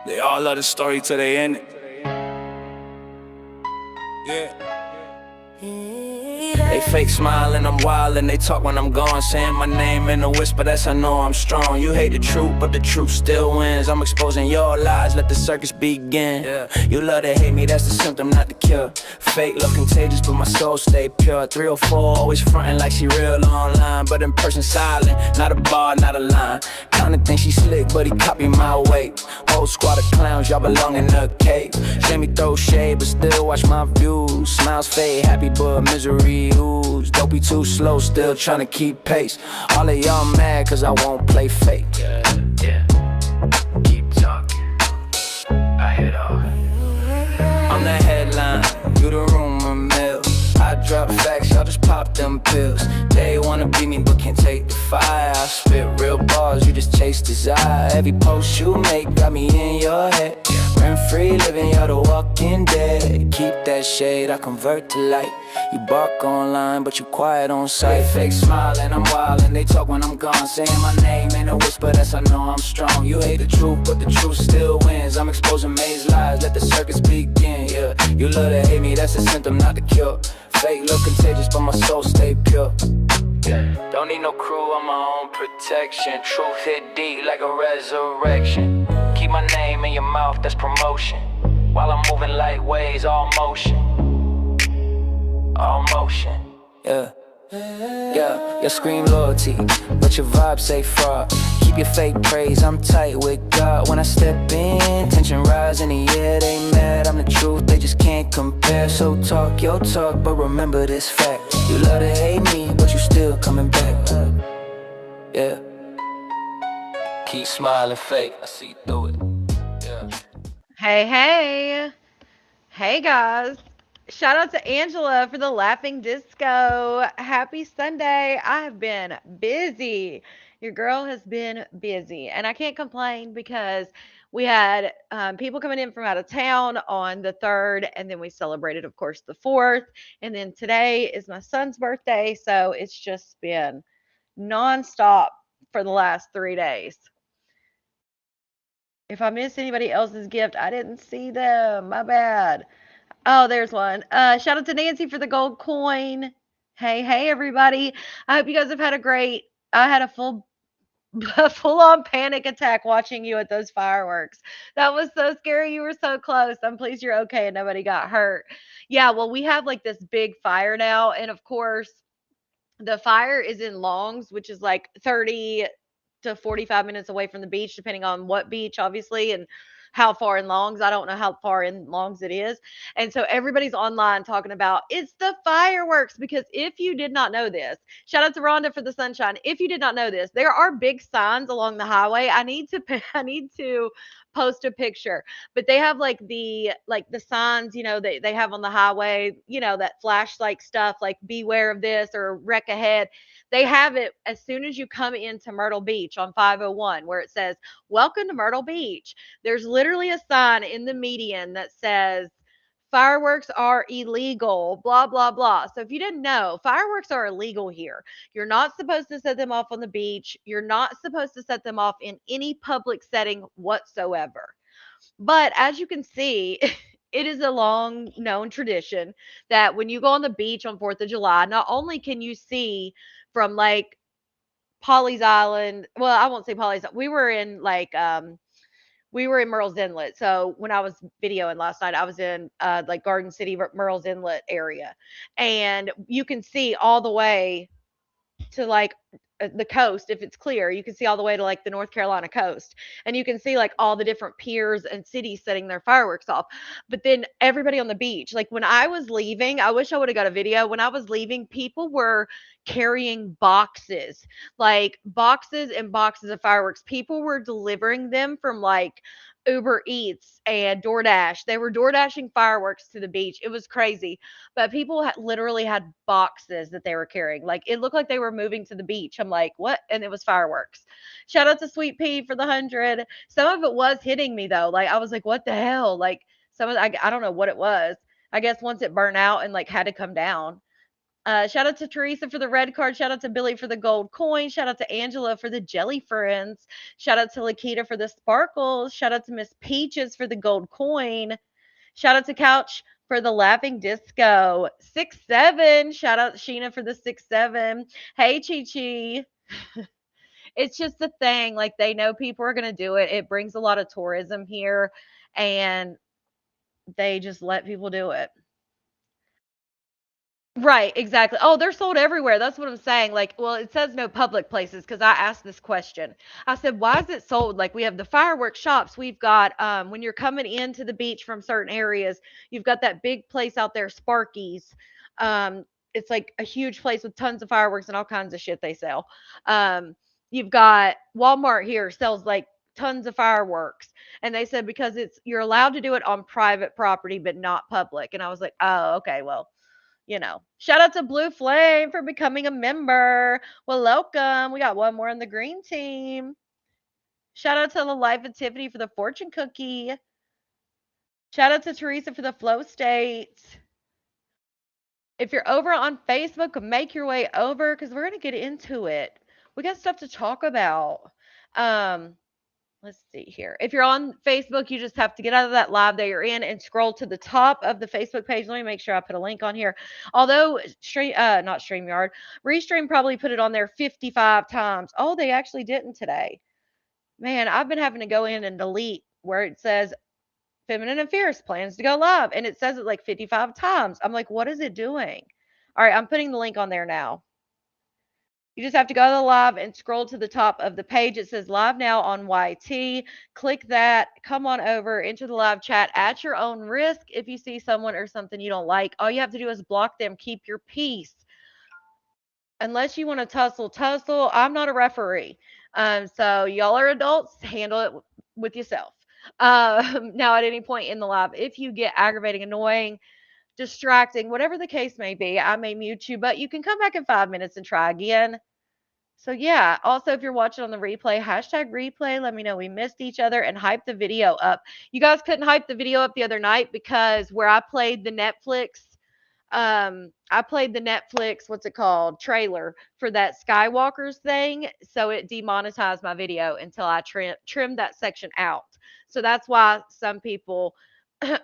They all love the story till they end it. Yeah. They fake smile and I'm wild and they talk when I'm gone, saying my name in a whisper, that's I know I'm strong. You hate the truth, but the truth still wins. I'm exposing your lies, let the circus begin. Yeah. You love to hate me, that's the symptom, not the cure. Fake look contagious, but my soul stay pure. 304, always frontin' like she real online, but in person silent, not a bar, not a line. Kinda think she slick, but he copy my weight. Whole squad of clowns, y'all belong in a cave. Let me throw shade, but still watch my views. Smiles fade, happy but misery ooze. Don't be too slow, still tryna keep pace. All of y'all mad cause I won't play fake. Yeah. Keep talking, I hit off. I'm the headline, you the rumor mill. I drop facts, y'all just pop them pills. They wanna be me but can't take the fire. I spit real bars, you just chase desire. Every post you make got me in your head. Rent-free living, you're the walking dead. Keep that shade, I convert to light. You bark online, but you quiet on sight. Fake smile and I'm wild and they talk when I'm gone, saying my name in a whisper, that's I know I'm strong. You hate the truth, but the truth still wins. I'm exposing May's lies, let the circus begin. Yeah, you love to hate me, that's a symptom, not the cure. Fake look contagious, but my soul stay pure. Yeah. Don't need no crew, I'm my own protection. Truth hit deep like a resurrection. Keep my name in your mouth, that's promotion. While I'm moving light waves, all motion. All motion. Yeah. You scream loyalty, but your vibe say fraud. Keep your fake praise, I'm tight with God. When I step in, tension rise in the air. They mad, I'm the truth, they just can't compare. So talk your talk, but remember this fact. You love to hate me, but you still coming back. Yeah. Keep smiling fake, I see through it. Yeah. Hey, hey. Hey, guys. Shout out to Angela for the laughing disco. Happy Sunday. I have been busy. Your girl has been busy. And I can't complain because we had people coming in from out of town on the 3rd, and then we celebrated, of course, the 4th. And then today is my son's birthday. So it's just been nonstop for the last 3 days. If I missed anybody else's gift, I didn't see them. My bad. Oh, there's one. Shout out to Nancy for the gold coin. Hey, hey, everybody. I hope you guys have had a great. I had a a full on panic attack watching you at those fireworks. That was so scary. You were so close. I'm pleased you're okay and nobody got hurt. Yeah, well, we have like this big fire now. And of course, the fire is in Longs, which is like 30 to 45 minutes away from the beach, depending on what beach, obviously, and how far in Longs. I don't know how far in Longs it is. And so everybody's online talking about it's the fireworks because if you did not know this, shout out to Rhonda for the sunshine. If you did not know this, there are big signs along the highway. I need to post a picture, but they have like the signs, they have on the highway, that flash like stuff like beware of this or wreck ahead. They have it as soon as you come into Myrtle Beach on 501 where it says welcome to Myrtle Beach. There's literally a sign in the median that says fireworks are illegal, blah, blah, blah. So if you didn't know, fireworks are illegal here. You're not supposed to set them off on the beach. You're not supposed to set them off in any public setting whatsoever. But as you can see, it is a long known tradition that when you go on the beach on 4th of July, not only can you see from like Polly's Island, well, I won't say Polly's, we were in Murrells Inlet. So when I was videoing last night, I was in like Garden City, Murrells Inlet area. And you can see all the way to like the coast. If it's clear, you can see all the way to like the North Carolina coast, and you can see like all the different piers and cities setting their fireworks off. But then everybody on the beach, like when I was leaving, I wish I would have got a video. When I was leaving, people were carrying boxes, like boxes and boxes of fireworks. People were delivering them from like Uber Eats and DoorDash. They were door dashing fireworks to the beach. It was crazy, but people literally had boxes that they were carrying. Like it looked like they were moving to the beach. I'm like, what? And it was fireworks. Shout out to Sweet Pea for the 100. Some of it was hitting me though. Like I was like, what the hell? Like some of I don't know what it was. I guess once it burned out and like had to come down. Shout out to Teresa for the red card. Shout out to Billy for the gold coin. Shout out to Angela for the jelly friends. Shout out to Lakita for the sparkles. Shout out to Miss Peaches for the gold coin. Shout out to Couch for the laughing disco. 6-7. Shout out Sheena for the 6-7. Hey, Chi Chi. It's just a thing. Like, they know people are going to do it. It brings a lot of tourism here, and they just let people do it. Right, exactly. Oh, they're sold everywhere. That's what I'm saying. Like, well, it says no public places because I asked this question. I said, why is it sold? Like, we have the fireworks shops. We've got, when you're coming into the beach from certain areas, you've got that big place out there, Sparky's. It's like a huge place with tons of fireworks and all kinds of shit they sell. You've got Walmart here sells like tons of fireworks. And they said because you're allowed to do it on private property, but not public. And I was like, oh, okay, well, shout out to Blue Flame for becoming a member. Well, welcome. We got one more on the green team. Shout out to the Life of Tiffany for the fortune cookie. Shout out to Teresa for the flow states. If you're over on Facebook, make your way over because we're going to get into it. We got stuff to talk about. Let's see here. If you're on Facebook, you just have to get out of that live that you're in and scroll to the top of the Facebook page. Let me make sure I put a link on here. Although not StreamYard, Restream probably put it on there 55 times. Oh, they actually didn't today. Man, I've been having to go in and delete where it says Feminine and Fierce plans to go live, and it says it like 55 times. I'm like, what is it doing? All right, I'm putting the link on there now. You just have to go to the live and scroll to the top of the page. It says live now on YT. Click that. Come on over into the live chat at your own risk. If you see someone or something you don't like, all you have to do is block them. Keep your peace. Unless you want to tussle. I'm not a referee. So y'all are adults. Handle it with yourself. Now, at any point in the live, if you get aggravating, annoying, distracting, whatever the case may be, I may mute you, but you can come back in 5 minutes and try again. So yeah, also if you're watching on the replay, #replay, let me know we missed each other and hype the video up. You guys couldn't hype the video up the other night because where I played the Netflix, what's it called, trailer for that Skywalker's thing. So it demonetized my video until I trimmed that section out. So that's why some people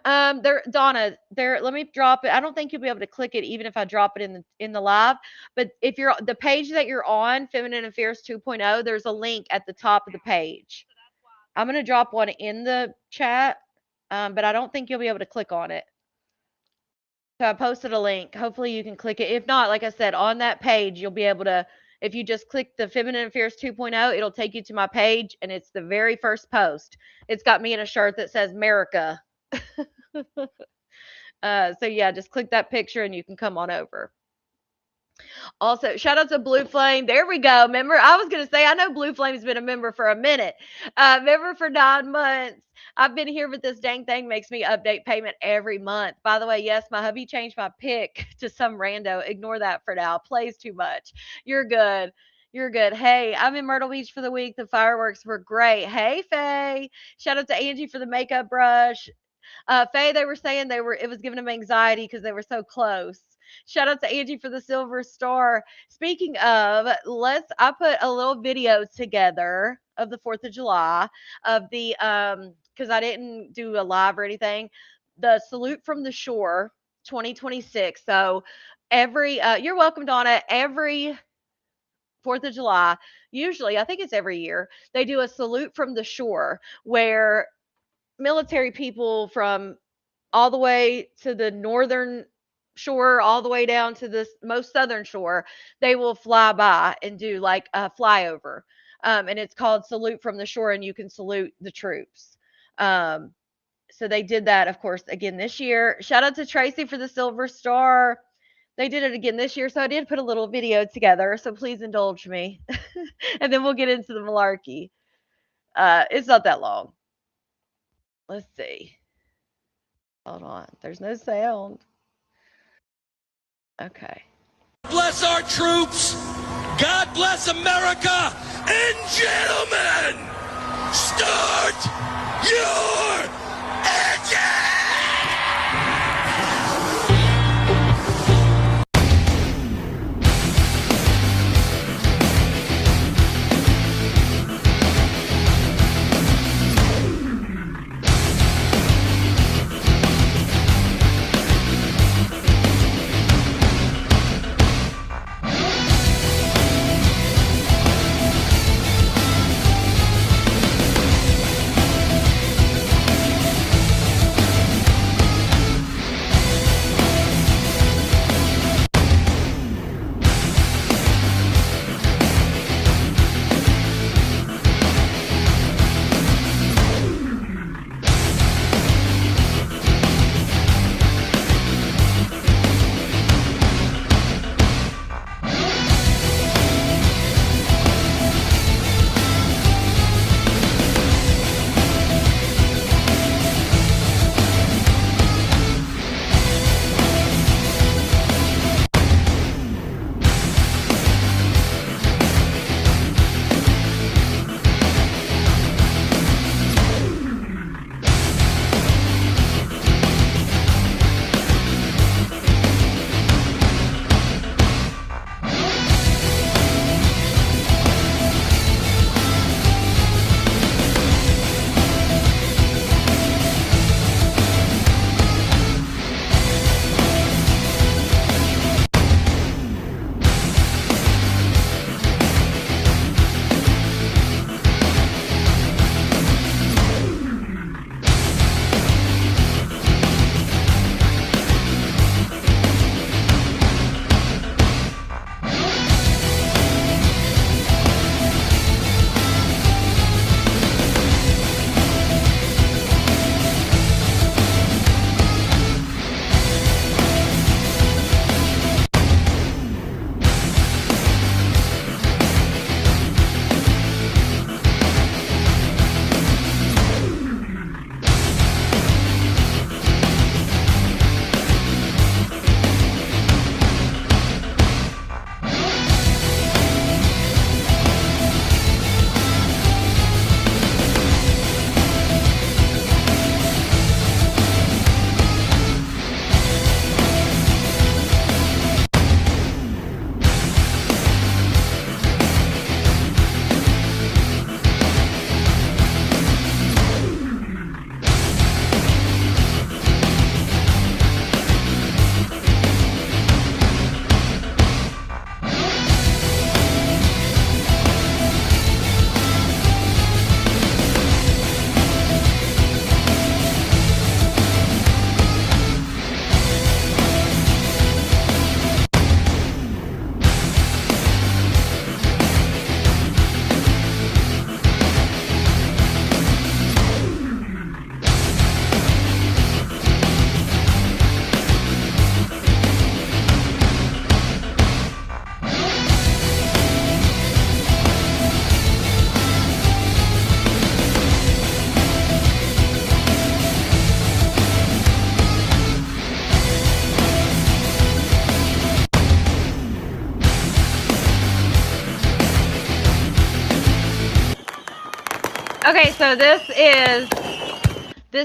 Donna, let me drop it. I don't think you'll be able to click it even if I drop it in the live. But if you're the page that you're on, Feminine and Fierce 2.0, there's a link at the top of the page. I'm gonna drop one in the chat, but I don't think you'll be able to click on it. So I posted a link. Hopefully you can click it. If not, like I said, on that page, you'll be able to, if you just click the Feminine and Fierce 2.0, it'll take you to my page, and it's the very first post. It's got me in a shirt that says America. So yeah, just click that picture and you can come on over. Also, shout out to Blue Flame. There we go. Member, I was going to say, I know Blue Flame's been a member for a minute. Member for 9 months. I've been here, but this dang thing makes me update payment every month. By the way, yes, my hubby changed my pick to some rando. Ignore that for now. Plays too much. You're good. You're good. Hey, I'm in Myrtle Beach for the week. The fireworks were great. Hey, Faye. Shout out to Angie for the makeup brush. Faye, they were saying it was giving them anxiety because they were so close. Shout out to Angie for the silver star. Speaking of, I put a little video together of the 4th of July of the because I didn't do a live or anything. The Salute from the Shore 2026. So you're welcome, Donna. Every 4th of July, usually I think it's every year, they do a salute from the shore where military people from all the way to the northern shore, all the way down to the most southern shore, they will fly by and do like a flyover. And it's called Salute from the Shore, and you can salute the troops. So they did that, of course, again this year. Shout out to Tracy for the silver star. They did it again this year, so I did put a little video together, so please indulge me. And then we'll get into the malarkey. It's not that long. Let's see. Hold on. There's no sound. Okay. Bless our troops. God bless America. And gentlemen, start your engine! Okay, so this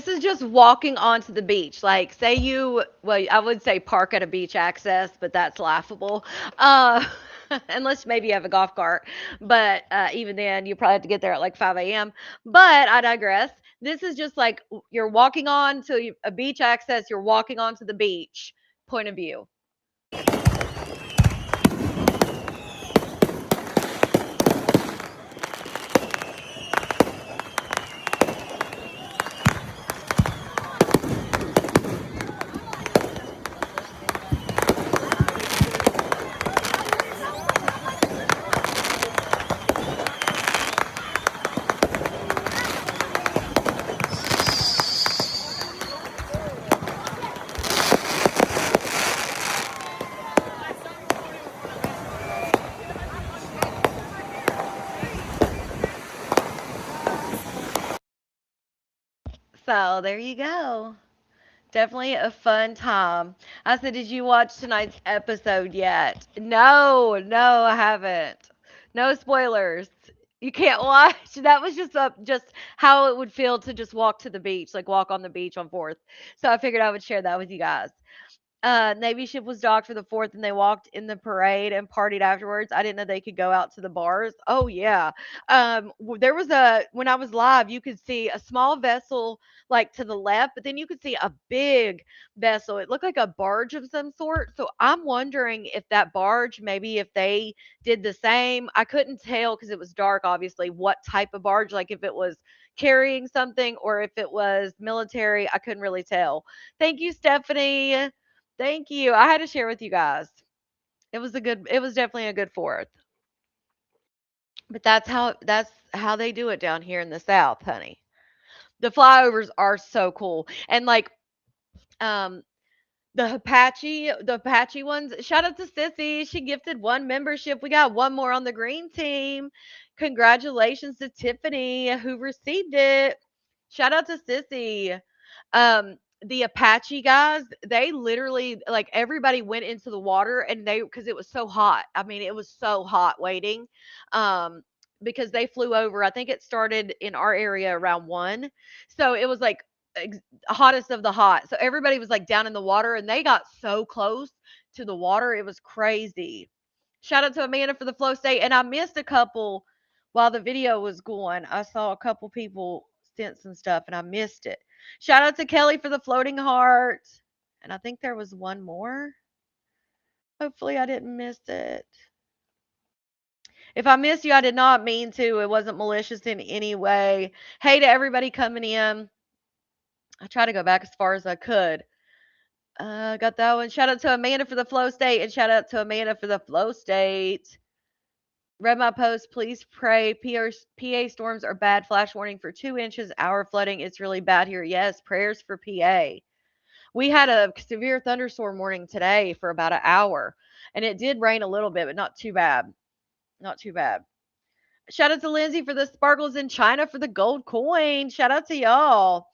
is just walking onto the beach. Like, say you, well, I would say park at a beach access, but that's laughable. Uh, unless maybe you have a golf cart. But even then, you probably have to get there at like 5 a.m. But I digress. This is just like you're walking on to a beach access, you're walking onto the beach point of view. So there you go. Definitely a fun time. I said, did you watch tonight's episode yet? No, no, I haven't. No spoilers. You can't watch. That was just how it would feel to just walk to the beach, like walk on the beach on Fourth. So I figured I would share that with you guys. Navy ship was docked for the fourth, and they walked in the parade and partied afterwards. I didn't know they could go out to the bars. Oh yeah, there was a when I was live, you could see a small vessel like to the left, but then you could see a big vessel. It looked like a barge of some sort. So I'm wondering if that barge, maybe if they did the same. I couldn't tell because it was dark, obviously, what type of barge, like if it was carrying something or if it was military. I couldn't really tell. Thank you, Stephanie. Thank you. I had to share with you guys. It was definitely a good fourth. But that's how they do it down here in the South, honey. The flyovers are so cool. And like um the Apache ones. Shout out to Sissy. She gifted one membership. We got one more on the green team. Congratulations to Tiffany who received it. Shout out to Sissy. The Apache guys, they literally like everybody went into the water and they because it was so hot. I mean, it was so hot waiting. Um because they flew over. I think it started in our area around 1. So it was like hottest of the hot. So everybody was like down in the water and they got so close to the water. It was crazy. Shout out to Amanda for the flow state. And I missed a couple while the video was going. I saw a couple people sent some stuff and I missed it. Shout out to Kelly for the floating heart. And I think there was one more. Hopefully I didn't miss it. If I missed you, I did not mean to. It wasn't malicious in any way. Hey to everybody coming in. I try to go back as far as I could. Got that one. Shout out to Amanda for the flow state and shout out to Amanda for the flow state. Read my post. Please pray. PA storms are bad. Flash warning for 2 inches. Our flooding. It's really bad here. Yes, prayers for PA. We had a severe thunderstorm warning today for about an hour, and it did rain a little bit, but not too bad. Not too bad. Shout out to Lindsay for the sparkles in China for the gold coin. Shout out to y'all.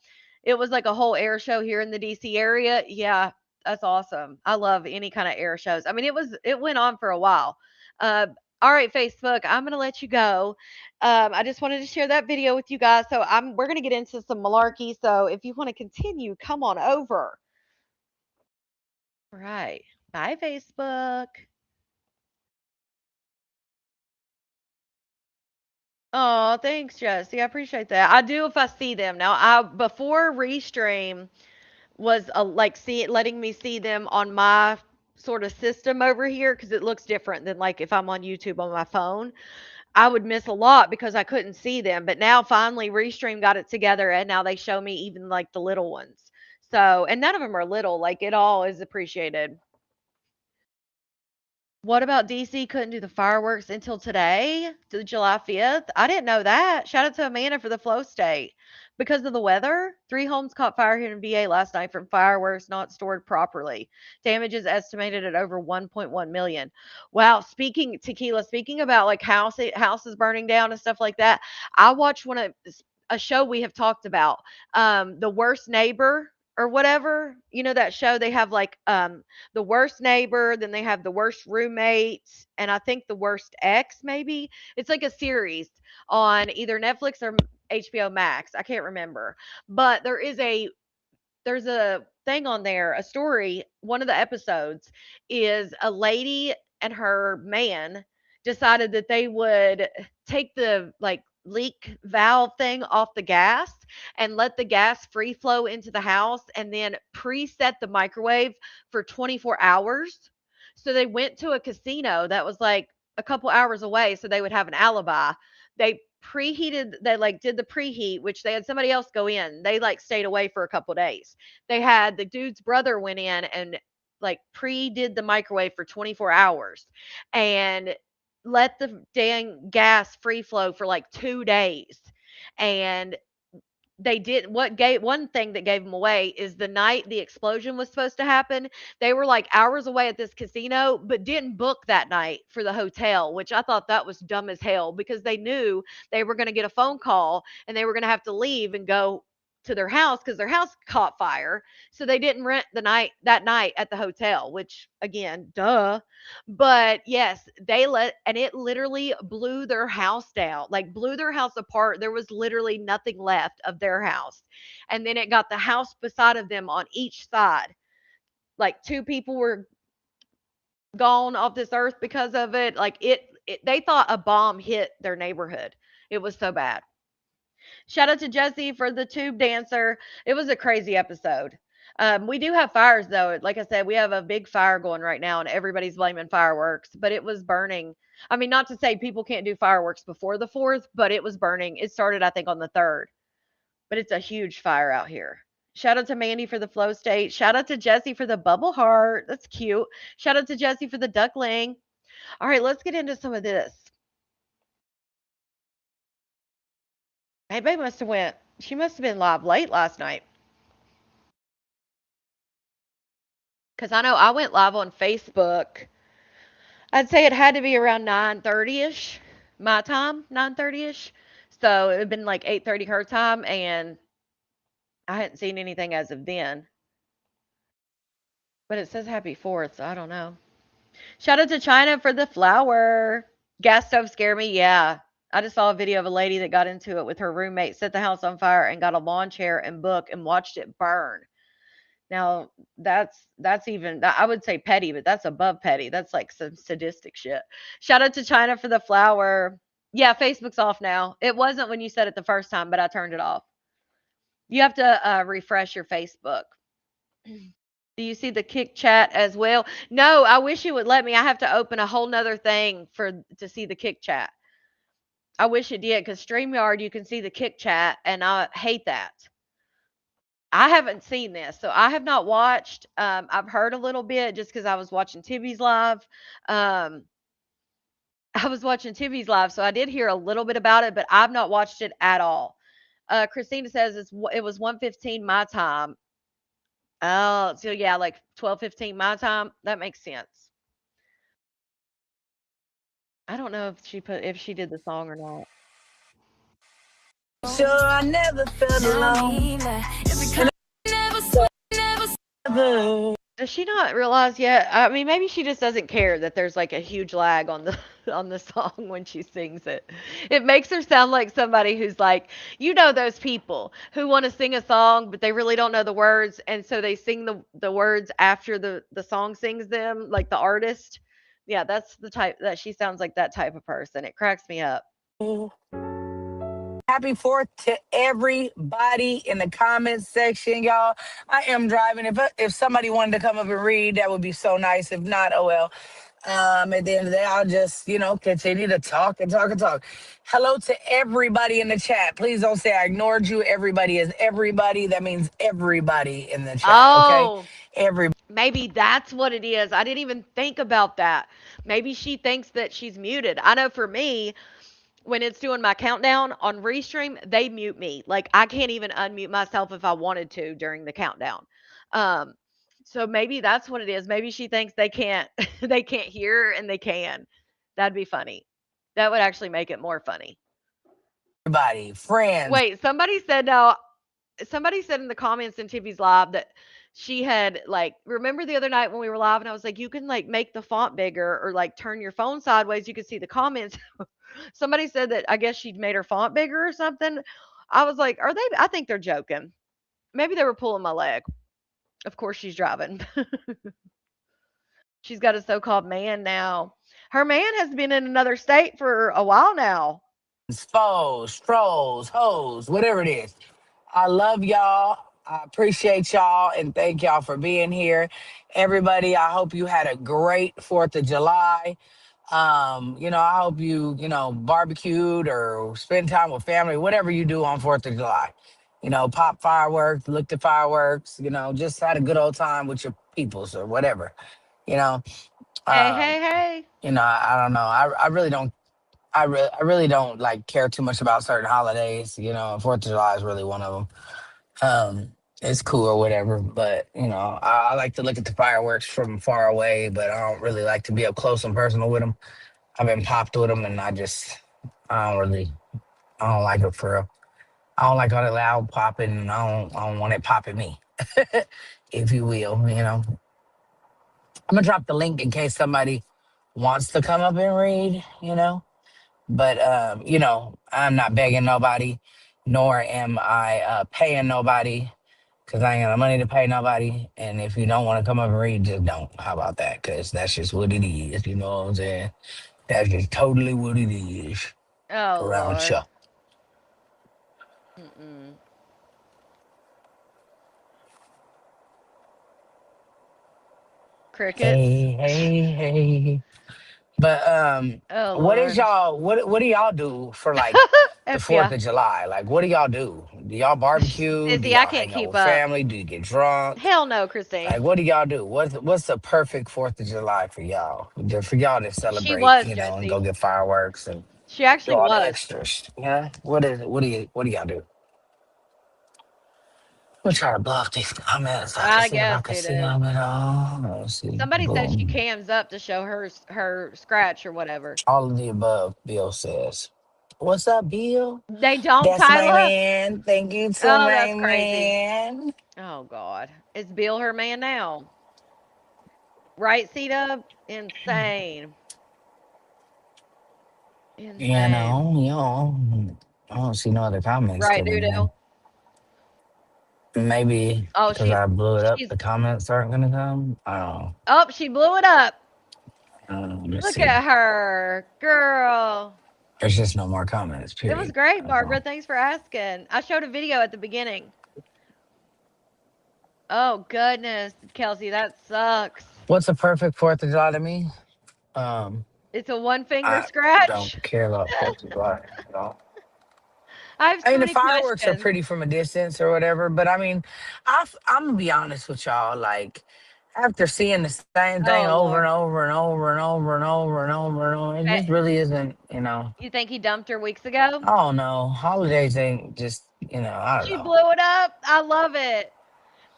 It was like a whole air show here in the DC area. Yeah, that's awesome. I love any kind of air shows. I mean, it went on for a while. Uh, all right, Facebook, I'm gonna let you go. I just wanted to share that video with you guys. So we're gonna get into some malarkey. So if you want to continue, come on over. All right. Bye, Facebook. Oh, thanks, Jesse. I appreciate that. I do if I see them. Now, I before Restream was like see letting me see them on my sort of system over here because it looks different than like if I'm on YouTube on my phone. I would miss a lot because I couldn't see them. But now finally Restream got it together and now they show me even like the little ones. So, and none of them are little, like it all is appreciated. What about DC couldn't do the fireworks until today, to July 5th? I didn't know that. Shout out to Amanda for the flow state. Because of the weather, 3 homes caught fire here in VA last night from fireworks not stored properly. Damage is estimated at over 1.1 million. Wow, speaking tequila, speaking about like houses burning down and stuff like that. I watched a show we have talked about, The Worst Neighbor or whatever. You know that show they have like the worst neighbor, then they have the worst roommate, and I think the worst ex maybe. It's like a series on either Netflix or HBO Max. I can't remember. But there's a thing on there, a story. One of the episodes is a lady and her man decided that they would take the like leak valve thing off the gas and let the gas free flow into the house and then preset the microwave for 24 hours. So they went to a casino that was like a couple hours away so they would have an alibi. They like did the preheat, which they had somebody else go in. They like stayed away for a couple days. They had the dude's brother went in and like pre did the microwave for 24 hours and let the dang gas free flow for like 2 days. And they did what gave one thing that gave them away is the night the explosion was supposed to happen. They were like hours away at this casino, but didn't book that night for the hotel, which I thought that was dumb as hell because they knew they were going to get a phone call and they were going to have to leave and go to their house because their house caught fire. So they didn't rent the night that night at the hotel, which again, duh. But yes, they let and it literally blew their house down, like blew their house apart. There was literally nothing left of their house. And then it got the house beside of them on each side. Like two people were gone off this earth because of it. Like it they thought a bomb hit their neighborhood. It was so bad. Shout out to Jesse for the tube dancer. It was a crazy episode. We do have fires though. Like I said, we have a big fire going right now, and everybody's blaming fireworks. But it was burning. I mean, not to say people can't do fireworks before the 4th, but it was burning. It started, I think, on the 3rd. But it's a huge fire out here. Shout out to Mandy for the flow state. Shout out to Jesse for the bubble heart. That's cute. Shout out to Jesse for the duckling. All right, let's get into some of this. Maybe must have went. She must have been live late last night. Because I know I went live on Facebook. I'd say it had to be around 9:30ish my time, 9:30ish. So it had been like 8:30 her time, and I hadn't seen anything as of then. But it says happy 4th, so I don't know. Shout out to China for the flower. Gas stove scare me, yeah. I just saw a video of a lady that got into it with her roommate, set the house on fire, and got a lawn chair and book and watched it burn. Now, that's even I would say petty, but that's above petty. That's like some sadistic shit. Shout out to China for the flower. Yeah, Facebook's off now. It wasn't when you said it the first time, but I turned it off. You have to refresh your Facebook. Do you see the kick chat as well? No, I wish you would let me. I have to open a whole nother thing for to see the kick chat. I wish it did because StreamYard you can see the kick chat, and I hate that. I haven't seen this, so I have not watched. I've heard a little bit just because I was watching Tibby's live. Um, I was watching Tibby's live, so I did hear a little bit about it, but I've not watched it at all. Christina says it was 1:15 my time. Oh, so yeah, like 12:15 my time. That makes sense. I don't know if she did the song or not. Sure, I never felt alone. Does she not realize yet? I mean, maybe she just doesn't care that there's like a huge lag on the on the song when she sings it. It makes her sound like somebody who's like, you know, those people who want to sing a song but they really don't know the words, and so they sing the words after the song sings them, like the artist. Yeah, that's the type that she sounds like that type of person. It cracks me up. Happy 4th to everybody in the comments section, y'all. I am driving. If somebody wanted to come up and read, that would be so nice. If not, oh well. At the end of the day, I'll just, continue to talk and talk and talk. Hello to everybody in the chat. Please don't say I ignored you. Everybody is everybody. That means everybody in the chat, okay? Oh, Everybody. maybe that's what it is. I didn't even think about that. Maybe she thinks that she's muted. I know for me, when it's doing my countdown on Restream, they mute me. Like I can't even unmute myself if I wanted to during the countdown. Um, so maybe that's what it is. Maybe she thinks they can't they can't hear and they can. That'd be funny. That would actually make it more funny. Friends. Wait, somebody said no. Somebody said in the comments in Tippy's live that she had like remember the other night when we were live and I was like, you can like make the font bigger or like turn your phone sideways. You can see the comments. Somebody said that I guess she'd made her font bigger or something. I was like, "Are they?" I think they're joking. Maybe they were pulling my leg. Of course, she's driving. She's got a so-called man now. Her man has been in another state for a while now. Foes, trolls, hoes, whatever it is. I love y'all. I appreciate y'all and thank y'all for being here. Everybody, I hope you had a great 4th of July. I hope you barbecued or spend time with family, whatever you do on 4th of July. Pop fireworks, looked at fireworks, just had a good old time with your peoples or whatever. You know, Hey, um, hey, hey. I don't know. I really don't I really don't like care too much about certain holidays. 4th of July is really one of them. It's cool or whatever, but I like to look at the fireworks from far away, but I don't really like to be up close and personal with them. I've been popped with them, and I don't really, I don't like it for real. I don't like all the loud popping, and I don't want it popping me, if you will. I'm gonna drop the link in case somebody wants to come up and read. But I'm not begging nobody, nor am I paying nobody because I ain't got the money to pay nobody. And if you don't want to come up and read, just don't. How about that? Because that's just what it is. You know what I'm saying? That's just totally what it is Oh around Lord. here. Mm-mm. Crickets. Hey, hey, hey. But Oh what is Lord. y'all? What do y'all do for like the Fourth FBI. of July? Like, what do y'all do? Do y'all barbecue? Do Sissy, I y'all can't hang out keep with up. family? Do you get drunk? Hell no, Christine. Like, what do y'all do? What's the perfect 4th of July for y'all? For y'all to She celebrate, was, and Jesse. go get fireworks and She do actually all the was. extras. What do y'all do? I'm gonna try to bluff these comments. I can I see if I guess, can dude. see them at all. Let's see. Somebody said she Boom. cams up to show her scratch or whatever. All of the above, Bill says. What's up, Bill? They don't, That's my Kyla. man. Thank you to Oh, my that's crazy. man. Oh God, is Bill her man now? Right seat up? Insane. Insane. I don't see no other comments Right, coming in. Doodoo. Maybe Oh, because she I blew it up, she's the comments aren't gonna come. I don't know. oh, she blew it up. Let's Look see. at her, girl. There's just no more comments. It was Period. great, That's Barbara. all. Thanks for asking. I showed a video at the beginning. Oh goodness, Kelsey, that sucks. What's a perfect 4th of July to me? Um, It's a one finger I don't scratch. care about 4th of July at all. I have I so mean, the many fireworks are questions. pretty from a distance or whatever, but I mean, I'm gonna be honest with y'all. Like, after seeing the same thing Oh over and Lord. over and over and over and over and over and over, it Eh, just really isn't. You think he dumped her weeks ago? I don't know. Holidays ain't just. I don't She know. blew it up. I love it.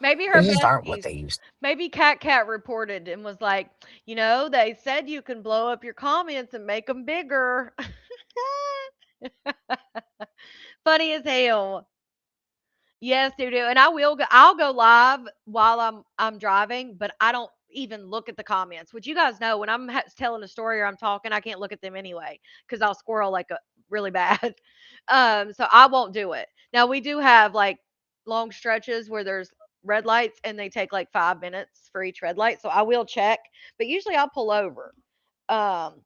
Maybe They her just aren't what besties. they used. Maybe Cat reported and was like, they said you can blow up your comments and make them bigger. Funny as hell. Yes, do do. And I'll go live while I'm driving, but I don't even look at the comments. Which you guys know when I'm telling a story or I'm talking, I can't look at them anyway cuz I'll squirrel like a really bad. So I won't do it. Now we do have like long stretches where there's red lights and they take like 5 minutes for each red light. So I will check, but usually I'll pull over. Um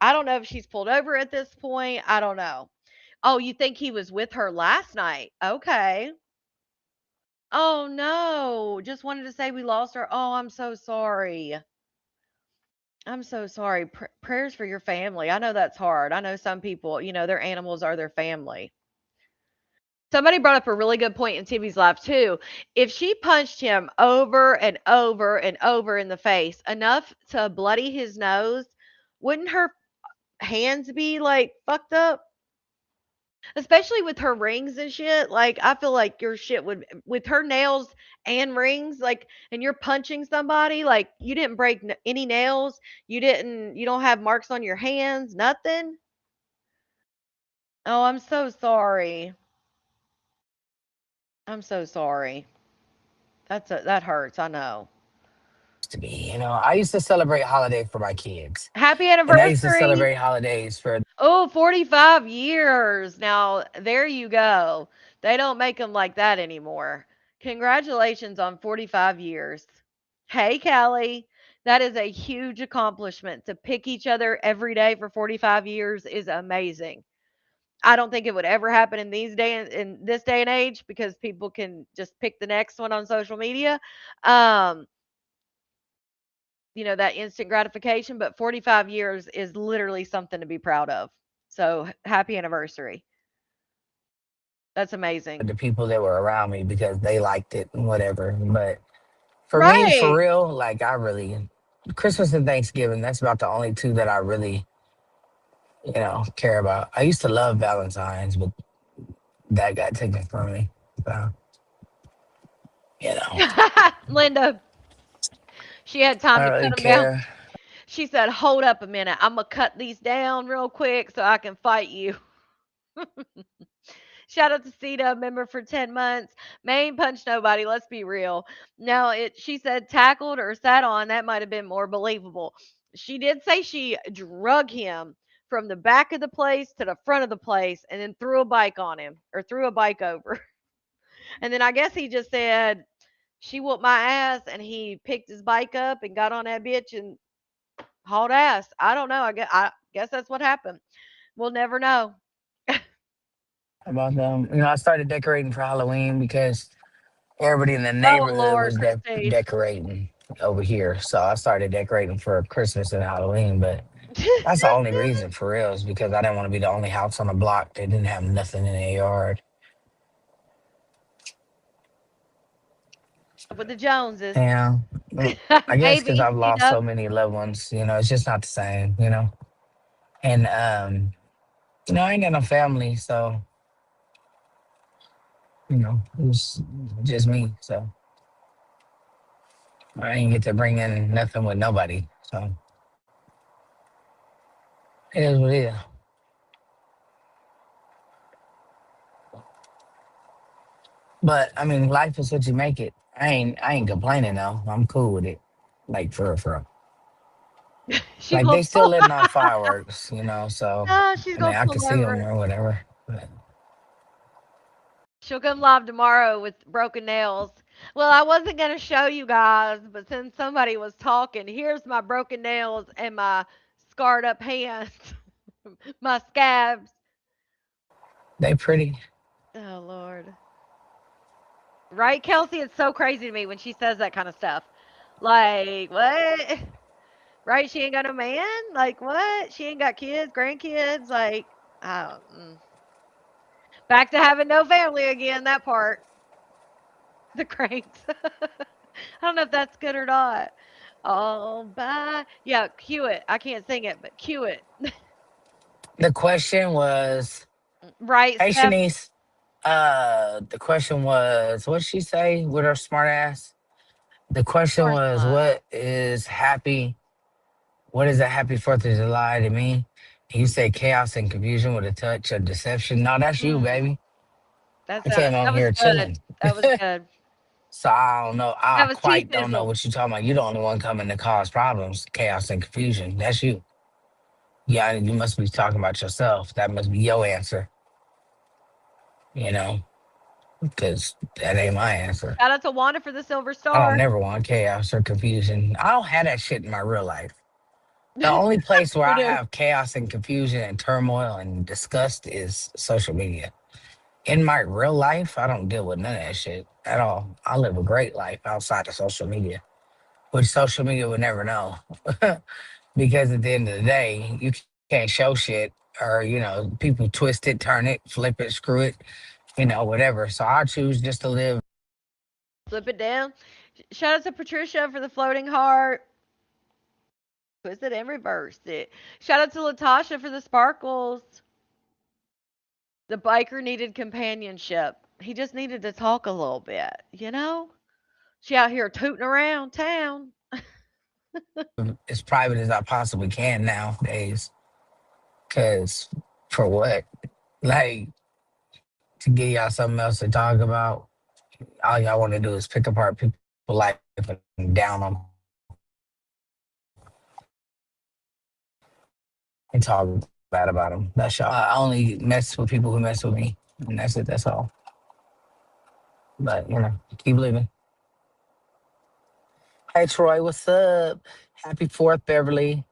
I don't know if she's pulled over at this point. I don't know. Oh, you think he was with her last night? Okay. Oh, no. Just wanted to say we lost her. Oh, I'm so sorry. I'm so sorry. Prayers for your family. I know that's hard. I know some people, their animals are their family. Somebody brought up a really good point in Timmy's life, too. If she punched him over and over and over in the face enough to bloody his nose, wouldn't her hands be like fucked up? Especially with her rings and shit, like, I feel like your shit would with her nails and rings, like, and you're punching somebody, like, you didn't break any nails, you don't have marks on your hands, nothing? Oh, I'm so sorry. I'm so sorry. That hurts, I know. to be. I used to celebrate holidays for my kids, Happy and I used to anniversary. celebrate holidays for Oh, 45 years. Now, there you go. They don't make them like that anymore. Congratulations on 45 years. Hey, Callie. That is a huge accomplishment. To pick each other every day for 45 years is amazing. I don't think it would ever happen in this day and age because people can just pick the next one on social media. Um, that instant gratification, but 45 years is literally something to be proud of. So happy anniversary. That's amazing. the people that were around me because they liked it and whatever. But for me, for Right. real, like I really Christmas and Thanksgiving, that's about the only two that I really, care about. I used to love Valentine's, but that got taken from me. So, you know, Linda, she had I time to don't cut really them down. care. She said, "Hold up a minute. I'm gonna cut these down real quick so I can fight you." Shout out to Sita, member for 10 months. Main punch nobody, let's be real. Now she said tackled or sat on, that might have been more believable. She did say she drug him from the back of the place to the front of the place and then threw a bike on him or threw a bike over. And then I guess he just said she whooped my ass and he picked his bike up and got on that bitch and hauled ass. I don't know. I guess that's what happened. We'll never know. About them. I started decorating for Halloween because everybody in the Oh neighborhood Lord, was Christine. decorating over here. So I started decorating for Christmas and Halloween. But that's the only reason for real is because I didn't want to be the only house on the block that didn't have nothing in their yard. With the Joneses. Yeah. I guess because Maybe, I've lost so many loved ones, it's just not the same. And, I ain't got no family. So, it's just me. So I ain't get to bring in nothing with nobody. So it is what it is. But I mean, life is what you make it. I ain't complaining though. I'm cool with it. Like for real, for real. she Like gonna they still pull. letting off fireworks. So Ah, she's I mean, gonna I can pull see over. them or whatever. But She'll come live tomorrow with broken nails. Well, I wasn't gonna show you guys, but since somebody was talking, here's my broken nails and my scarred up hands, my scabs. they pretty. Oh Lord. Right, Kelsey? It's so crazy to me when she says that kind of stuff. Like, what? Right? She ain't got a man? Like, what? She ain't got kids, grandkids? Like, oh, back to having no family again, that part. The cranks. I don't know if that's good or not. All by yeah, cue it. I can't sing it, but cue it. The question was, Right, hey Steph? Shanice. The question was, what'd she say with her smart ass? The Of question course was, not. what is a happy 4th of July to me? You say chaos and confusion with a touch of deception. No, that's you, Mm, baby. that's I came on that was here good. chilling. That was good. So I don't know. I That was tea quite don't know sizzle. what you're talking about. You're the only one coming to cause problems, chaos, and confusion. That's you. Yeah, you must be talking about yourself. That must be your answer, you know, because that ain't my answer. Shout out to Wanda for the silver I don't star. never want chaos or confusion. I don't have that shit in my real life. The only place where We I do. have chaos and confusion and turmoil and disgust is social media. In my real life, I don't deal with none of that shit at all. I live a great life outside of social media, which social media would never know. Because at the end of the day, you can't show shit or, people twist it, turn it, flip it, screw it, whatever. So I choose just to live. Flip it down. Shout out to Patricia for the floating heart. Twist it and reverse it. Shout out to Latasha for the sparkles. The biker needed companionship. He just needed to talk a little bit? She out here tooting around town. As private as I possibly can nowadays. Because for what? Like, to give y'all something else to talk about, all y'all want to do is pick apart people's life and down them. and talk bad about them. That's all. I only mess with people who mess with me, and that's it. That's all. But keep living. Hey Troy, what's up? Happy 4th, Beverly.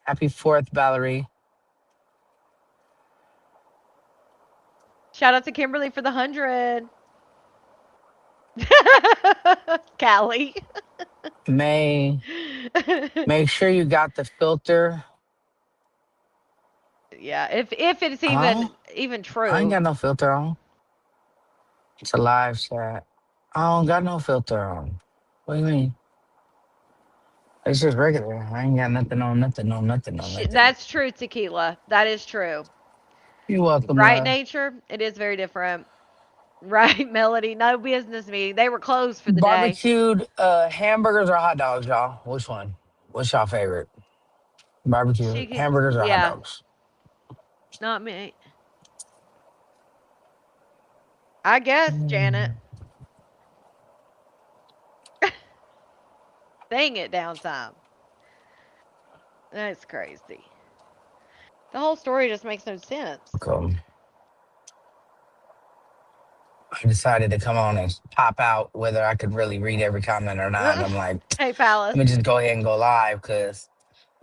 Happy 4th, Valerie. Shout out to Kimberly for the 100. Callie. Make sure you got the filter. Yeah, if it's Huh? even I ain't true. got no filter on. It's a live chat. I don't got no filter on. What do you mean? It's just regular. I ain't got nothing on, nothing on, nothing on, nothing. That's true, Tequila. That is true. You're welcome, Right, love. Nature? It is very different. Right, Melody? No business meeting. They were closed for the day. Barbecued hamburgers or hot dogs, y'all? Which one? What's y'all favorite? Barbecue Chicken. hamburgers or hot Yeah, dogs? not me. I guess, Janet. Mm, Dang it, downtime. That's crazy. The whole story just makes no sense. welcome. I decided to come on and pop out whether I could really read every comment or not. And I'm like, Hey, let Palace. me just go ahead and go live because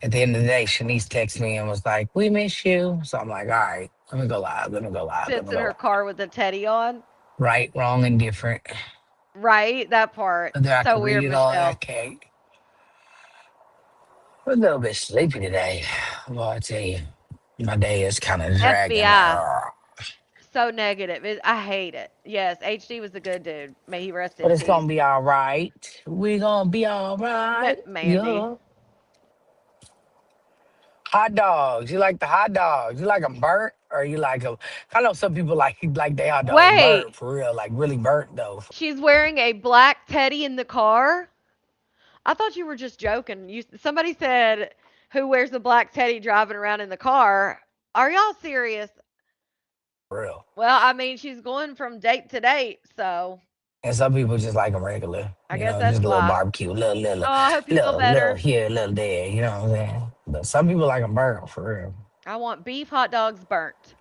at the end of the day, Shanice texted me and was like, "We miss you." So I'm like, "All right, let me go live. Let me go live. Let Sits me in go her live." car with a teddy on. Right, wrong, and different. Right? That part. Whether I So could read weird, it all, I Michelle. can't. I'm a little bit sleepy today. Well, I tell you, my day is kind of dragging. FBI. So negative. I hate it. Yes, HD was a good dude. May he rest But in it's peace. gonna be all right. We gonna be all right. Mandy. Yeah. Hot dogs. You like the hot dogs? You like them burnt, or you like them? I know some people like they hot dogs Wait, burnt for real, like really burnt though. she's wearing a black teddy in the car? I thought you were just joking. Somebody said, "Who wears a black teddy driving around in the car?" Are y'all serious? For real. Well, I mean, she's going from date to date, so And some people just like them regular. I guess Just that's a little why. barbecue, Oh, I hope you feel little better. here, little there. You know what I'm saying? But some people like them burnt for real. I want beef hot dogs burnt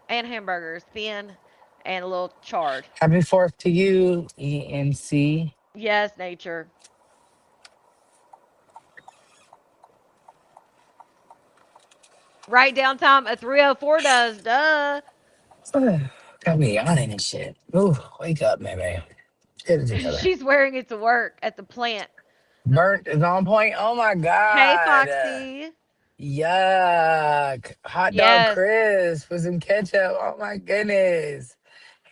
and hamburgers thin and a little charred. Happy 4th to you, ENC. Yes, Nature. Right down time a 304 does. Duh. Got me yawning and shit. Ooh, wake up, man. Get it together. She's wearing it to work at the plant. Burnt is on point. Oh my Hey, god. Foxy. Yuck. Hot dog Yes. crisp with some ketchup. Oh my goodness.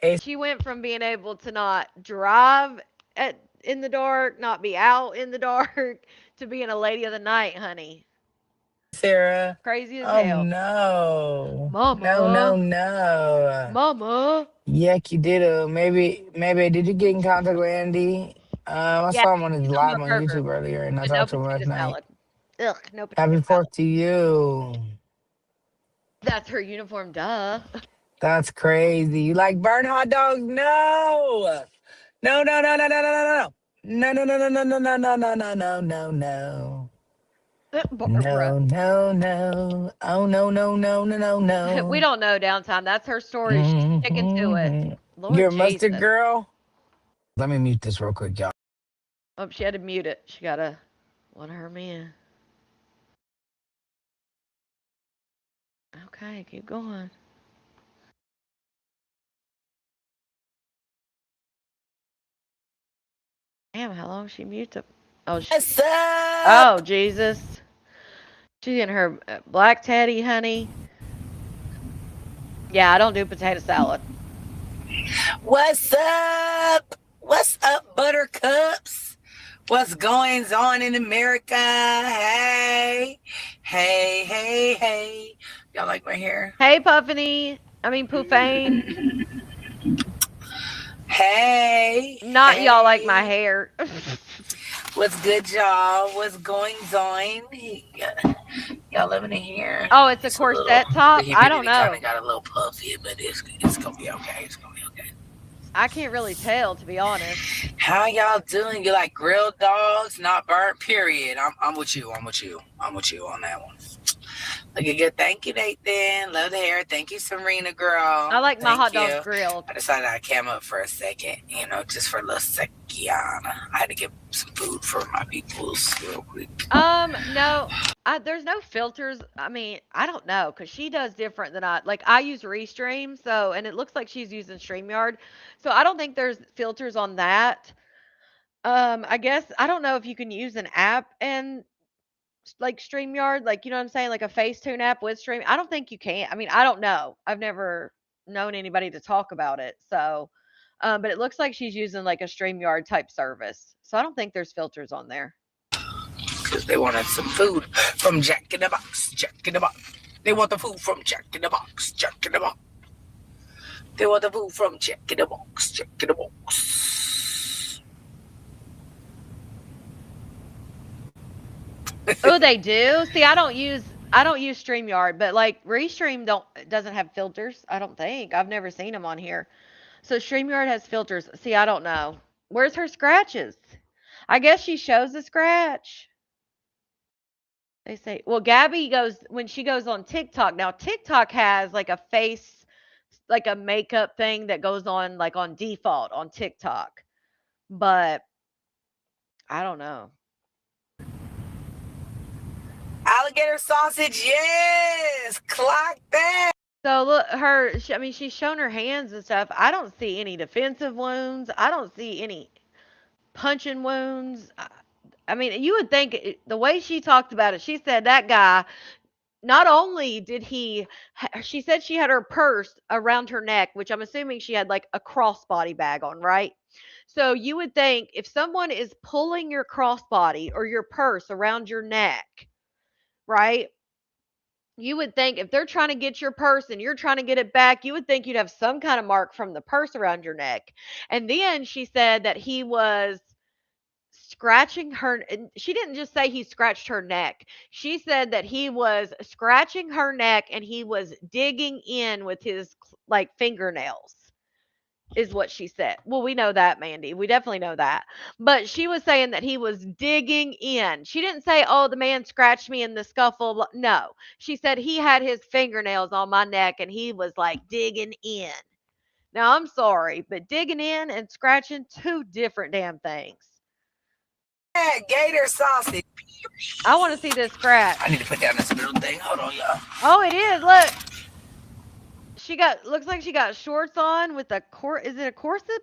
Hey She went from being able to not drive in the dark, not be out in the dark, to being a lady of the night, honey. Sarah. Crazy as Oh hell. no. No, no, Mama. no. Mama. Yuck, you did maybe did you get in contact with Andy? I Yeah, saw him on his she's on live her on burger, YouTube earlier and I but no talked to him potato last night. salad. Ugh, no potato Happy salad. 4th to you. That's her uniform, duh. That's crazy. You like burnt hot dogs? No. No, no, no, no, no, no, no, no. No, no, no, no, no, no, no, no, no, no, no, no. Barbara. No, no, no. Oh, no, no, no, no, no, We no. don't know downtime. That's her story. She's sticking to it. Mm-hmm. You're Lord a mustard Jesus. girl? Let me mute this real quick, y'all. Oh, she had to mute it. She got one of her men. Okay, keep going. Damn, how long she mute the? Oh, What's oh, up? Jesus. She's in her black teddy, honey. Yeah, I don't do potato salad. What's up? What's up, buttercups? What's going on in America? Hey, hey, hey, hey. Y'all like my hair? Hey, Puffany. I mean, Poofane. Hey, Not y'all like my hey. hair. What's good, y'all? What's going on? Y'all living in here? Oh, it's a It's a little, corset the top? I don't humidity kind know. of got a little puffy, but it's gonna be okay. It's gonna be okay. I can't really tell, to be honest. How y'all doing? You like grilled dogs, not burnt? Period. I'm with you. I'm with you. I'm with you on that one. Looking good. Thank you, Nathan. Love the hair. Thank you, Serena I girl. like my hot Thank dogs you. grilled. I decided I'd cam up for a second, just for a little sekiana. I had to get some food for my peoples real quick. No, there's no filters. I mean, I don't know because she does different than I. Like I use Restream, so and it looks like she's using Streamyard, so I don't think there's filters on that. I guess I don't know if you can use an app and like StreamYard, like you know what I'm saying, like a Facetune app with Stream. I don't think you can. I mean, I don't know. I've never known anybody to talk about it. So, but it looks like she's using like a StreamYard type service. So I don't think there's filters on there. Because they wanted some food from Jack in the Box. Jack in the Box. They want the food from Jack in the Box. Jack in the Box. They want the food from Jack in the Box. Jack in the Box. Oh, they do. See, I don't use StreamYard, but like Restream doesn't have filters. I don't think I've never seen them on here. So StreamYard has filters. See, I don't know. Where's her scratches? I guess she shows the scratch. They say, well, Gabby goes when she goes on TikTok. Now, TikTok has like a face, like a makeup thing that goes on like on default on TikTok. But I don't know. Alligator sausage, yes! Clock that! So look, I mean, she's shown her hands and stuff. I don't see any defensive wounds. I don't see any punching wounds. I mean, you would think the way she talked about it, she said that guy not only did she said she had her purse around her neck, which I'm assuming she had like a crossbody bag on, right? So you would think if someone is pulling your crossbody or your purse around your neck, right? You would think if they're trying to get your purse and you're trying to get it back, you would think you'd have some kind of mark from the purse around your neck. And then she said that he was scratching her, and she didn't just say he scratched her neck. She said that he was scratching her neck and he was digging in with his like fingernails is what she said. Well, we know that, Mandy. We definitely know that. But she was saying that he was digging in. She didn't say, "Oh, the man scratched me in the scuffle." No. She said he had his fingernails on my neck and he was like digging in. Now, I'm sorry, but digging in and scratching two different damn things. Yeah, gator sausage. I want to see this scratch. I need to put down this little thing. Hold on, y'all. Oh, it is. Look. Looks like she got shorts on with is it a corset?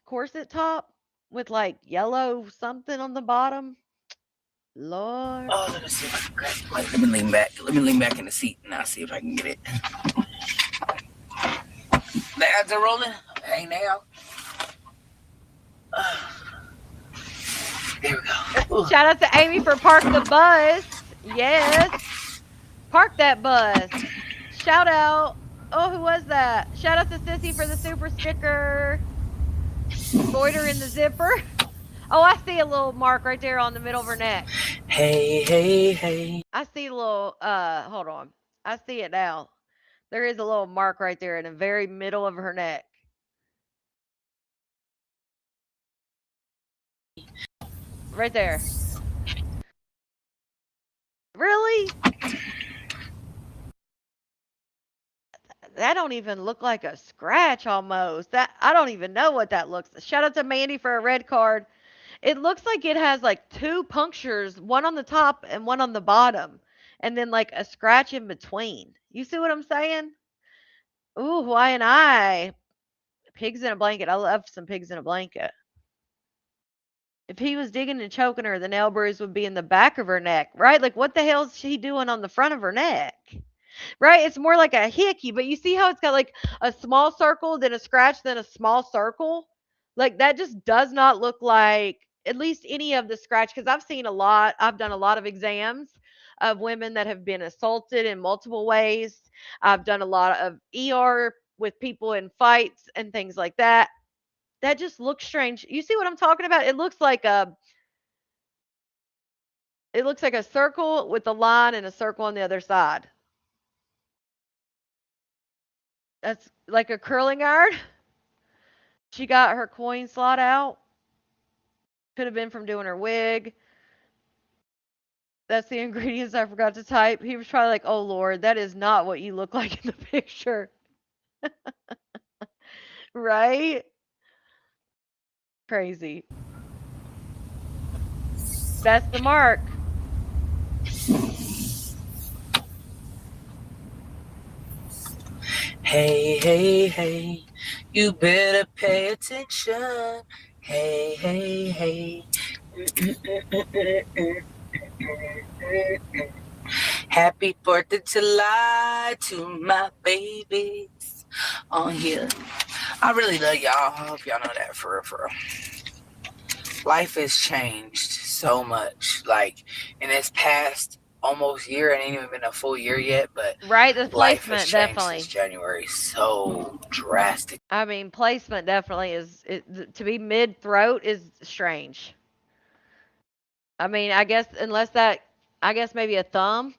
Corset top with like yellow something on the bottom. Lord. Oh, let me see if I can grab it. Wait, let me lean back. Let me lean back in the seat and I'll see if I can get it. The ads are rolling. Hey, now. There we go. Shout out to Amy for Park the Bus. Yes. Park that bus. Shout out. Oh, who was that? Shout out to Sissy for the super sticker. Loiter in the zipper. Oh, I see a little mark right there on the middle of her neck. Hey, hey, hey. I see a little hold on. I see it now. There is a little mark right there in the very middle of her neck. Right there. Really? That don't even look like a scratch almost. That I don't even know what that looks. Shout out to Mandy for a red card. It looks like it has like two punctures, one on the top and one on the bottom, and then like a scratch in between. You see what I'm saying? Ooh, Hawaiian eye. Pigs in a blanket. I love some pigs in a blanket. If he was digging and choking her, the nail bruise would be in the back of her neck, right? Like what the hell's she doing on the front of her neck? Right? It's more like a hickey, but you see how it's got like a small circle, then a scratch, then a small circle? Like that just does not look like at least any of the scratch because I've seen a lot. I've done a lot of exams of women that have been assaulted in multiple ways. I've done a lot of ER with people in fights and things like that. That just looks strange. You see what I'm talking about? It looks like a circle with a line and a circle on the other side. That's like a curling iron. She got her coin slot out. Could have been from doing her wig. That's the ingredients I forgot to type. He was probably like, "Oh Lord, that is not what you look like in the picture." Right? Crazy. That's the mark. Hey, hey, hey, you better pay attention. Hey, hey, hey. Happy 4th of July to my babies on here. I really love y'all. I hope y'all know that for real, for real. Life has changed so much. Like, in this past almost year, it ain't even been a full year yet, but Right, the life has placement changed since definitely. January so drastic. I mean, placement definitely is to be mid throat is strange. I mean, I guess unless that, I guess maybe a thumb,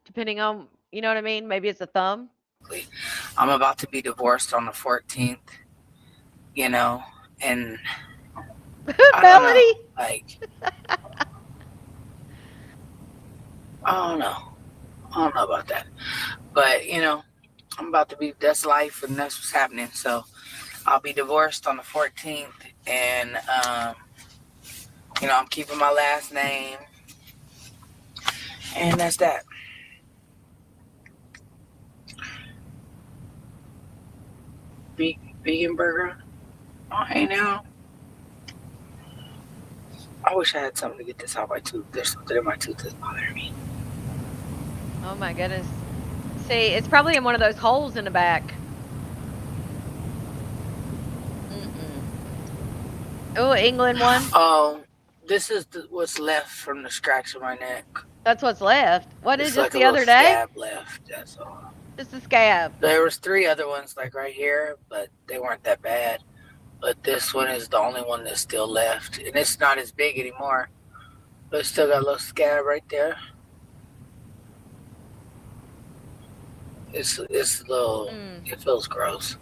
depending on, you know what I mean? Maybe it's a thumb. I'm about to be divorced on the 14th, you know, and I don't know. Melody. Like, I don't know. I don't know about that. But, I'm about to be, that's life and that's what's happening. So I'll be divorced on the 14th. And, I'm keeping my last name. And that's that. Vegan burger. Oh, hey now. I wish I had something to get this out of my tooth. There's something in my tooth that's bothering me. Oh my goodness. See, it's probably in one of those holes in the back. Mm-mm. Oh, England one. Oh, this is what's left from the scratch of my neck. That's what's left. What is It's just like a the little other day? scab left. That's all. Just a scab. There was 3 other ones like right here, but they weren't that bad. But this one is the only one that's still left, and it's not as big anymore. But it's still got a little scab right there. It's a little. Mm. It feels gross.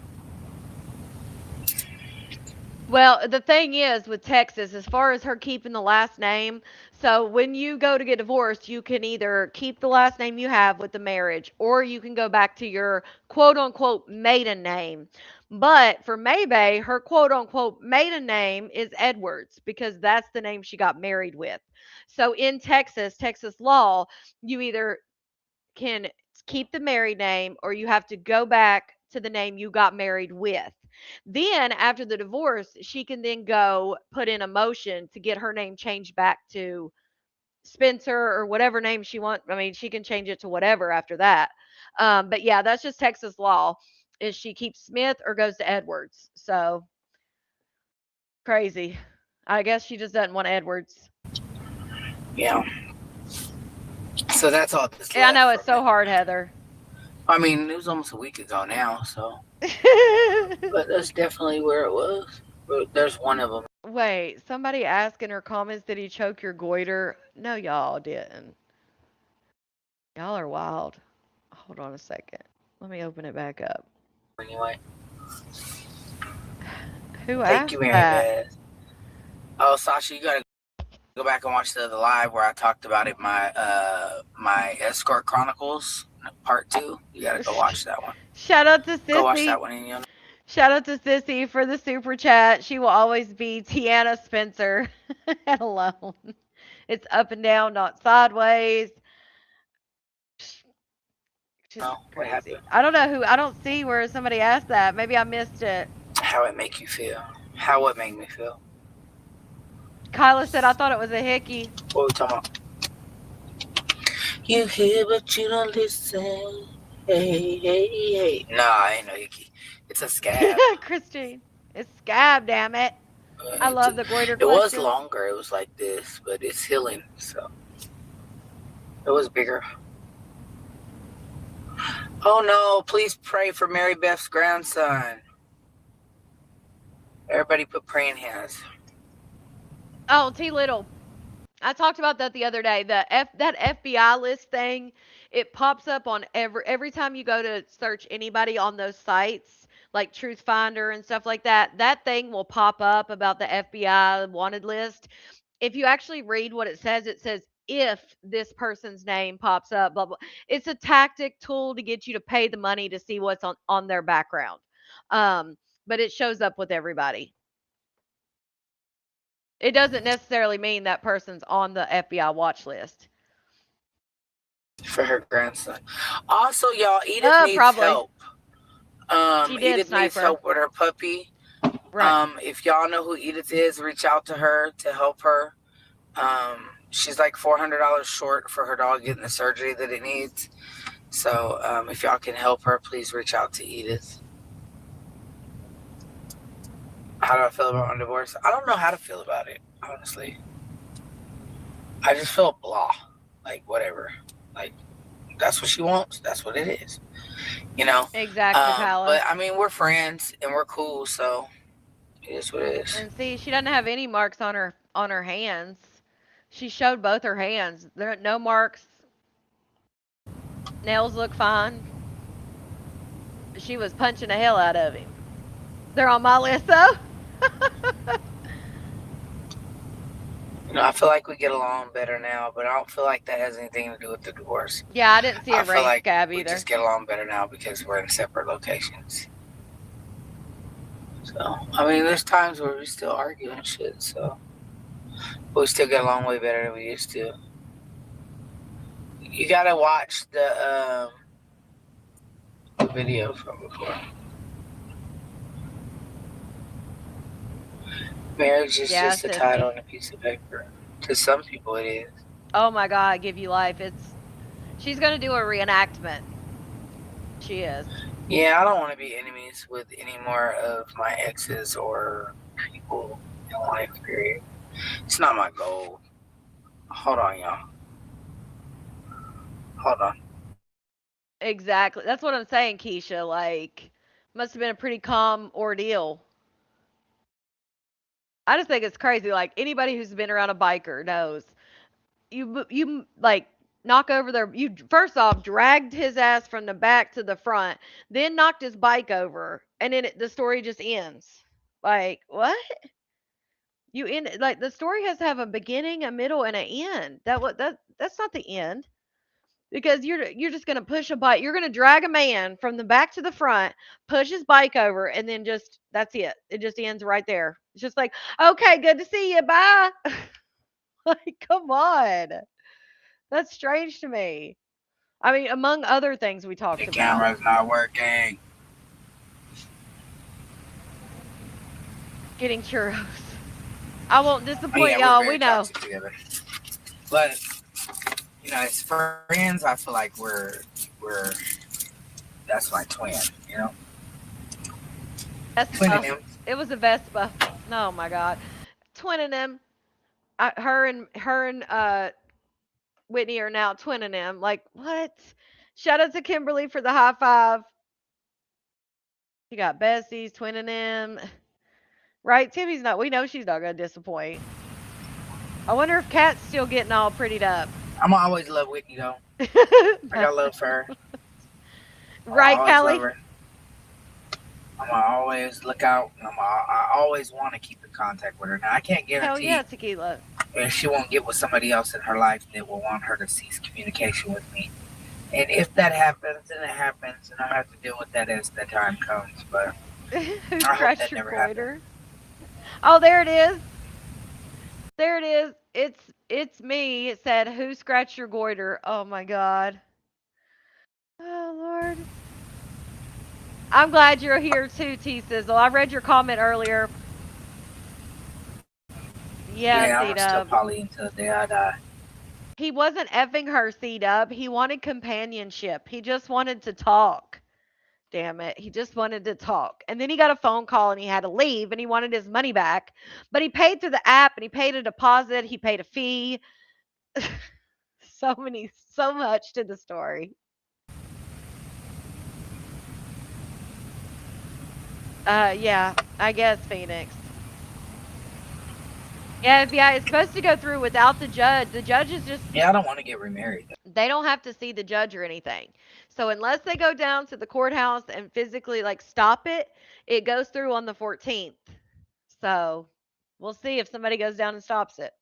Well, the thing is with Texas, as far as her keeping the last name, so when you go to get divorced, you can either keep the last name you have with the marriage, or you can go back to your quote unquote maiden name. But for Maybay, her quote unquote maiden name is Edwards because that's the name she got married with. So in Texas, Texas law, you either can keep the married name or you have to go back to the name you got married with. Then after the divorce, she can then go put in a motion to get her name changed back to Spencer or whatever name she wants. I mean, she can change it to whatever after that. But yeah, that's just Texas law. Is she keeps Smith or goes to Edwards? So crazy. I guess she just doesn't want Edwards. Yeah. So that's all that's Yeah, I left know it's from so it. hard, Heather. I mean, it was almost a week ago now, so. But that's definitely where it was. But there's one of them. Wait, somebody asked in her comments, did he choke your goiter? No, y'all didn't. Y'all are wild. Hold on a second. Let me open it back up. Anyway, Who thank you, asked Mary that? Beth. Oh, Sasha, you gotta go back and watch the live where I talked about it. My Escort Chronicles Part 2. You gotta go watch that one. Shout out to Go watch Sissy. that one, and you'll know. Shout out to Sissy for the super chat. She will always be Tiana Spencer and alone. It's up and down, not sideways. Just What crazy. happened. I don't know who. I don't see where somebody asked that. Maybe I missed it. How it make you feel. How it make me feel. Kyla said I thought it was a hickey. What we talking about? You hear but you don't listen. Hey, hey, hey. Nah, I ain't no hickey. It's a scab. Christine. It's scab, damn it. I love the goiter It was questions. longer. It was like this, but it's healing. So it was bigger. Oh no! Please pray for Mary Beth's grandson. Everybody put praying hands. Oh, T Little. I talked about that the other day. That FBI list thing, it pops up on every time you go to search anybody on those sites like Truth Finder and stuff like that. That thing will pop up about the FBI wanted list. If you actually read what it says if this person's name pops up, blah blah. It's a tactic tool to get you to pay the money to see what's on their background. Um, but it shows up with everybody. It doesn't necessarily mean that person's on the FBI watch list. For her grandson. Also, y'all, Edith needs Probably. help. She did Edith needs snipe her. help with her puppy. Right. If y'all know who Edith is, reach out to her to help her. She's like $400 short for her dog getting the surgery that it needs. So if y'all can help her, please reach out to Edith. How do I feel about my divorce? I don't know how to feel about it, honestly. I just feel blah. Like, whatever. Like, that's what she wants. That's what it is. You know? Exactly, Paula. But, I mean, we're friends and we're cool, so it is what it is. And see, she doesn't have any marks on her hands. She showed both her hands. There are no marks. Nails look fine. She was punching the hell out of him. They're on my list though. You know, I feel like we get along better now, but I don't feel like that has anything to do with the divorce. Yeah, I didn't see a I feel race like scab we either. just get along better now because we're in separate locations. So, I mean, there's times where we still argue and shit, so. But we still get along way better than we used to. You gotta watch the video from before. Marriage is Yeah, just a sissy. title and a piece of paper. To some people, it is. Oh my God, give you life. She's gonna do a reenactment. She is. Yeah, I don't want to be enemies with any more of my exes or people in life, period. It's not my goal. Hold on, y'all. Hold on. Exactly. That's what I'm saying, Keisha. Like, must have been a pretty calm ordeal. I just think it's crazy. Like anybody who's been around a biker knows you like knock over their you first off dragged his ass from the back to the front, then knocked his bike over, and then the story just ends. Like what? You end like the story has to have a beginning, a middle, and an end. That's not the end because you're just gonna push a bike. You're gonna drag a man from the back to the front, push his bike over, and then just that's it. It just ends right there. It's just like okay, good to see you. Bye. Like come on. That's strange to me. I mean, among other things we talked The about. camera's not working. Getting churros. I won't Oh, disappoint yeah, y'all. we're We very know. toxic together. But you know, as friends, I feel like we're that's my twin. You know, twinning Vespa. him. It was a Vespa. Oh my God. Twinning him. Her and Whitney are now twinning him. Like what? Shout out to Kimberly for the high five. She got Bessie's twinning him. Right? Timmy's not. We know she's not gonna disappoint. I wonder if Kat's still getting all prettied up. I'm always love Whitney though. I got love for her. Right, I always love Callie? her. I'm gonna always look out. I always want to keep in contact with her. Now I can't Hell guarantee yeah, tequila. if she won't get with somebody else in her life that will want her to cease communication with me. And if that happens, then it happens, and I'll have to deal with that as the time comes. But Who I hope scratched that your never happens. goiter? Oh, there it is. There it is. It's me. It said, "Who scratched your goiter?" Oh my God. Oh Lord. I'm glad you're here too, T Sizzle. I read your comment earlier. Yeah, Yeah, C I'm still Dub. poly until the day I die. He wasn't effing her, C Dub. He wanted companionship. He just wanted to talk. Damn it. He just wanted to talk. And then he got a phone call and he had to leave and he wanted his money back. But he paid through the app and he paid a deposit. He paid a fee. So much to the story. Yeah, I guess Phoenix. Yeah, it's supposed to go through without the judge. The judge is just Yeah, I don't want to get remarried. they don't have to see the judge or anything. So unless they go down to the courthouse and physically like stop it, it goes through on the 14th. So we'll see if somebody goes down and stops it.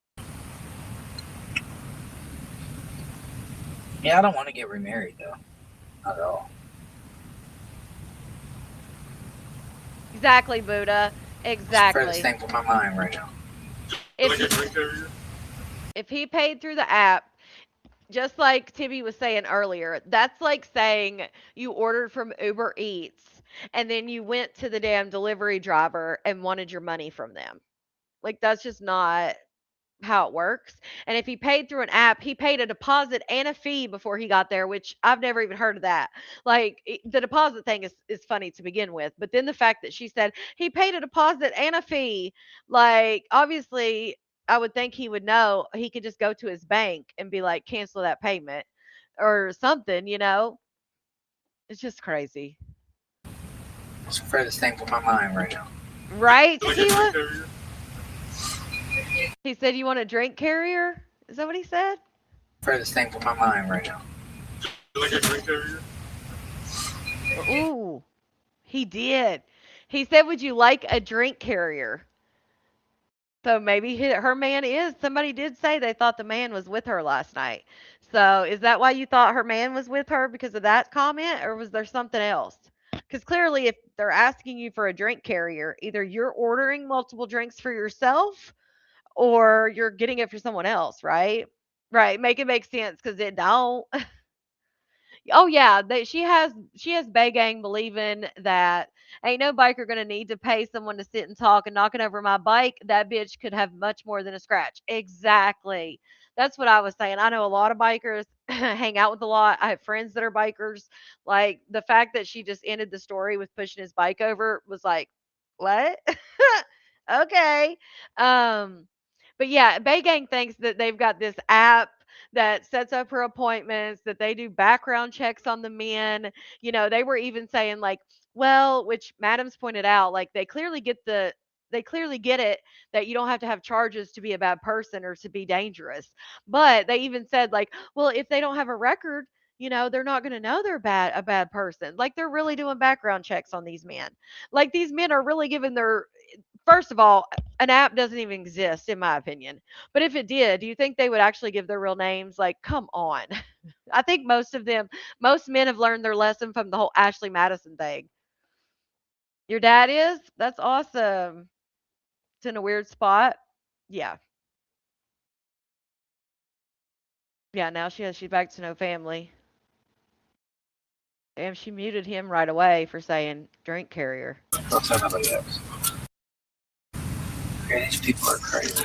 Yeah, I don't want to get remarried though. Not at all. Exactly, Buddha. It's the furthest Exactly. thing from my mind right now. If he if he paid through the app, just like Tibby was saying earlier, that's like saying you ordered from Uber Eats and then you went to the damn delivery driver and wanted your money from them. Like that's just not how it works. And if he paid through an app, he paid a deposit and a fee before he got there, which I've never even heard of that. Like the deposit thing is funny to begin with, but then the fact that she said he paid a deposit and a fee, like obviously I would think he would know he could just go to his bank and be like cancel that payment or something, you know? It's just crazy. It's the furthest thing from my mind right now. Right, Tequila? He said you want a drink carrier? Is that what he said? Furthest thing from my mind right now. Like a drink carrier? Ooh, he did. He said, "Would you like a drink carrier?" So maybe her man is. Somebody did say they thought the man was with her last night. So is that why you thought her man was with her because of that comment, or was there something else? Because clearly, if they're asking you for a drink carrier, either you're ordering multiple drinks for yourself or you're getting it for someone else, right? Right. Make it make sense because it don't. Oh yeah, she has Bay Gang believing that ain't no biker gonna need to pay someone to sit and talk and knocking over my bike. That bitch could have much more than a scratch. Exactly. That's what I was saying. I know a lot of bikers, hang out with a lot. I have friends that are bikers. Like the fact that she just ended the story with pushing his bike over was like, what? Okay. Um, but yeah, Bay Gang thinks that they've got this app that sets up her appointments, that they do background checks on the men. You know, they were even saying like, well, which Madams pointed out, like they clearly get it that you don't have to have charges to be a bad person or to be dangerous. But they even said like, well, if they don't have a record, you know, they're not going to know they're a bad person. Like they're really doing background checks on these men. Like these men are really giving their first of all, an app doesn't even exist in my opinion. But if it did, do you think they would actually give their real names? Like, come on. I think most men have learned their lesson from the whole Ashley Madison thing. Your dad is? That's awesome. It's in a weird spot. Yeah. Yeah, now she's back to no family. And she muted him right away for saying drink carrier. Don't tell nobody else. Okay, these people are crazy.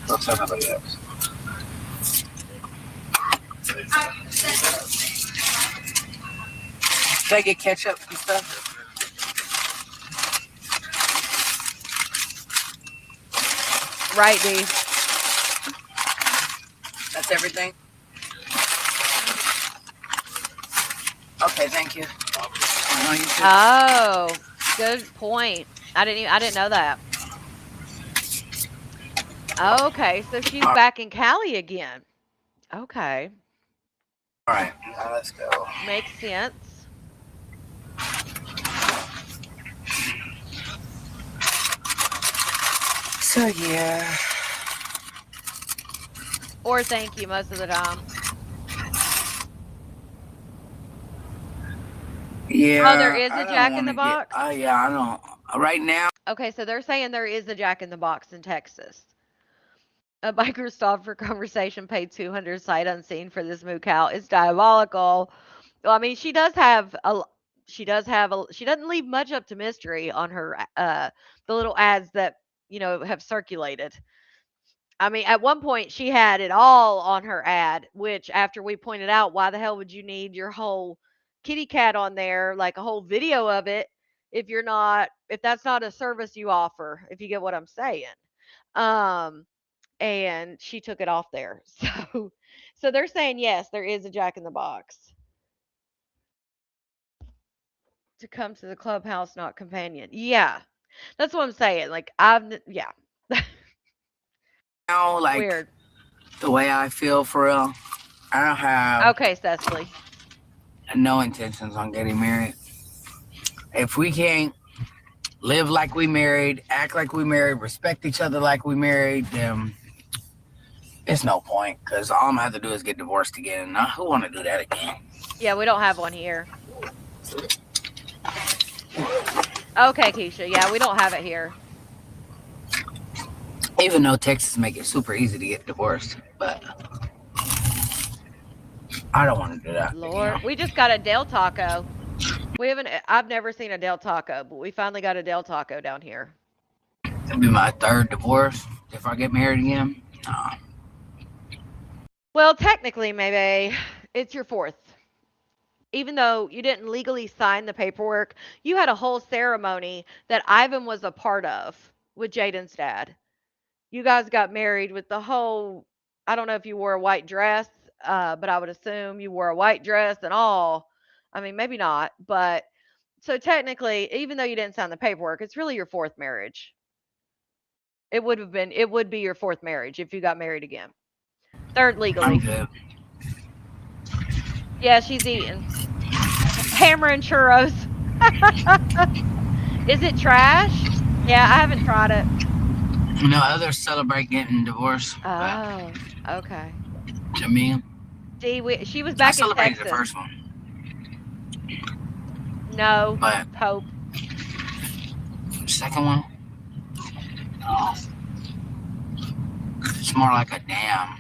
Don't tell nobody else. Can I get ketchup and stuff? Right, D. That's everything? Okay, thank you. No, you too. Oh, good point. I didn't know that. Okay, so she's back in Cali again. Okay. All right, now let's go. Makes sense. So, yeah. Or thank you most of the time. Yeah. Oh, there is I a don't Jack in the wanna Box? yeah, I don't. Right now, Okay, so they're saying there is a Jack in the Box in Texas. A biker stopped for conversation, paid 200 sight unseen for this moo cow. It's diabolical. Well, I mean, she doesn't leave much up to mystery on her the little ads that, you know, have circulated. I mean, at one point she had it all on her ad, which after we pointed out, why the hell would you need your whole kitty cat on there, like a whole video of it, if that's not a service you offer, if you get what I'm saying. Um, and she took it off there. So they're saying yes, there is a Jack in the Box to come to the clubhouse, not companion. Yeah, that's what I'm saying. Like yeah, like weird. the way I feel for real, I don't have Okay, Cecily. no intentions on getting married. If we can't live like we married, act like we married, respect each other like we married, then It's no point because all I'm gonna have to do is get divorced again. Now, who want to do that again? Yeah, we don't have one here. Okay, Keisha. Yeah, we don't have it here. Even though Texas make it super easy to get divorced, but I don't want to do that again. Lord, we just got a Del Taco. We haven't. I've never seen a Del Taco, but we finally got a Del Taco down here. It'll be my third divorce if I get married again. Nah. Well, technically, maybe it's your fourth. Even though you didn't legally sign the paperwork, you had a whole ceremony that Ivan was a part of with Jaden's dad. You guys got married with the whole. I don't know if you wore a white dress, but I would assume you wore a white dress and all. I mean, maybe not, but so technically, even though you didn't sign the paperwork, it's really your fourth marriage. It would be your fourth marriage if you got married again. Third I'm legally. good. Yeah, she's eating. Hammering churros. Is it trash? Yeah, I haven't tried it. Others celebrate getting divorced, but Oh, okay. to me, See, she was I back in celebrated the Texas. first one, No, but Pope. the second one, oh, it's more like a damn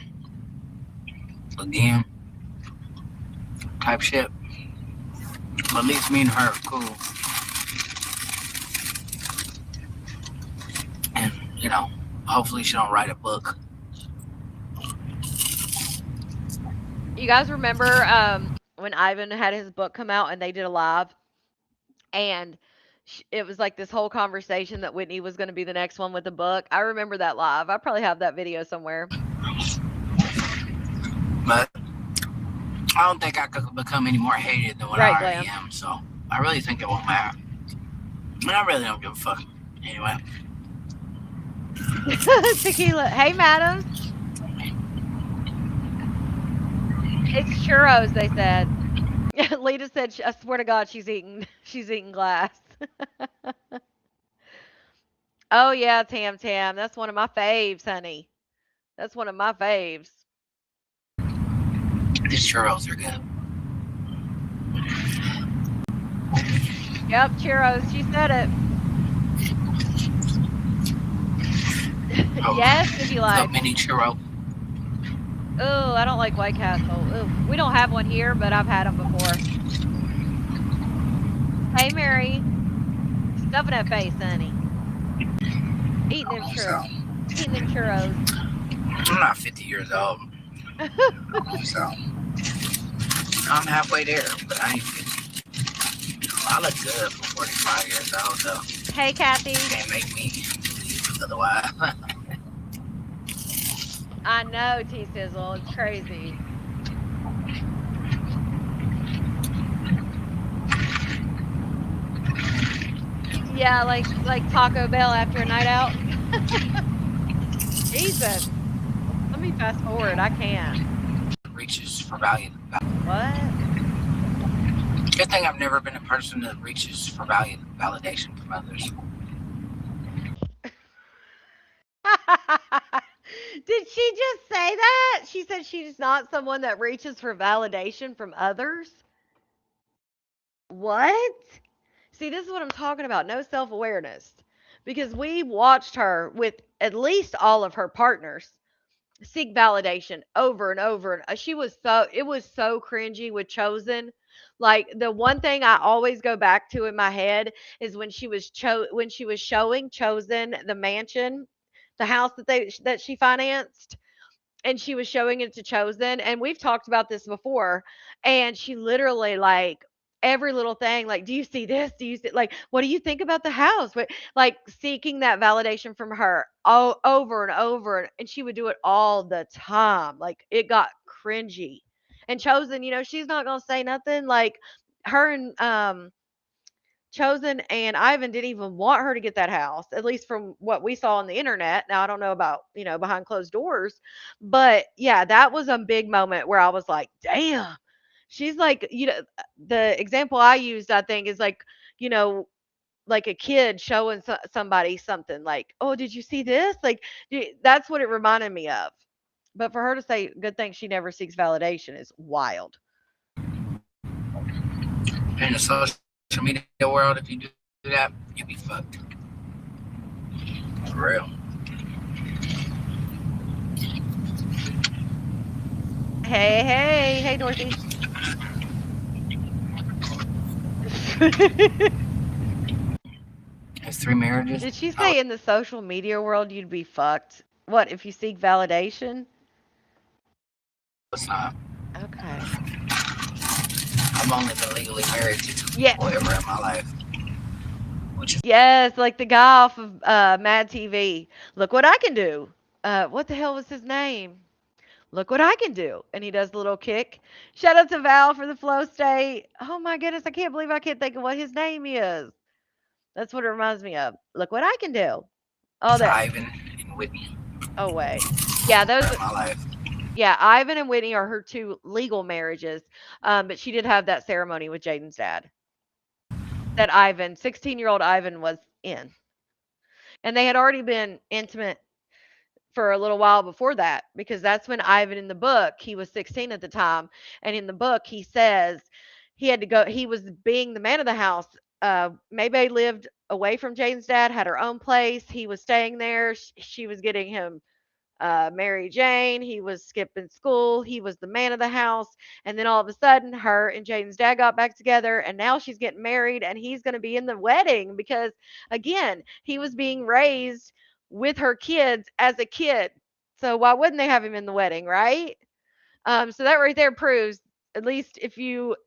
again type shit. But at least me and her are cool, and hopefully she don't write a book. You guys remember when Ivan had his book come out and they did a live and it was like this whole conversation that Whitney was going to be the next one with the book. I remember that live. I probably have that video somewhere. But I don't think I could become any more hated than what Right, I already Glam. am. So I really think it won't matter. And I really don't give a fuck. Anyway, Tequila. Hey, madams. It's churros, they said. Lita said, I swear to God, she's eating glass. Oh yeah, Tam Tam. That's one of my faves, honey. That's one of my faves. these churros are good. Yep, churros. She said it. Oh, Yes, if you the like. mini churro. Oh, I don't like White Castle. Ooh, we don't have one here, but I've had them before. Hey, Mary. Stuffing that face, honey. Eating them churros. Eating them churros. I'm not 50 years old, so I'm halfway there, but I ain't 50. I look good for 45 years old, though. Hey, Kathy. Can't make me believe otherwise. I know, T Sizzle. It's crazy. Yeah, like Taco Bell after a night out. Jesus. Let me fast forward. I can't. Reaches for value. What? Good thing I've never been a person that reaches for validation from others. Did she just say that? She said she's not someone that reaches for validation from others? What? See, this is what I'm talking about. No self awareness. Because we watched her with at least all of her partners seek validation over and over. And it was so cringy with Chosen. Like the one thing I always go back to in my head is when she was showing Chosen the mansion, the house that she financed, and she was showing it to Chosen, and we've talked about this before, and she literally like every little thing, like, do you see this? Do you see, like, what do you think about the house? Like seeking that validation from her over and over, and she would do it all the time. Like it got cringy. And Chosen, she's not gonna say nothing. Like her and Chosen and Ivan didn't even want her to get that house, at least from what we saw on the internet. Now, I don't know about, behind closed doors, but yeah, that was a big moment where I was like, damn. She's like, the example I used, I think, is like, you know, like a kid showing somebody something like, oh, did you see this? Like, that's what it reminded me of. But for her to say good thing she never seeks validation is wild. In the social media world, if you do that, you'll be fucked. For real. Hey, hey, hey, Dorothy. Has 3 marriages? Did she I would. say in the social media world you'd be fucked? What, if you seek validation? No, it's not. Okay. I've only been legally married to two Yeah. people ever in my life, which is Yes, like the guy off of Mad TV. Look what I can do. What the hell was his name? Look what I can do. And he does the little kick. Shout out to Val for the flow state. Oh my goodness, I can't believe I can't think of what his name is. That's what it reminds me of. Look what I can do. Oh, that. Ivan and Whitney Oh, wait. Yeah, those. in my life, Yeah, Ivan and Whitney are her two legal marriages. But she did have that ceremony with Jaden's dad. That Ivan, 16-year-old Ivan, was in. And they had already been intimate for a little while before that because that's when Ivan in the book, he was 16 at the time, and in the book he says he had to go, he was being the man of the house. Maybe lived away from Jane's dad, had her own place. He was staying there. She was getting him Mary Jane. He was skipping school. He was the man of the house. And then all of a sudden, her and Jaden's dad got back together, and now she's getting married, and he's going to be in the wedding because, again, he was being raised with her kids as a kid. So why wouldn't they have him in the wedding, right? So that right there proves, at least if you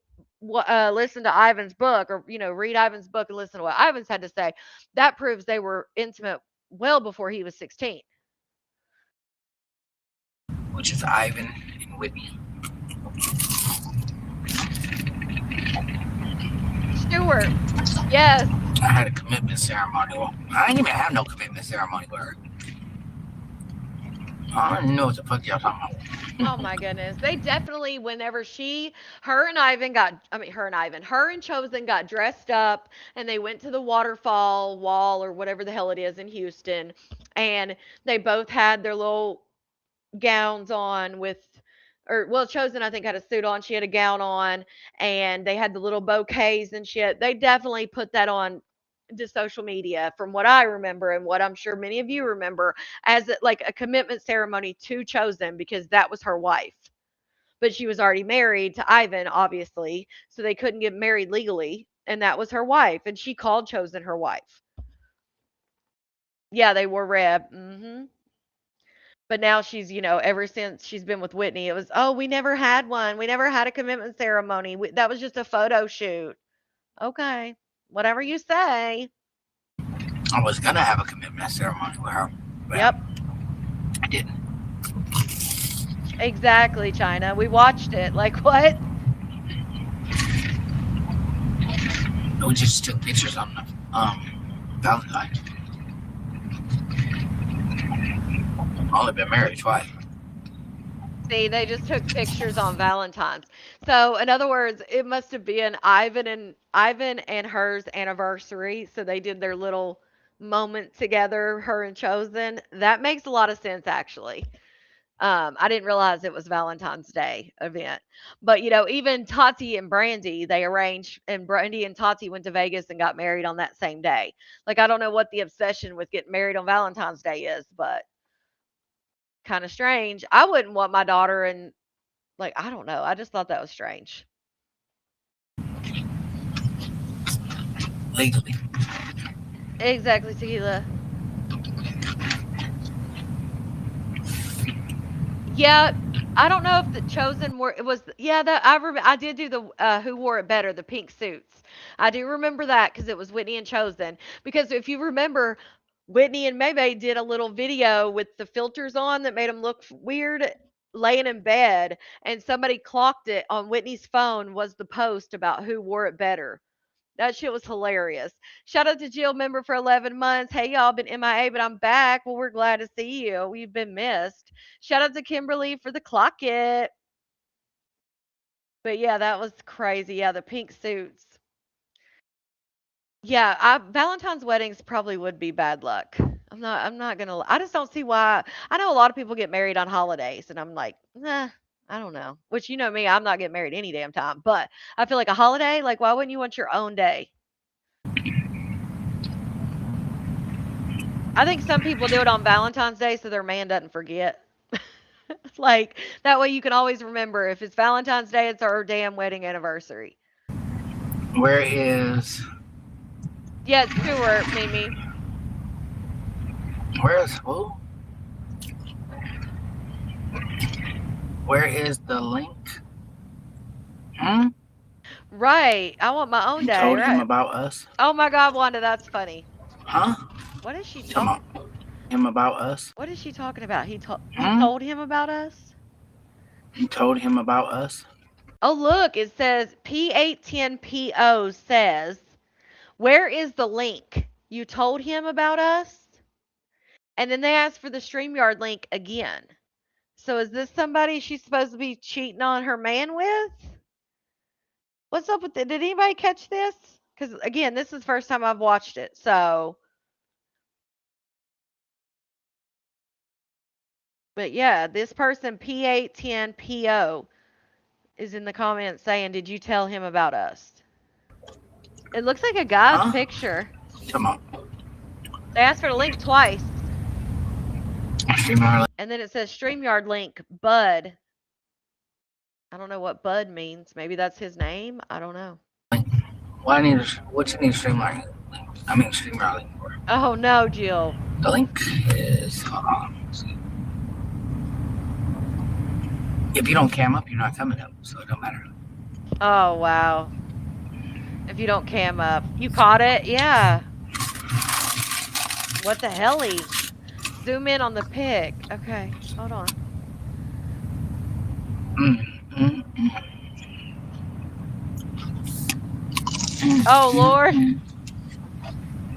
listen to Ivan's book, or read Ivan's book and listen to what Ivan's had to say, that proves they were intimate well before he was 16. which is Ivan and Whitney. Stewart. Yes. I had a commitment ceremony. Well, I didn't even have no commitment ceremony with her. I don't even know what the fuck y'all talking Oh about. my goodness. They definitely, whenever her and Ivan got, I mean, her and Chosen got dressed up and they went to the waterfall wall or whatever the hell it is in Houston. And they both had their little gowns on or well, Chosen, I think, had a suit on. She had a gown on, and they had the little bouquets and shit. They definitely put that on to social media, from what I remember and what I'm sure many of you remember, as like a commitment ceremony to Chosen because that was her wife. But she was already married to Ivan, obviously, so they couldn't get married legally, and that was her wife, and she called Chosen her wife. Yeah, they wore red. But now she's, ever since she's been with Whitney, it was, oh, we never had one. We never had a commitment ceremony. That was just a photo shoot. Okay. Whatever you say. I was gonna have a commitment ceremony with her, but Yep. I didn't. Exactly, China. We watched it. Like, what? We just took pictures on the Valentine's. I've only been married twice. See, they just took pictures on Valentine's. So, in other words, it must have been Ivan and hers anniversary. So they did their little moment together, her and Chosen. That makes a lot of sense, actually. I didn't realize it was Valentine's Day event. But even Tati and Brandy, they arranged, and Brandy and Tati went to Vegas and got married on that same day. Like, I don't know what the obsession with getting married on Valentine's Day is, but kind of strange. I wouldn't want my daughter and, like, I don't know. I just thought that was strange. Legally. Exactly, Tequila. Yeah, I don't know if the chosen were it was yeah, that I did do the who wore it better, the pink suits. I do remember that because it was Whitney and Chosen. Because if you remember, Whitney and Maybay did a little video with the filters on that made them look weird laying in bed, and somebody clocked it on Whitney's phone was the post about who wore it better. That shit was hilarious. Shout out to Jill, member for 11 months. Hey, y'all, been MIA, but I'm back. Well, we're glad to see you. We've been missed. Shout out to Kimberly for the clock it. But yeah, that was crazy. Yeah, the pink suits. Yeah, Valentine's weddings probably would be bad luck. I'm not gonna. I just don't see why. I know a lot of people get married on holidays, and I'm like, nah, I don't know. Which you know me, I'm not getting married any damn time. But I feel like a holiday, like why wouldn't you want your own day? I think some people do it on Valentine's Day so their man doesn't forget. Like that way you can always remember if it's Valentine's Day, it's our damn wedding anniversary. Where is Yeah, Stuart, Mimi. who? Where is the link? Hmm? Right. I want my own You day, told him right? about us? Oh my God, Wanda, that's funny. Huh? What is she Come talking? on. Him about us? What is she talking about? He Hmm? told him about us? You told him about us? Oh, look, it says P810PO says, "Where is the link? You told him about us?" And then they asked for the StreamYard link again. So is this somebody she's supposed to be cheating on her man with? What's up with it? Did anybody catch this? Because again, this is the first time I've watched it. So, but yeah, this person P810PO is in the comments saying, "Did you tell him about us?" It looks like a guy's Huh? picture. Come on. They asked for the link twice. StreamYard. And then it says StreamYard link, Bud. I don't know what Bud means. Maybe that's his name. I don't know. What you need StreamYard link? I mean StreamYard link for. Oh no, Jill. The link is hold on. If you don't cam up, you're not coming up, so it don't matter. Oh wow. If you don't cam up. You caught it? Yeah. What the helly? Zoom in on the pic. Okay, hold on. Oh Lord.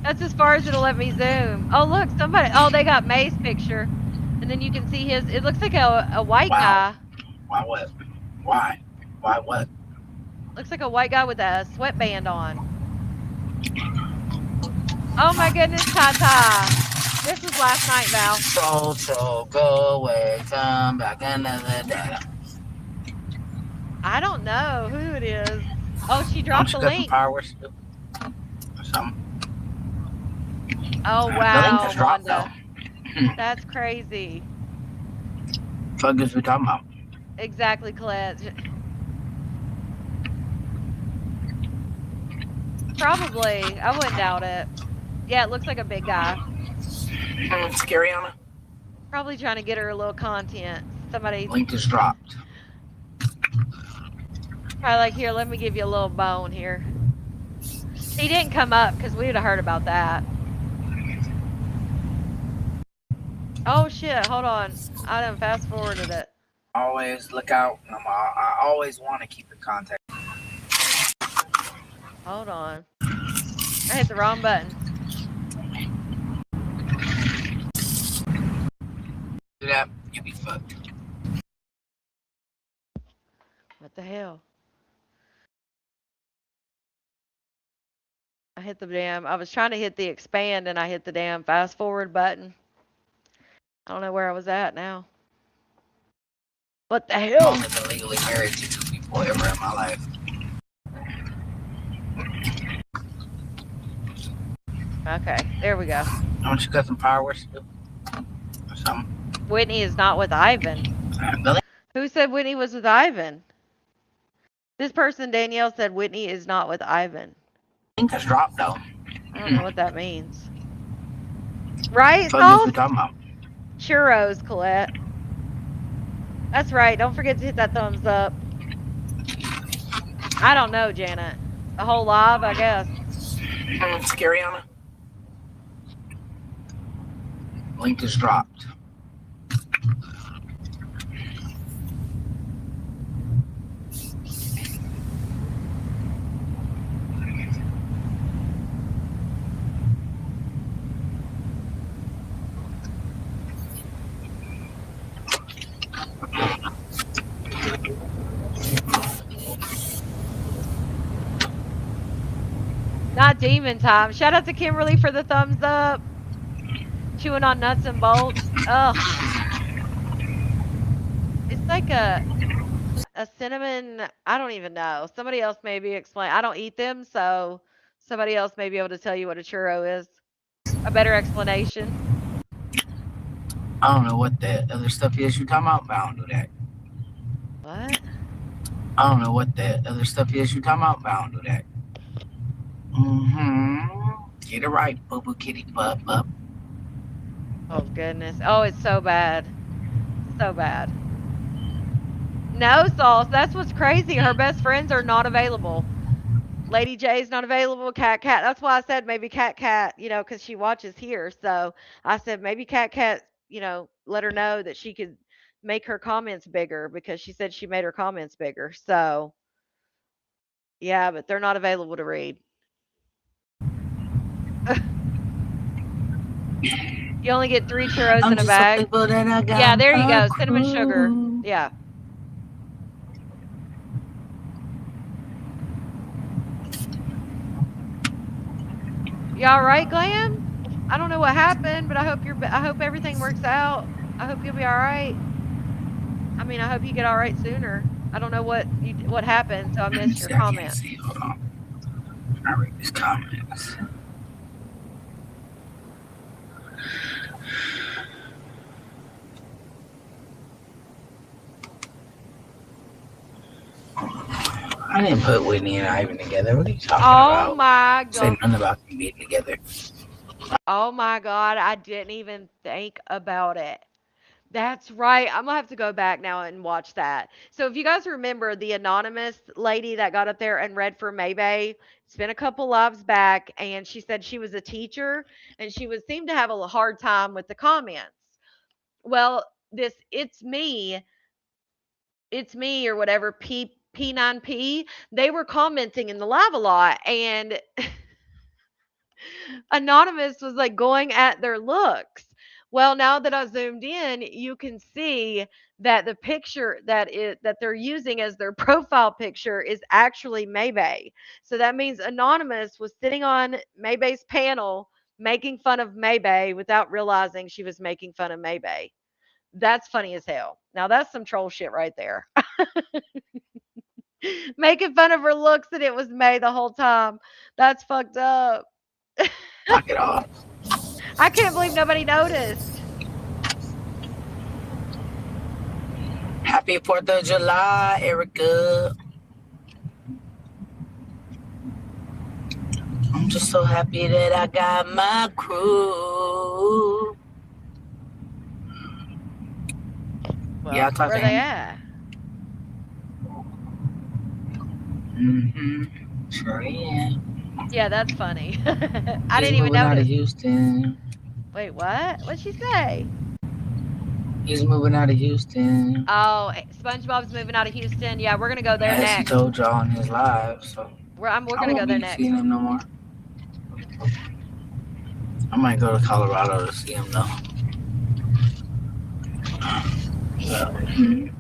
That's as far as it'll let me zoom. Oh look, somebody. Oh, they got May's picture. And then you can see his. It looks like a white guy. Why what? Why? Why what? Looks like a white guy with a sweatband on. Oh my goodness, Tata. This was last night, Val. So go away, come back another day. I don't know who it is. Oh, she dropped the link. Fireworks or something. Oh The link wow, is dropped Wanda. though. That's crazy. What is we talking about? Exactly, Colette. Probably. I wouldn't doubt it. Yeah, it looks like a big guy. Scary Anna? Probably trying to get her a little content. Somebody Link is dropped. probably like, here, let me give you a little bone here. He didn't come up because we would have heard about that. Oh shit, hold on. I done fast forwarded it. Always look out. I always want to keep in contact. Hold on. I hit the wrong button. Do that, you'll be fucked. What the hell? I was trying to hit the expand and I hit the damn fast forward button. I don't know where I was at now. What the hell? I've only been legally married to 2 people ever in my life. Okay, there we go. Don't you got some fireworks to do? Or something? Whitney is not with Ivan. Billy? Who said Whitney was with Ivan? This person, Danielle, said Whitney is not with Ivan. Link has dropped though. I don't know what that means. Right, What is we Sauce? talking about? Churros, Colette. That's right. Don't forget to hit that thumbs up. I don't know, Janet. The whole live, I guess. Scary Anna? Link is dropped. Not demon time. Shout out to Kimberly for the thumbs up. chewing on nuts and bolts. Ugh, it's like a cinnamon. I don't even know. Somebody else maybe explain. I don't eat them, so somebody else may be able to tell you what a churro is. A better explanation. I don't know what that other stuff is you're talking about, but I don't do that. What? I don't know what that other stuff is you're talking about, but I don't do that. Get it right, boo boo kitty butt up. Oh goodness. Oh, it's so bad. So bad. No, Sauce. That's what's crazy. Her best friends are not available. Lady J's not available. Cat. That's why I said maybe Cat, because she watches here. So I said maybe Cat, let her know that she could make her comments bigger because she said she made her comments bigger. So yeah, but they're not available to read. You only get 3 churros I'm in a just so bag. thankful that I Yeah, got there you my go. Cinnamon sugar. crew. Yeah. You all right, Glam? I don't know what happened, but I hope everything works out. I hope you'll be all right. I mean, I hope you get all right sooner. I don't know what happened, so I Let me missed your see, I can't comment. see. Hold on. I read these comments. I didn't put Whitney and Ivan together. What are you talking Oh about? my Say god. nothing about them being together. Oh my god, I didn't even think about it. That's right. I'm gonna have to go back now and watch that. So if you guys remember the anonymous lady that got up there and read for Maybay, it's been a couple lives back, and she said she was a teacher and she would seem to have a hard time with the comments. Well, this it's me or whatever P9P, they were commenting in the live a lot, and Anonymous was like going at their looks. Well, now that I zoomed in, you can see that the picture that they're using as their profile picture is actually Maybay. So that means Anonymous was sitting on Maybay's panel making fun of Maybay without realizing she was making fun of Maybay. That's funny as hell. Now that's some troll shit right there. Making fun of her looks and it was May the whole time. That's fucked up. Knock it off. I can't believe nobody noticed. Happy 4th of July, Erica. I'm just so happy that I got my crew. Well, Yeah, I talked where to they him. at? Sure is. Yeah, that's funny. I He's didn't even moving out of notice. Houston. Wait, what? What'd she say? He's moving out of Houston. Oh, SpongeBob's moving out of Houston. Yeah, we're gonna go there As he next. told y'all in his live, so We're I gonna go won't there be seeing next. him no more. I might go to Colorado to see him though. Yeah.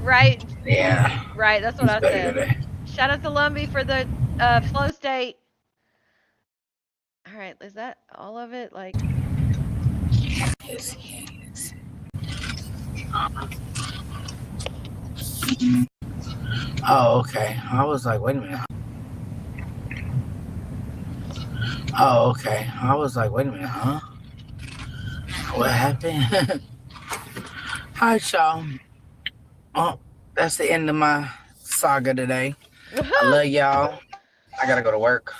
Right, Yeah, right. That's what he's I better said. today. Shout out to Lumbee for the flow state. All right, is that all of it? Like, Yes, he is. Oh, okay. I was like, wait a minute. Oh, okay. I was like, wait a minute, huh? What happened? All right, y'all. Oh, that's the end of my saga today. I love y'all. I gotta go to work.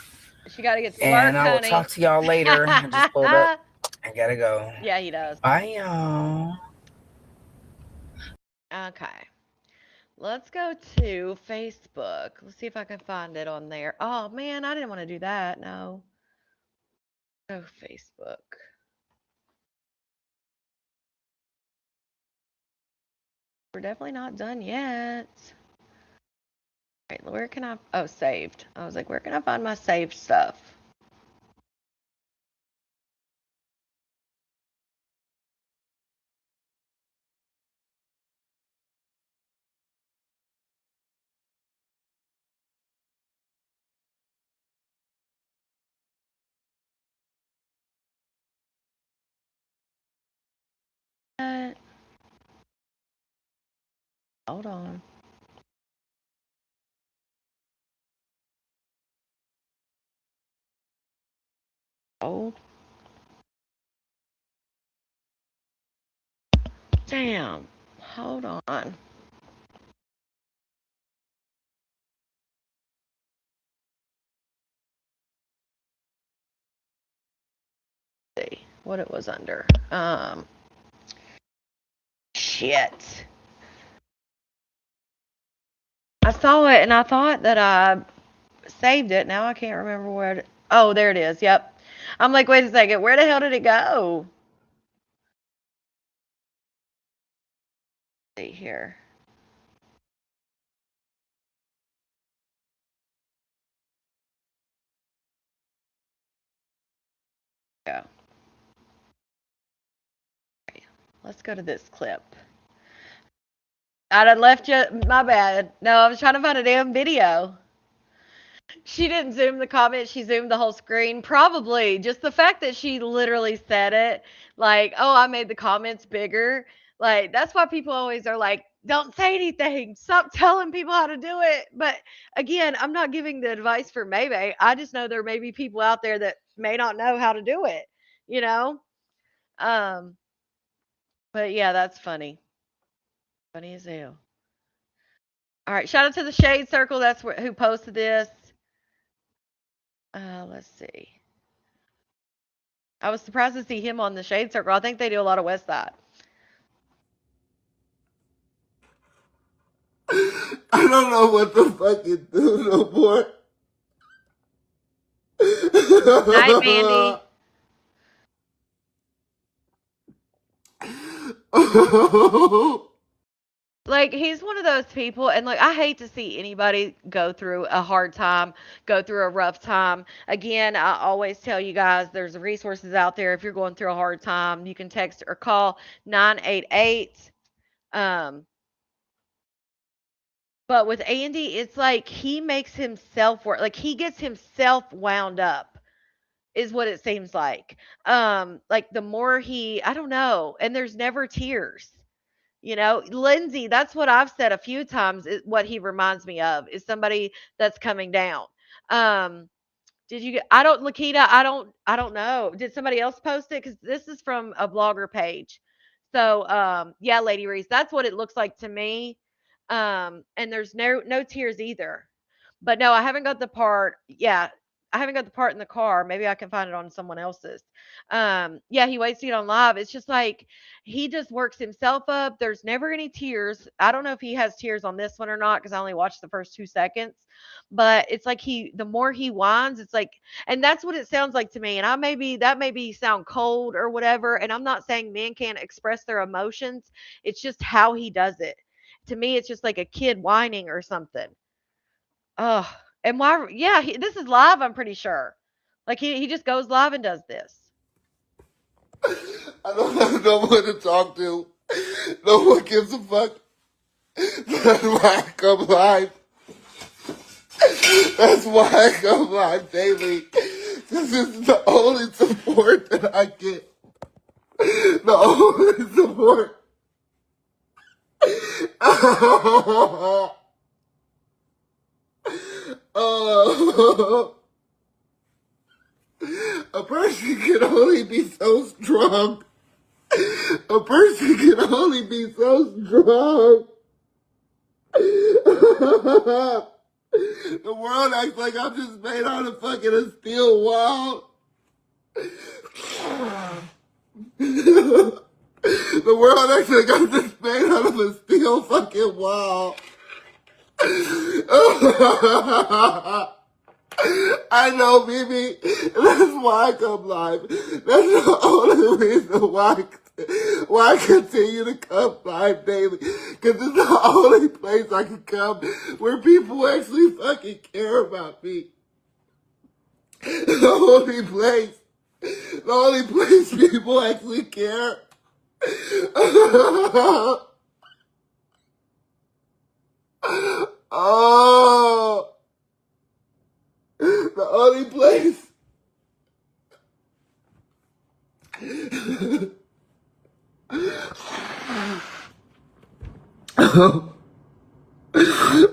she got to get to And work, I will talk honey. to y'all later. I just pulled up. I gotta go. Yeah, he does. Bye, y'all. Okay. Let's go to Facebook. Let's see if I can find it on there. Oh man, I didn't want to do that. No. Go Facebook. We're definitely not done yet. All right, where can I? Oh, saved. I was like, where can I find my saved stuff? Hold on. Oh. Damn. Hold on. Let's see what it was under. Shit. I saw it and I thought that I saved it. Now I can't remember where it. Oh, there it is. Yep. I'm like, wait a second. Where the hell did it go? Let's see here. Go. Okay, let's go to this clip. I done left you. My bad. No, I was trying to find a damn video. She didn't zoom the comment. She zoomed the whole screen. Probably just the fact that she literally said it, like, "Oh, I made the comments bigger." Like that's why people always are like, "Don't say anything. Stop telling people how to do it." But again, I'm not giving the advice for Maybe. I just know there may be people out there that may not know how to do it. You know. Um. But yeah, that's funny. Funny as hell. All right. Shout out to the Shade Circle. That's who posted this. Let's see. I was surprised to see him on the Shade Circle. I think they do a lot of West Side. I don't know what to fucking do no more. Night, Mandy. Like he's one of those people, and like I hate to see anybody go through a hard time, go through a rough time. Again, I always tell you guys there's resources out there if you're going through a hard time. You can text or call 988. Um, but with Andy, it's like he makes himself work. Like he gets himself wound up is what it seems like the more I don't know, and there's never tears. Lindsay, that's what I've said a few times. What he reminds me of is somebody that's coming down. Um, did you get? I don't, Lakita. I don't know. Did somebody else post it? Because this is from a blogger page. So, yeah, Lady Reese, that's what it looks like to me. And there's no tears either. But no, I haven't got the part. Yeah, I haven't got the part in the car. Maybe I can find it on someone else's. Yeah, he waits to get on live. It's just like he just works himself up. There's never any tears. I don't know if he has tears on this one or not because I only watched the first 2 seconds. But it's like the more he whines, it's like, and that's what it sounds like to me. And that maybe sound cold or whatever. And I'm not saying men can't express their emotions. It's just how he does it. To me, it's just like a kid whining or something. Oh, and why? Yeah, this is live. I'm pretty sure. Like he just goes live and does this. I don't have no one to talk to. No one gives a fuck. That's why I come live. That's why I come live daily. This is the only support that I get. The only support. Oh. A person can only be so strong. A person can only be so strong. The world acts like I'm just made out of fucking a steel wall. The world acts like I'm just made out of a steel fucking wall. I know, Mimi. That's why I come live. That's the only reason why I continue to come live daily. Because it's the only place I can come where people actually fucking care about me. The only place. The only place people actually care. Oh. The only place.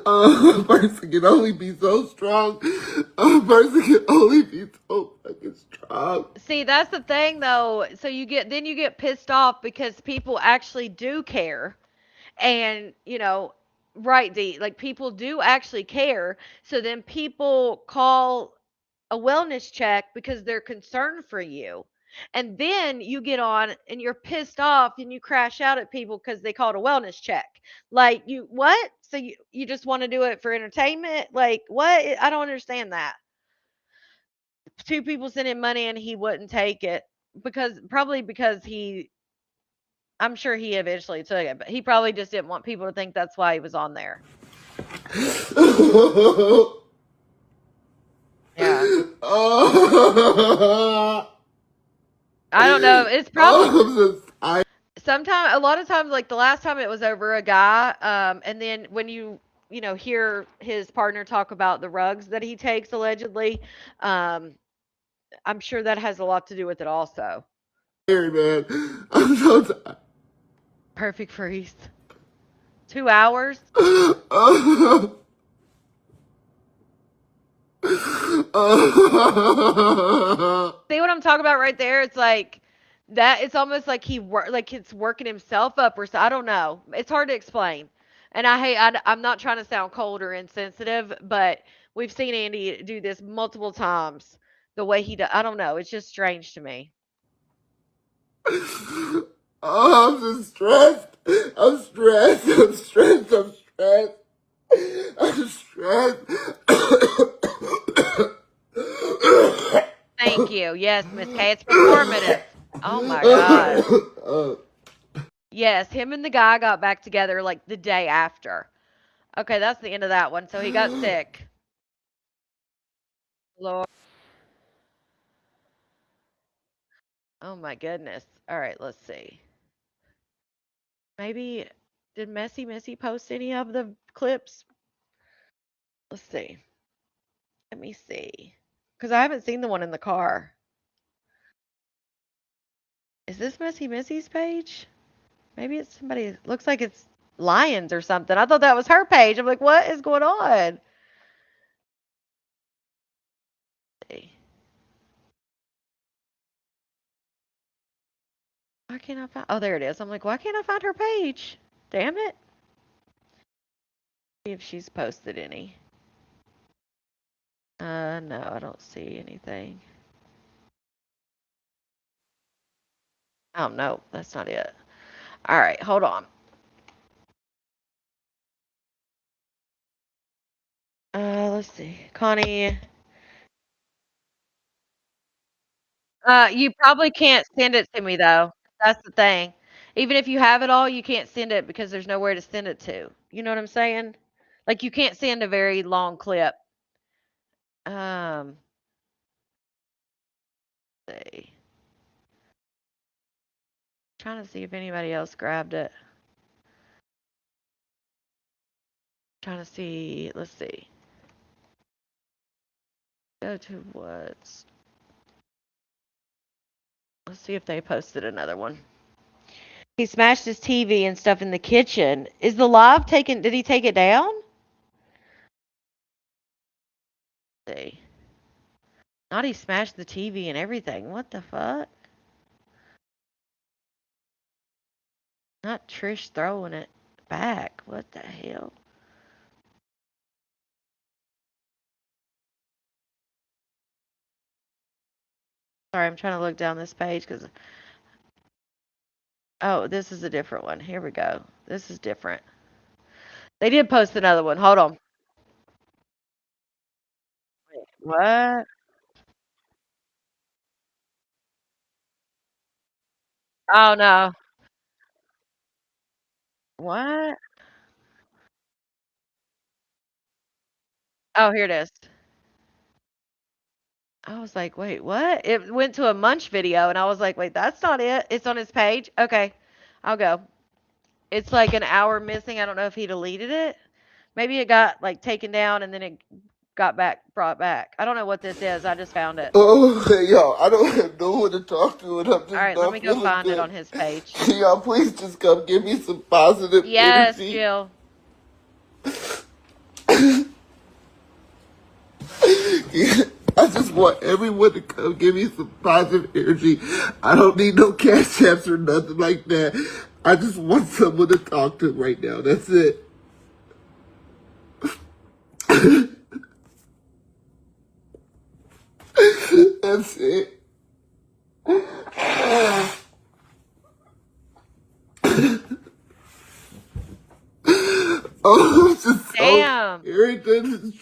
A person can only be so strong. A person can only be so fucking strong. See, that's the thing though. So you get pissed off because people actually do care. And, right, D, like people do actually care. So then people call a wellness check because they're concerned for you. And then you get on and you're pissed off and you crash out at people because they called a wellness check. Like, you, what? So you just want to do it for entertainment? Like, what? I don't understand that. Two people sent him money and he wouldn't take it probably because I'm sure he eventually took it, but he probably just didn't want people to think that's why he was on there. Yeah. I don't know. It's probably a lot of times, like the last time it was over a guy, and then when hear his partner talk about the rugs that he takes allegedly, I'm sure that has a lot to do with it also. tired, man. I'm so tired. Perfect freeze. 2 hours. See what I'm talking about right there? It's like that. It's almost like like it's working himself up, or so. I don't know. It's hard to explain. And I'm not trying to sound cold or insensitive, but we've seen Andy do this multiple times. The way he does, I don't know. It's just strange to me. I'm just stressed. I'm stressed. I'm stressed. I'm stressed. I'm stressed. Thank you. Yes, Miss K. It's performative. Oh my God. Yes, him and the guy got back together like the day after. Okay, that's the end of that one. So he got sick. Lord. Oh my goodness. All right, let's see. Maybe did Missy post any of the clips? Let's see. Let me see. Because I haven't seen the one in the car. Is this Missy's page? Maybe it's somebody. Looks like it's Lions or something. I thought that was her page. I'm like, what is going on? Why can't I find? Oh, there it is. I'm like, why can't I find her page? Damn it. See if she's posted any. No, I don't see anything. Oh, no, that's not it. All right, hold on. Let's see. Connie. You probably can't send it to me though. That's the thing. Even if you have it all, you can't send it because there's nowhere to send it to. You know what I'm saying? Like you can't send a very long clip. Um, let's see. Trying to see if anybody else grabbed it. Trying to see. Let's see. Go to what's. Let's see if they posted another one. He smashed his TV and stuff in the kitchen. Is the live taken? Did he take it down? Let's see. Not he smashed the TV and everything. What the fuck? Not Trish throwing it back. What the hell? Sorry, I'm trying to look down this page because. Oh, this is a different one. Here we go. This is different. They did post another one. Hold on. What? Oh no. What? Oh, here it is. I was like, wait, what? It went to a Munch video, and I was like, wait, that's not it. It's on his page. Okay, I'll go. It's like an hour missing. I don't know if he deleted it. Maybe it got like taken down and then it got brought back. I don't know what this is. I just found it. Oh, yo, I don't have no one to talk to, and I'm just All right, let not me go feeling find it good. on his page. Can y'all please just come give me some positive Yes, energy? Jill. I just want everyone to come give me some positive energy. I don't need no cash apps or nothing like that. I just want someone to talk to right now. That's it. That's it. Oh, I'm just Damn. so irritated.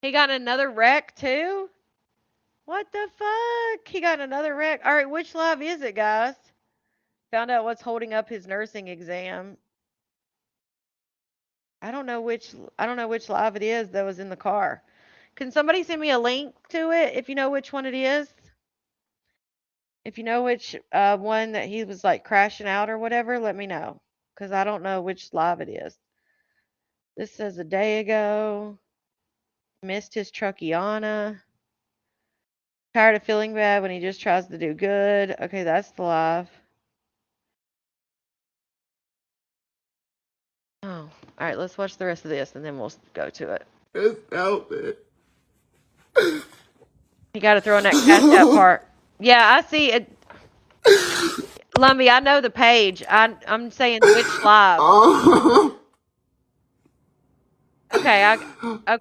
He got another wreck too? What the fuck? He got another wreck. All right, which live is it, guys? Found out what's holding up his nursing exam. I don't know which live it is that was in the car. Can somebody send me a link to it if you know which one it is? If you know which one that he was like crashing out or whatever, let me know. Because I don't know which live it is. This says a day ago. Missed his Truckiana. Tired of feeling bad when he just tries to do good. Okay, that's the live. Oh, all right. Let's watch the rest of this and then we'll go to it. Just help it. You got to throw in that cash app part. Yeah, I see it. Lumby, I know the page. I'm saying which live. Oh, Okay, okay.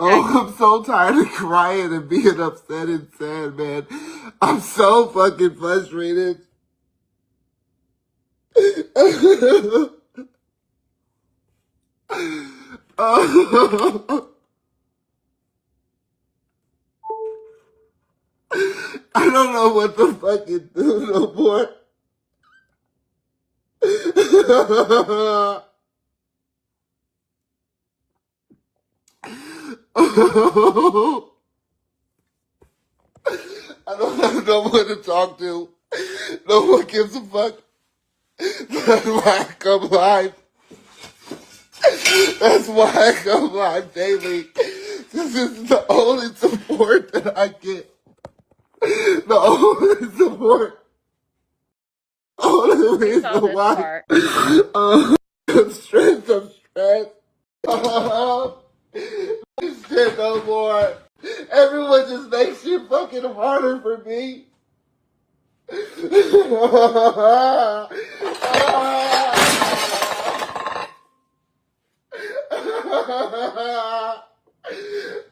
oh, I'm so tired of crying and being upset and sad, man. I'm so fucking frustrated. Oh. I don't know what to fucking do no more. I don't have no one to talk to. No one gives a fuck. That's why I come live. That's why I come live daily. This is the only support that I get. The only support. Only We saw reason this why. part. I'm stressed. I'm stressed. This shit no more. Everyone just makes shit fucking harder for me.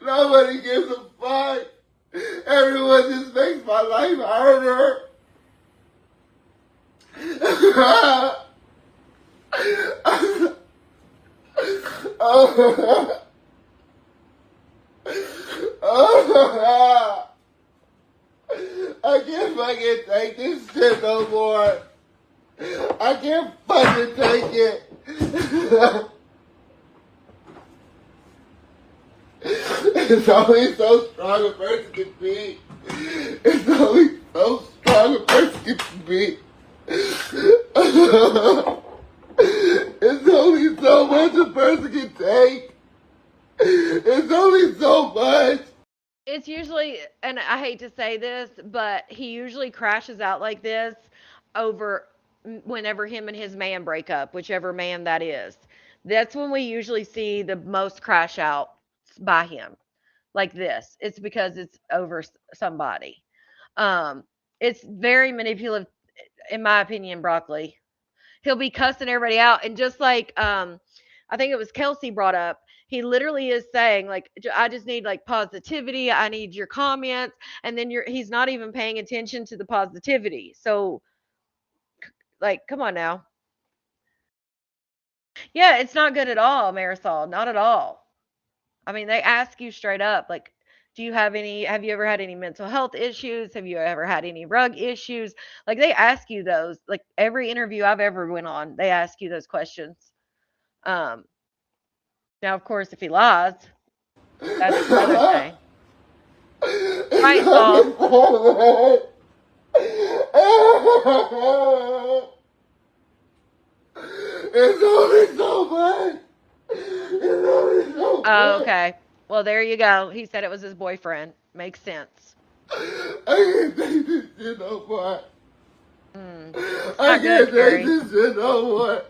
Nobody gives a fuck. Everyone just makes my life harder. I can't fucking take this shit no more. I can't fucking take it. It's only so strong a person can be. It's only so strong a person can be. It's only so much a person can take. It's only so much. It's usually, and I hate to say this, but he usually crashes out like this over whenever him and his man break up, whichever man that is. That's when we usually see the most crash outs by him, like this. It's because it's over somebody. Um, it's very manipulative, in my opinion, Broccoli. He'll be cussing everybody out, and just like I think it was Kelsey brought up, he literally is saying like, I just need like positivity, I need your comments, and then he's not even paying attention to the positivity. So like, come on now. Yeah, it's not good at all, Marisol, not at all. I mean, they ask you straight up like, have you ever had any mental health issues? Have you ever had any drug issues? Like, they ask you those, like every interview I've ever went on, they ask you those questions. um Now, of course, if he lies, that's another thing. Right, Saul? It's only so much. It's only so much. Oh, okay. Well, there you go. He said it was his boyfriend. Makes sense. I can't take this shit no more. It's I not good, can't take Carrie. this shit no more.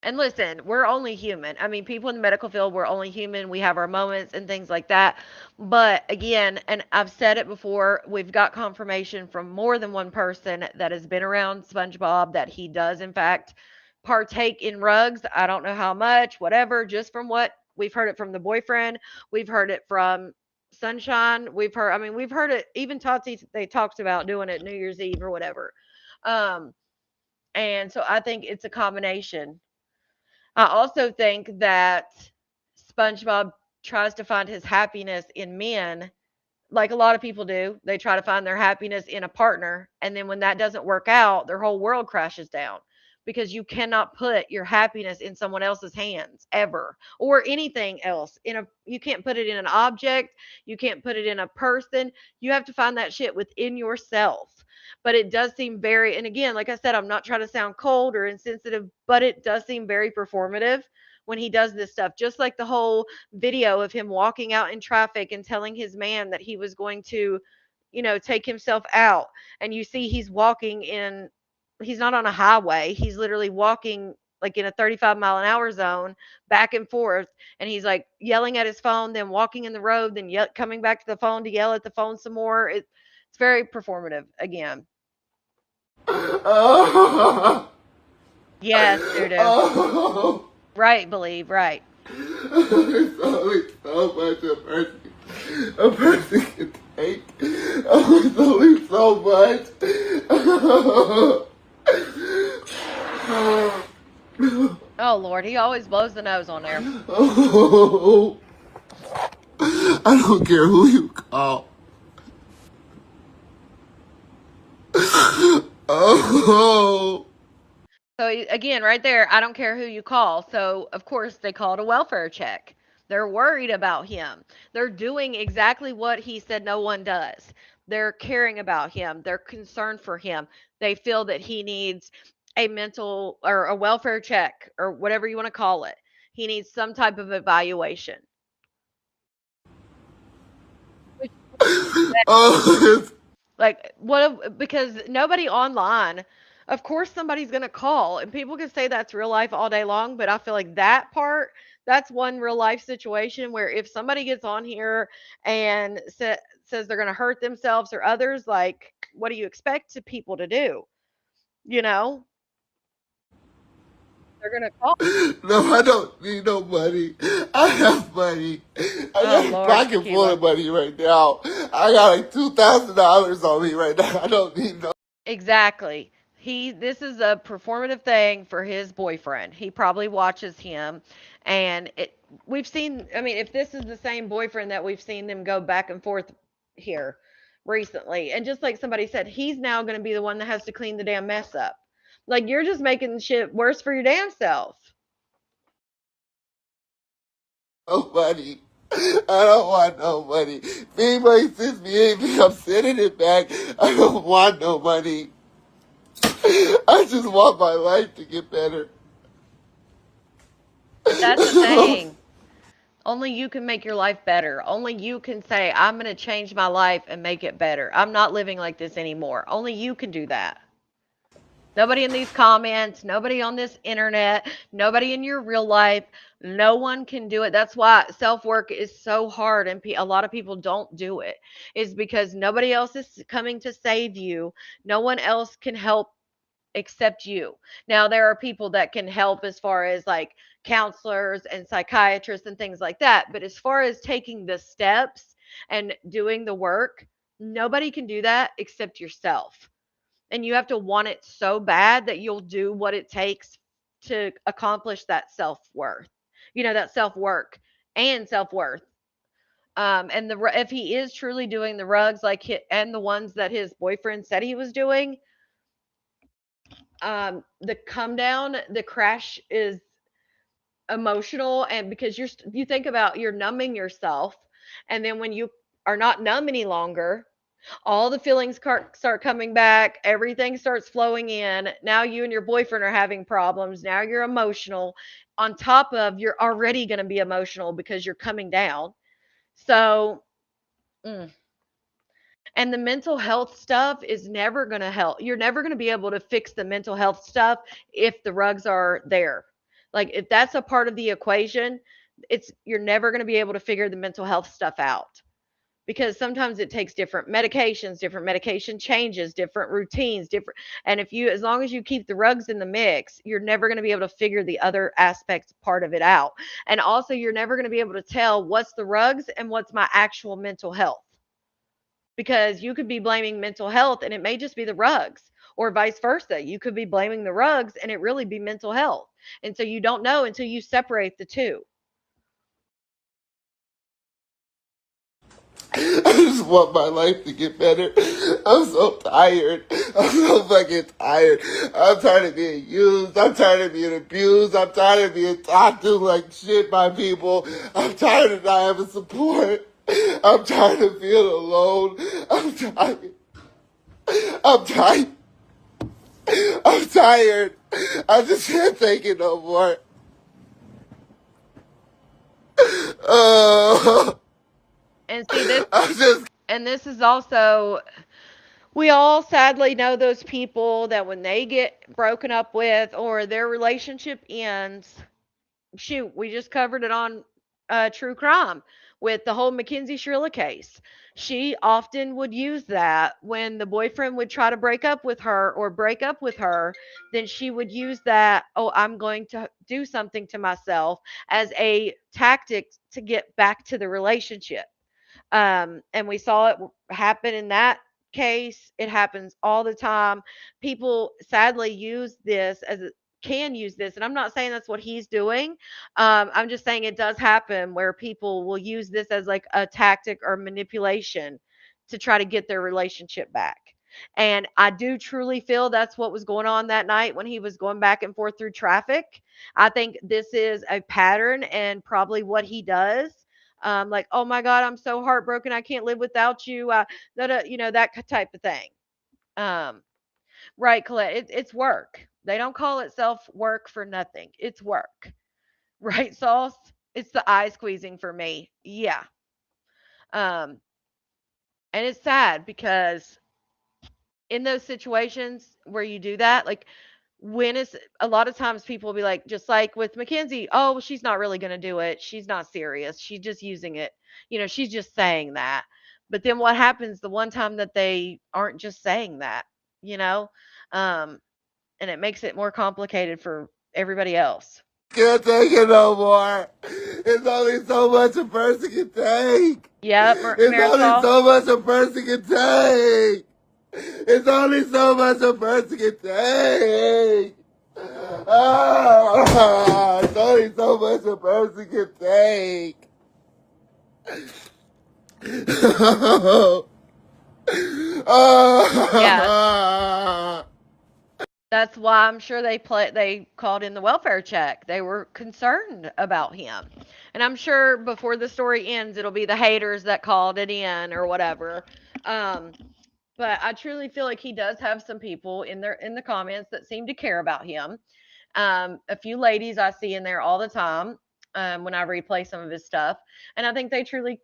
And listen, we're only human. I mean, people in the medical field, we're only human. We have our moments and things like that. But again, and I've said it before, we've got confirmation from more than one person that has been around SpongeBob that he does, in fact, partake in rugs. I don't know how much, whatever, just from what we've heard it from the boyfriend. We've heard it from Sunshine. I mean, we've heard it, even Tati, they talked about doing it New Year's Eve or whatever. Um, and so I think it's a combination. I also think that SpongeBob tries to find his happiness in men, like a lot of people do. They try to find their happiness in a partner, and then when that doesn't work out, their whole world crashes down because you cannot put your happiness in someone else's hands ever, or anything else. You can't put it in an object, you can't put it in a person. You have to find that shit within yourself. But it does seem very, and again, like I said, I'm not trying to sound cold or insensitive, but it does seem very performative when he does this stuff. Just like the whole video of him walking out in traffic and telling his man that he was going to, take himself out. And you see he's not on a highway. He's literally walking like in a 35-mile-an-hour zone back and forth. And he's like yelling at his phone, then walking in the road, then coming back to the phone to yell at the phone some more. It's very performative again. Oh, Yes, doo doo. oh, Right, believe, right. there's only so much a person can take. Oh, it's only so much. Oh, Lord, he always blows the nose on there. Oh, I don't care who you call. Oh. So again, right there, I don't care who you call. So of course they called a welfare check. They're worried about him. They're doing exactly what he said no one does. They're caring about him. They're concerned for him. They feel that he needs a mental or a welfare check or whatever you want to call it. He needs some type of evaluation. Which Oh, Like, because nobody online, of course, somebody's going to call, and people can say that's real life all day long, but I feel like that's one real life situation where if somebody gets on here and says they're going to hurt themselves or others, like, what do you expect people to do? You know, they're going to call. no, I don't need no money. I have money. I Oh, got a Lord, pocket full tequila. of money right now. I got like $2,000 on me right now. I don't need no. Exactly. This is a performative thing for his boyfriend. He probably watches him and we've seen, I mean, if this is the same boyfriend that we've seen them go back and forth here recently. And just like somebody said, he's now going to be the one that has to clean the damn mess up. Like you're just making shit worse for your damn self. Money. I don't want no money. If anybody sends me anything, I'm sending it back. I don't want no money. I just want my life to get better. But that's the thing. Only you can make your life better. Only you can say, I'm going to change my life and make it better. I'm not living like this anymore. Only you can do that. Nobody in these comments, nobody on this internet, nobody in your real life, no one can do it. That's why self work is so hard and a lot of people don't do it, is because nobody else is coming to save you. No one else can help except you. Now, there are people that can help as far as like counselors and psychiatrists and things like that. But as far as taking the steps and doing the work, nobody can do that except yourself, and you have to want it so bad that you'll do what it takes to accomplish that self-worth, that self-work and self-worth. And if he is truly doing the rugs and the ones that his boyfriend said he was doing, the come down, the crash is emotional. And because you think about, you're numbing yourself, and then when you are not numb any longer, all the feelings start coming back. Everything starts flowing in. Now you and your boyfriend are having problems. Now you're emotional. On top of, you're already going to be emotional because you're coming down. So, mm. And the mental health stuff is never going to help. You're never going to be able to fix the mental health stuff if the rugs are there. Like if that's a part of the equation, you're never going to be able to figure the mental health stuff out, because sometimes it takes different medications, different medication changes, different routines, different. And if you, as long as you keep the rugs in the mix, you're never going to be able to figure the other aspects part of it out. And also, you're never going to be able to tell what's the rugs and what's my actual mental health, because you could be blaming mental health and it may just be the rugs, or vice versa. You could be blaming the rugs and it really be mental health. And so you don't know until you separate the two. I just want my life to get better. I'm so tired. I'm so fucking tired. I'm tired of being used. I'm tired of being abused. I'm tired of being talked to like shit by people. I'm tired of not having support. I'm tired of feeling alone. I'm tired. I'm tired. I'm tired. I just can't take it no more. And see this, I just and this is also, we all sadly know those people that when they get broken up with or their relationship ends, shoot, we just covered it on True Crime with the whole Mackenzie Shrilla case. She often would use that when the boyfriend would try to break up with her or break up with her, then she would use that, oh, I'm going to do something to myself, as a tactic to get back to the relationship. And we saw it happen in that case. It happens all the time. People sadly use this as a, can use this, and I'm not saying that's what he's doing. I'm just saying it does happen where people will use this as like a tactic or manipulation to try to get their relationship back. And I do truly feel that's what was going on that night when he was going back and forth through traffic. I think this is a pattern and probably what he does. Like, oh my God, I'm so heartbroken. I can't live without you. That type of thing. Um, right, Colette. It's work. They don't call itself work for nothing. It's work. Right, Sauce? It's the eye squeezing for me. Yeah. Um, and it's sad because in those situations where you do that, like when it's a lot of times people will be like, just like with Mackenzie, oh, well, she's not really going to do it. She's not serious. She's just using it. She's just saying that. But then what happens the one time that they aren't just saying that, you know? Um, and it makes it more complicated for everybody else. can't take it no more. It's only so much a person can take. Yep, It's only Marisol. so much a person can take. It's only so much a person can take. It's only so much a person can take. Yeah. That's why I'm sure they called in the welfare check. They were concerned about him. And I'm sure before the story ends it'll be the haters that called it in or whatever. Um, but I truly feel like he does have some people in the comments that seem to care about him. A few ladies I see in there all the time when I replay some of his stuff, and I think they truly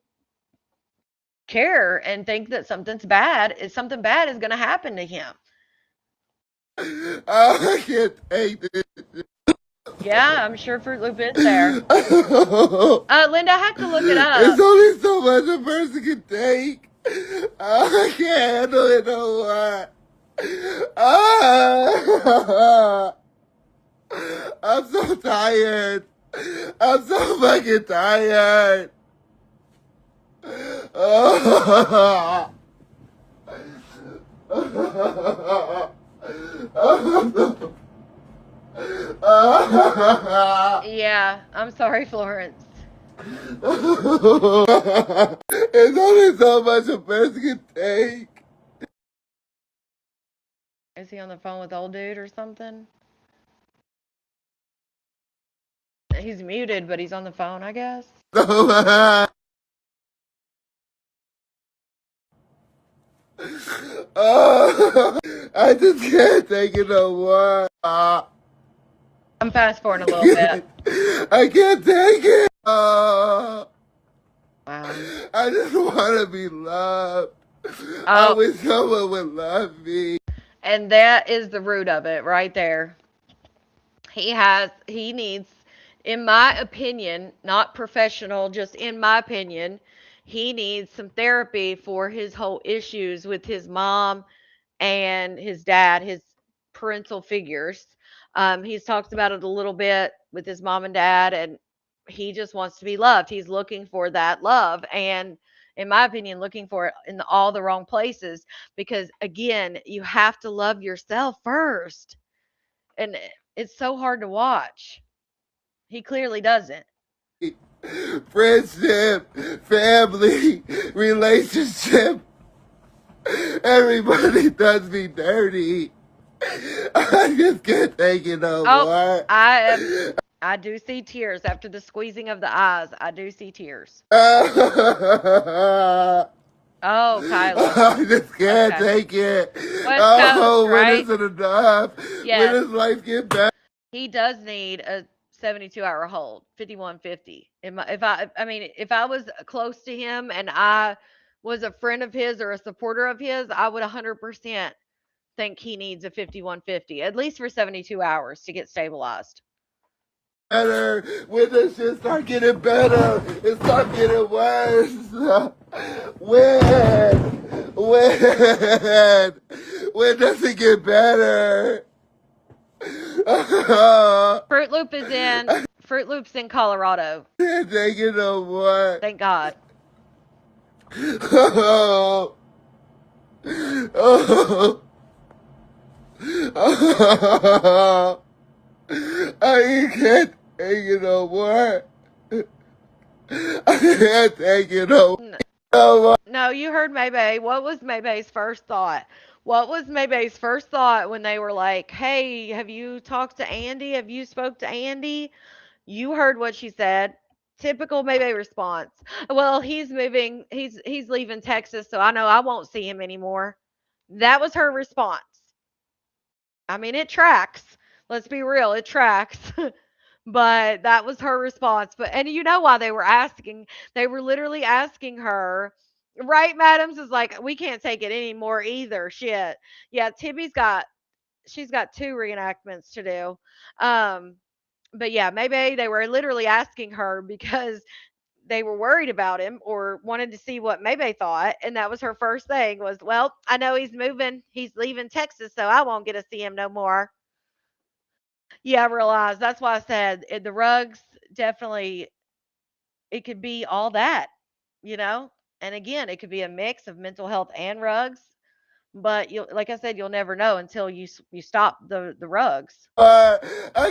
care and think that something bad is going to happen to him. I can't take this. Yeah, I'm sure Fruit Loop is there. Linda, I have to look it It's up. only so much a person can take. I can't handle it no more. I'm so tired. I'm so fucking tired. Yeah, I'm sorry, Florence. It's only so much a person can take. Is he on the phone with old dude or something? He's muted, but he's on the phone, I guess. I just can't take it no more. I'm fast forwarding a little bit. I can't take it. Wow. I just want to be loved. I Oh, wish someone would love me. and that is the root of it right there. He needs In my opinion, not professional, just in my opinion, he needs some therapy for his whole issues with his mom and his dad, his parental figures. He's talked about it a little bit with his mom and dad, and he just wants to be loved. He's looking for that love, and in my opinion, looking for it in all the wrong places. Because again, you have to love yourself first, and it's so hard to watch. He clearly doesn't. Friendship, family, relationship. Everybody does me dirty. I just can't take it no more. I do see tears after the squeezing of the eyes. I do see tears. Oh, Kyler. I just can't Okay. take it. West Oh, Coast, when right? is it enough? When Yes. does life get better? He does need a 72-hour hold, 5150. If I was close to him and I was a friend of his or a supporter of his, I would 100% think he needs a 5150, at least for 72 hours to get stabilized. Better. When does shit start getting better? It start getting worse. When? When? When does it get better? Fruit Loop's in Colorado. Can't take it no more. Thank God. Oh. Oh. Oh. I can't take it no more. I can't take it no more. No, you heard Maybay. What was Maybay's first thought? What was Maybay's first thought when they were like, "Hey, have you talked to Andy? Have you spoke to Andy?" You heard what she said. Typical Maybay response. Well, he's moving. He's leaving Texas, so I know I won't see him anymore. That was her response. I mean, it tracks. Let's be real, it tracks. But that was her response. But and you know why they were asking? They were literally asking her, right? Madams is like, we can't take it anymore either. Shit. Yeah, she's got two reenactments to do. But yeah, maybe they were literally asking her because they were worried about him or wanted to see what Maybe thought, and that was her first thing was, well, I know he's moving, he's leaving Texas, so I won't get to see him no more. Yeah, I realized. That's why I said the rugs definitely, it could be all that, you know? And again, it could be a mix of mental health and rugs, but you like I said, you'll never know until you stop the rugs. I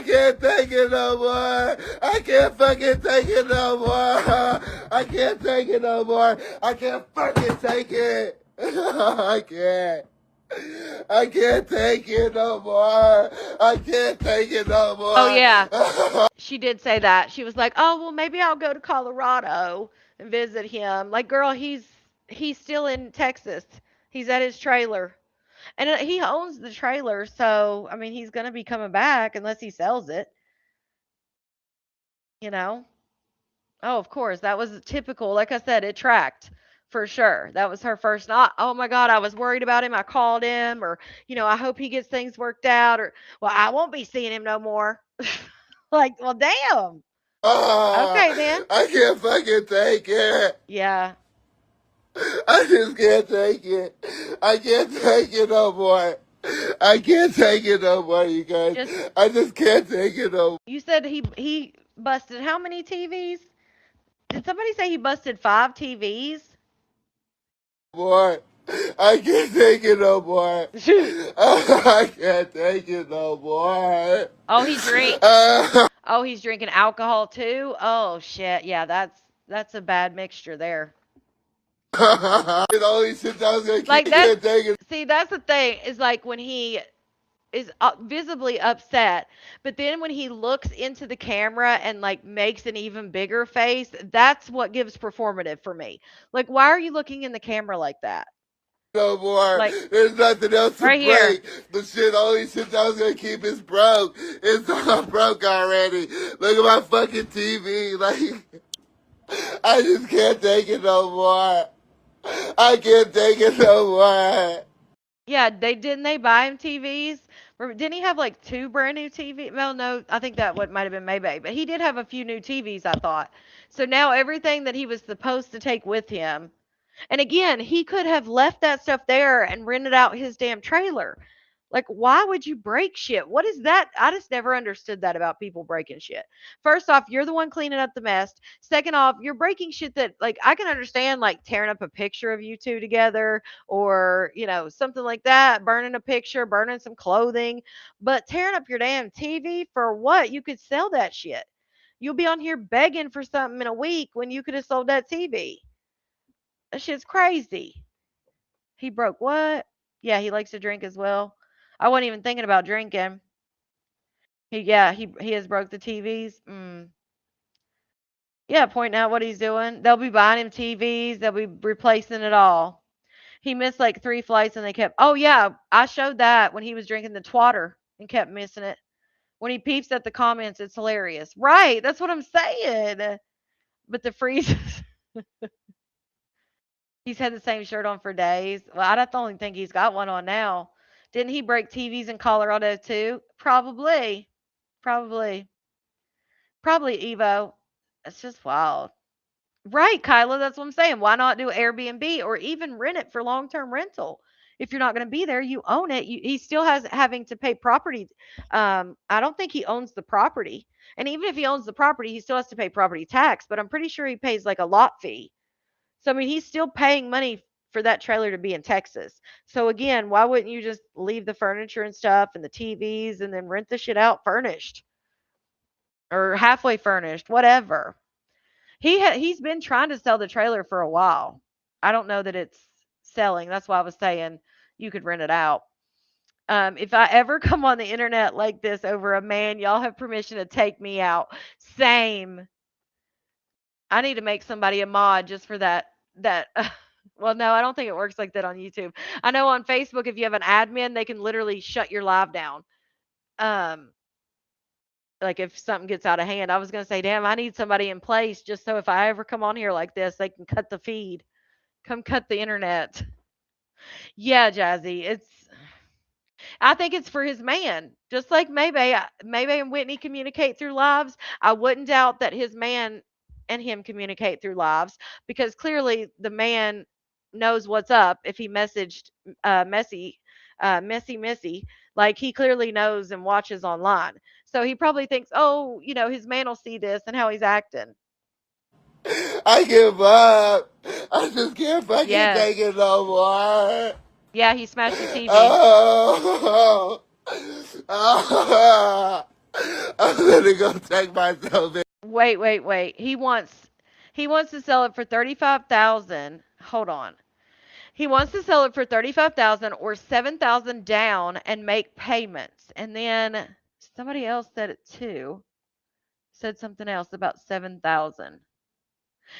can't take it no more. I can't fucking take it no more. I can't take it no more. I can't fucking take it. I can't. I can't take it no more. I can't take it no more. Oh yeah. She did say that. She was like, "Oh, well maybe I'll go to Colorado and visit him." Like, girl, he's still in Texas. He's at his trailer. And he owns the trailer, so I mean, he's going to be coming back unless he sells it, you know. Oh, of course. That was typical. Like I said, it tracked for sure. That was her first not, oh my God, I was worried about him. I called him, or, I hope he gets things worked out, or, well, I won't be seeing him no more. Like, well, damn. Okay, then. I can't fucking take it. Yeah. I just can't take it. I can't take it no more. I can't take it no more, you guys. I just can't take it no more. You said he busted how many TVs? Did somebody say he busted 5 TVs? More. I can't take it no more. I can't take it no more. Oh, he drinks. Oh, he's drinking alcohol too. Oh shit, yeah, that's a bad mixture there. It only shit that was gonna Like keep can't take it. see, that's the thing is like when he is visibly upset, but then when he looks into the camera and like makes an even bigger face, that's what gives performative for me. Like, why are you looking in the camera like that? No more. Like, there's nothing else to right here. break. The only shit that was gonna keep is broke. It's all broke already. Look at my fucking TV. Like, I just can't take it no more. I can't take it no more. Yeah, they buy him TVs Didn't he have like 2 brand new TV? Well, no, I think that what might have been Maybay, but he did have a few new TVs, I thought. So now everything that he was supposed to take with him, and again, he could have left that stuff there and rented out his damn trailer. Like, why would you break shit? What is that? I just never understood that about people breaking shit. First off, you're the one cleaning up the mess. Second off, you're breaking shit that, like, I can understand, like, tearing up a picture of you two together or, something like that, burning a picture, burning some clothing. But tearing up your damn TV for what? You could sell that shit. You'll be on here begging for something in a week when you could have sold that TV. That shit's crazy. He broke what? Yeah, he likes to drink as well. I wasn't even thinking about drinking. He has broke the TVs. Yeah, pointing out what he's doing. They'll be buying him TVs. They'll be replacing it all. He missed like 3 flights and they kept. Oh yeah, I showed that when he was drinking the twatter and kept missing it. When he peeps at the comments, it's hilarious. Right, that's what I'm saying. But the freezes. He's had the same shirt on for days. Well, I don't only think he's got one on now. Didn't he break TVs in Colorado too? Probably. Probably. Probably Evo. It's just wild. Right, Kyla, that's what I'm saying. Why not do Airbnb or even rent it for long-term rental? If you're not going to be there, you own it. He still has having to pay property. I don't think he owns the property. And even if he owns the property, he still has to pay property tax, but I'm pretty sure he pays like a lot fee. So, I mean, he's still paying money for that trailer to be in Texas. So, again, why wouldn't you just leave the furniture and stuff and the TVs and then rent the shit out furnished or halfway furnished, whatever? He's been trying to sell the trailer for a while. I don't know that it's selling. That's why I was saying you could rent it out. If I ever come on the internet like this over a man, y'all have permission to take me out. Same. I need to make somebody a mod just for that well, no, I don't think it works like that on YouTube. I know on Facebook, if you have an admin, they can literally shut your live down. Um, like if something gets out of hand, I was gonna say, damn, I need somebody in place just so if I ever come on here like this, they can cut the feed. Come cut the internet. Yeah, Jazzy, I think it's for his man. Just like maybe and Whitney communicate through lives. I wouldn't doubt that his man and him communicate through lives because clearly the man knows what's up if he messaged Missy. Like he clearly knows and watches online. So he probably thinks, oh, his man will see this and how he's acting. I give up. I just can't fucking Yeah. take it no more. Yeah, he smashed the TV. Oh, oh, I'm gonna go check myself in. Wait. He wants to sell it for 35,000. Hold on. He wants to sell it for 35,000 or 7,000 down and make payments. And then somebody else said it too. Said something else about 7,000.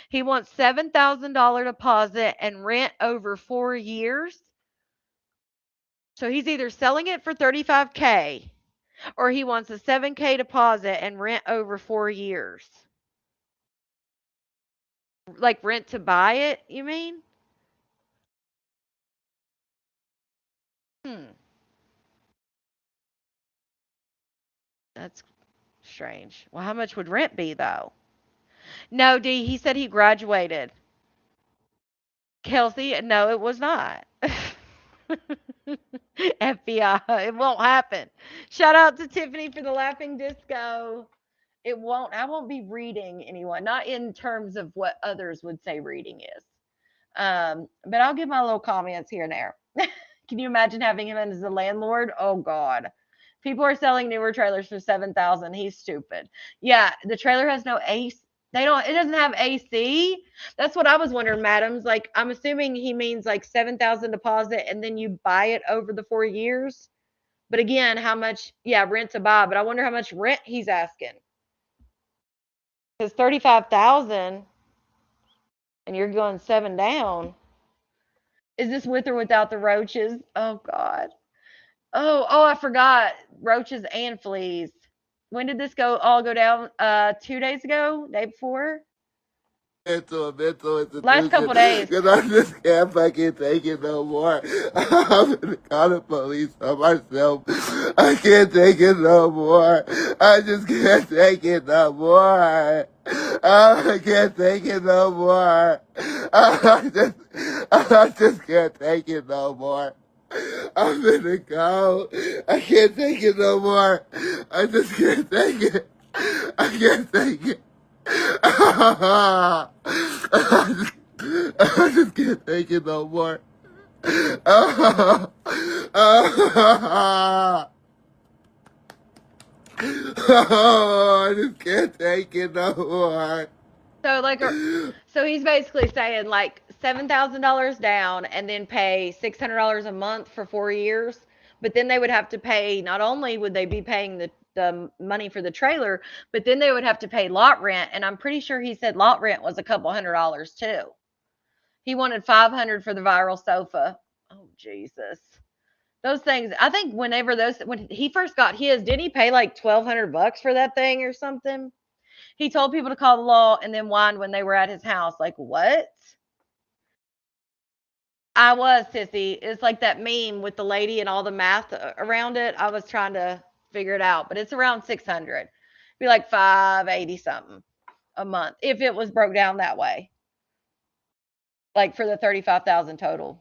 He wants $7,000 deposit and rent over 4 years. So he's either selling it for 35K or he wants a 7K deposit and rent over 4 years. Like rent to buy it, you mean? Hmm. That's strange. Well, how much would rent be though? No, D, he said he graduated. Kelsey, no, it was not. FBI, it won't happen. Shout out to Tiffany for the laughing disco. I won't be reading anyone, not in terms of what others would say reading is. But I'll give my little comments here and there. Can you imagine having him as a landlord? Oh God. People are selling newer trailers for 7,000. He's stupid. Yeah, the trailer has no AC. It doesn't have AC. That's what I was wondering, madams. Like, I'm assuming he means like 7,000 deposit and then you buy it over the 4 years. But again, how much, yeah, rent to buy, but I wonder how much rent he's asking. Because 35,000 and you're going 7 down. Is this with or without the roaches? Oh God. Oh, I forgot. Roaches and fleas. When did this all go down? 2 days ago? Day before? Mental Last institution couple days. because I just can't fucking take it no more. I'm gonna call the police on myself. I can't take it no more. I just can't take it no more. I can't take it no more. I just can't take it no more. I'm gonna go. I can't take it no more. I just can't take it. I can't take it. I just can't take it no more. I just can't take it no more. So like, so he's basically saying like $7,000 down and then pay $600 a month for 4 years. But then they would have to pay. Not only would they be paying the money for the trailer, but then they would have to pay lot rent. And I'm pretty sure he said lot rent was a couple $100 too. He wanted 500 for the viral sofa. Oh Jesus. Those things, I think whenever those when he first got his, didn't he pay like $1,200 for that thing or something? He told people to call the law and then whined when they were at his house. Like, what? I was, Sissy. It's like that meme with the lady and all the math around it. I was trying to figure it out, but it's around 600. Be like 580 something a month if it was broke down that way. Like for the 35,000 total.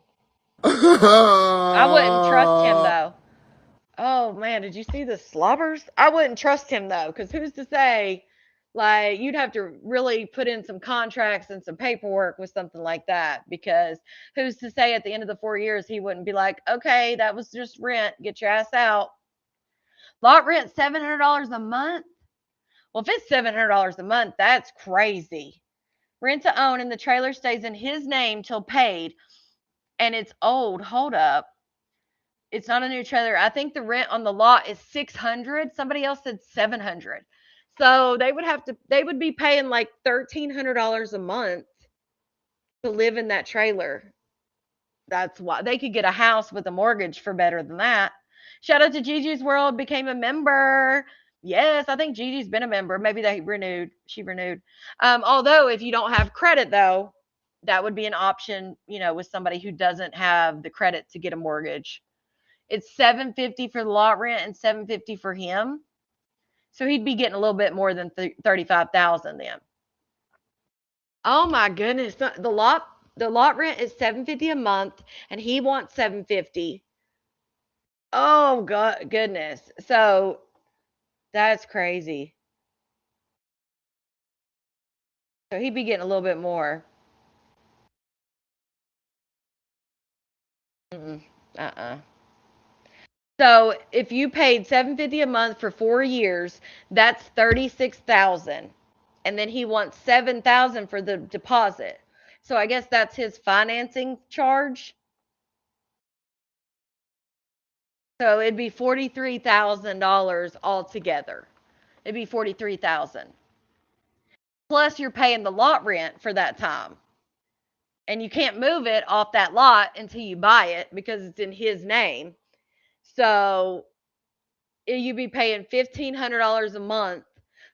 I wouldn't trust him though. Oh man, did you see the slobbers? I wouldn't trust him though, because who's to say? Like, you'd have to really put in some contracts and some paperwork with something like that, because who's to say at the end of the 4 years he wouldn't be like, okay, that was just rent, get your ass out. Lot rent $700 a month. Well, if it's $700 a month, that's crazy. Rent to own, and the trailer stays in his name till paid, and it's old. Hold up. It's not a new trailer. I think the rent on the lot is 600. Somebody else said 700. So they would be paying like $1,300 a month to live in that trailer. That's why they could get a house with a mortgage for better than that. Shout out to Gigi's World, became a member. Yes, I think Gigi's been a member. Maybe they renewed. She renewed. Although if you don't have credit though, that would be an option, with somebody who doesn't have the credit to get a mortgage. It's 750 for the lot rent and 750 for him. So he'd be getting a little bit more than 35,000 then. Oh my goodness. The lot rent is 750 a month and he wants 750. Oh god goodness. So that's crazy. So he'd be getting a little bit more. Mm-mm. Uh-uh. So if you paid 750 a month for 4 years, that's 36,000. And then he wants 7,000 for the deposit. So I guess that's his financing charge. So it'd be $43,000 altogether. It'd be 43,000. Plus you're paying the lot rent for that time. And you can't move it off that lot until you buy it because it's in his name. So you'd be paying $1,500 a month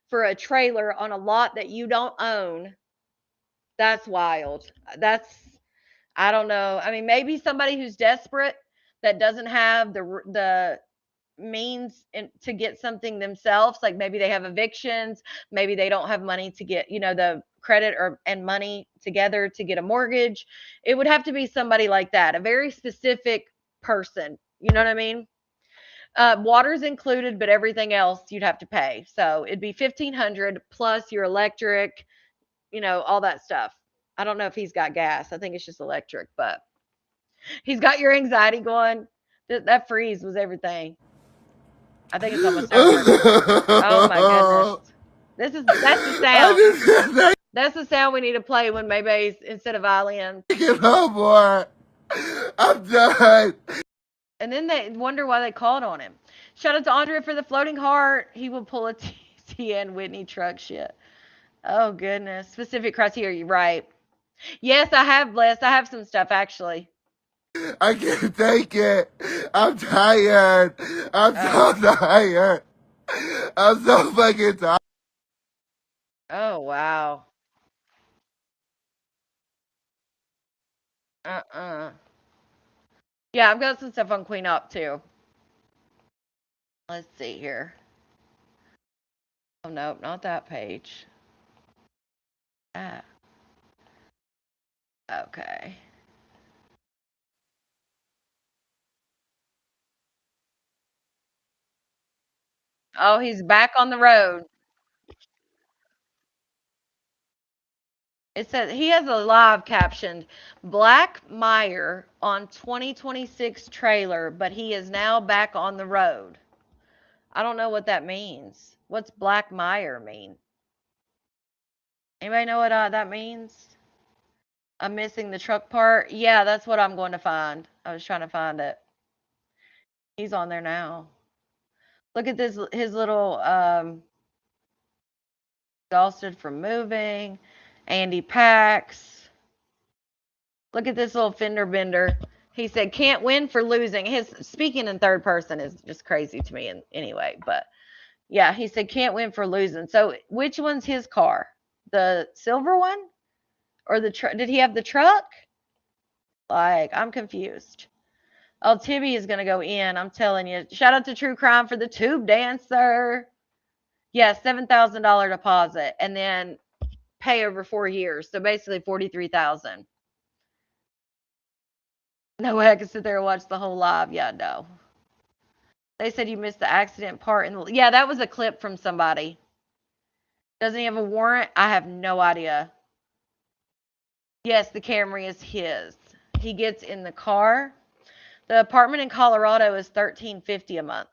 for a trailer on a lot that you don't own. That's wild. I don't know. I mean, maybe somebody who's desperate that doesn't have the means to get something themselves, like maybe they have evictions, maybe they don't have money to get, the credit or and money together to get a mortgage. It would have to be somebody like that, a very specific person. You know what I mean? Water's included, but everything else you'd have to pay. So it'd be 1,500 plus your electric, all that stuff. I don't know if he's got gas. I think it's just electric, but he's got your anxiety going. That freeze was everything. I think it's almost over. Oh my goodness. That's the I sound. just can't take That's the sound we need to play when Maybay's instead of violins. it no more. I'm done. And then they wonder why they called on him. Shout out to Andrea for the floating heart. He will pull a TN Whitney truck shit. Oh goodness. Specific criteria, right. Yes, I have, Bless. I have some stuff actually. I can't take it. I'm tired. I'm so tired. I'm so fucking tired. Oh wow. Uh-uh. Yeah, I've got some stuff on Queen Up too. Let's see here. Oh, nope, not that page. Ah, okay. Oh, he's back on the road. It says he has a live captioned Black Meyer on 2026 trailer, but he is now back on the road. I don't know what that means. What's Black Meyer mean? Anybody know what that means? I'm missing the truck part. Yeah, that's what I'm going to find. I was trying to find it. He's on there now. Look at this, his little exhausted from moving. Andy Pax. Look at this little fender bender. He said, can't win for losing. His speaking in third person is just crazy to me anyway. But yeah, he said, can't win for losing. So which one's his car? The silver one? Or the truck? Did he have the truck? Like, I'm confused. Oh, Tibby is going to go in. I'm telling you. Shout out to True Crime for the tube dancer. Yeah, $7,000 deposit and then pay over 4 years. So basically 43,000. No way I could sit there and watch the whole live. Yeah, no. They said you missed the accident part. Yeah, that was a clip from somebody. Doesn't he have a warrant? I have no idea. Yes, the Camry is his. He gets in the car. The apartment in Colorado is $1,350 a month.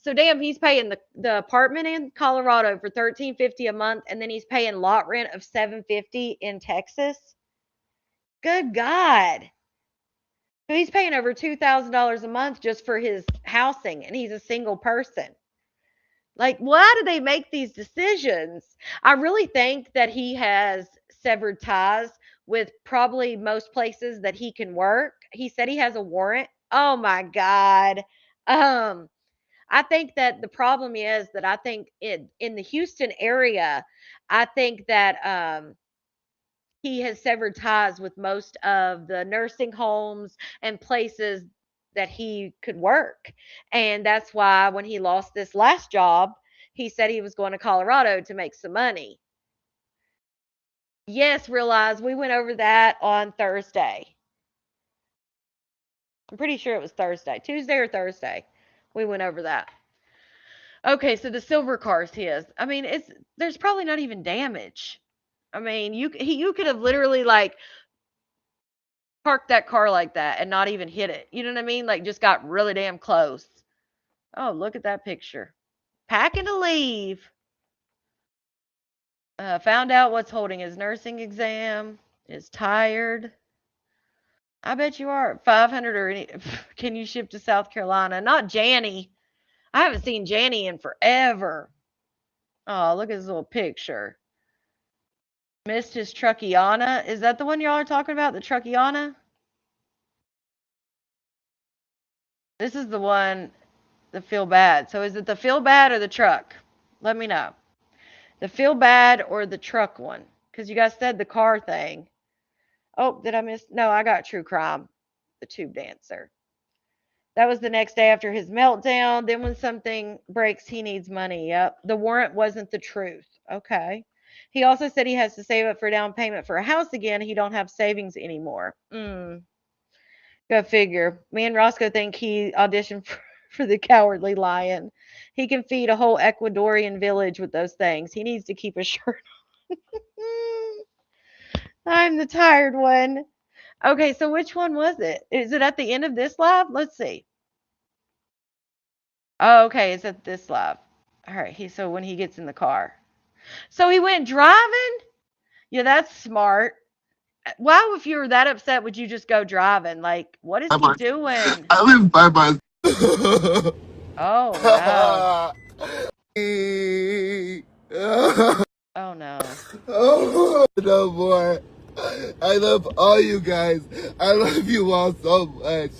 So damn, he's paying the apartment in Colorado for $1,350 a month, and then he's paying lot rent of $750 in Texas. Good God. So he's paying over $2,000 a month just for his housing, and he's a single person. Like, why do they make these decisions? I really think that he has severed ties with probably most places that he can work. He said he has a warrant. Oh my God. I think that the problem is that I think in the Houston area, I think that he has severed ties with most of the nursing homes and places that he could work. And that's why when he lost this last job, he said he was going to Colorado to make some money. Yes, realize we went over that on Thursday. I'm pretty sure it was Thursday, Tuesday or Thursday. We went over that. Okay, so the silver car's his. I mean, there's probably not even damage. I mean, you could have literally like parked that car like that and not even hit it. You know what I mean? Like just got really damn close. Oh, look at that picture. Packing to leave. Found out what's holding his nursing exam. Is tired. I bet you are. 500 or any. Can you ship to South Carolina? Not Janny. I haven't seen Janny in forever. Oh, look at his little picture. Missed his Truckiana. Is that the one y'all are talking about? The Truckiana? This is the one, the feel bad. So is it the feel bad or the truck? Let me know. The feel bad or the truck one? Because you guys said the car thing. Oh, did I miss? No, I got True Crime, the tube dancer. That was the next day after his meltdown. Then when something breaks, he needs money. Yep. The warrant wasn't the truth. Okay. He also said he has to save up for down payment for a house again. He don't have savings anymore. Go figure. Me and Roscoe think he auditioned for the Cowardly Lion. He can feed a whole Ecuadorian village with those things. He needs to keep a shirt on. I'm the tired one. Okay, so which one was it? Is it at the end of this live? Let's see. Oh, okay, it's at this live. All right, so when he gets in the car. So he went driving? Yeah, that's smart. Why, if you were that upset, would you just go driving? Like, what is he doing? I live by myself. Oh, no. Oh, no. Oh, no more. I love all you guys. I love you all so much.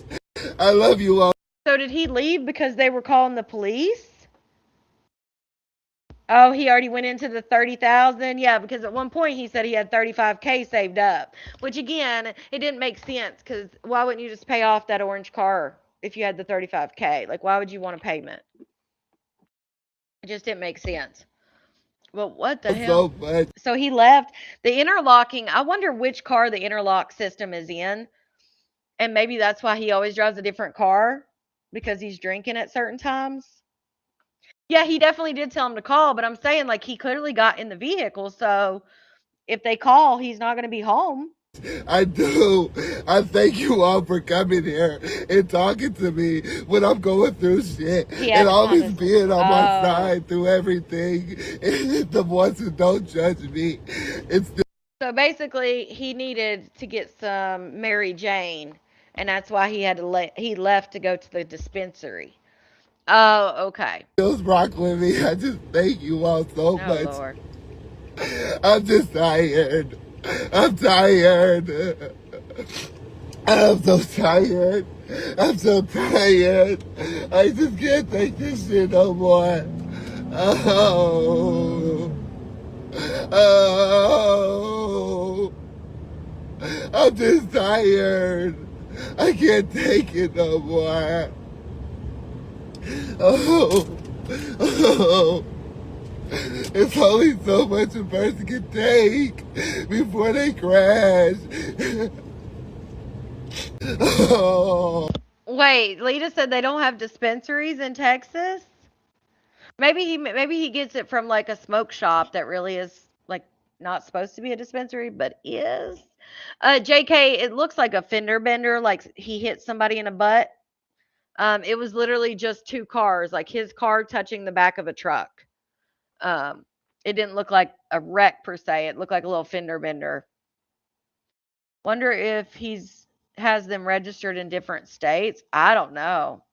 I love you all. So did he leave because they were calling the police? Oh, he already went into the 30,000. Yeah, because at one point he said he had 35K saved up, which again, it didn't make sense because why wouldn't you just pay off that orange car if you had the 35K? Like, why would you want a payment? It just didn't make sense. Well, what the hell? so much. So he left. The interlocking, I wonder which car the interlock system is in. And maybe that's why he always drives a different car because he's drinking at certain times. Yeah, he definitely did tell him to call, but I'm saying like he clearly got in the vehicle, so if they call, he's not going to be home. I do. I thank you all for coming here and talking to me when I'm going through shit He and had to find always his. being on my Oh, side through everything. And the ones who don't judge me, it's so basically, he needed to get some Mary Jane, and that's why he had to he left to go to the dispensary. Oh, okay. still rock with me. I just thank you all so Oh much. Lord. I'm just tired. I'm tired. I'm so tired. I'm so tired. I just can't take this shit no more. Oh. Oh. I'm just tired. I can't take it no more. Oh. Oh. It's only so much a person can take before they crash. Oh. Wait, Lita said they don't have dispensaries in Texas. Maybe he gets it from like a smoke shop that really is like not supposed to be a dispensary, but is. JK, it looks like a fender bender, like he hit somebody in a butt. It was literally just two cars, like his car touching the back of a truck. Um, it didn't look like a wreck per se. It looked like a little fender bender. Wonder if he's has them registered in different states. I don't know.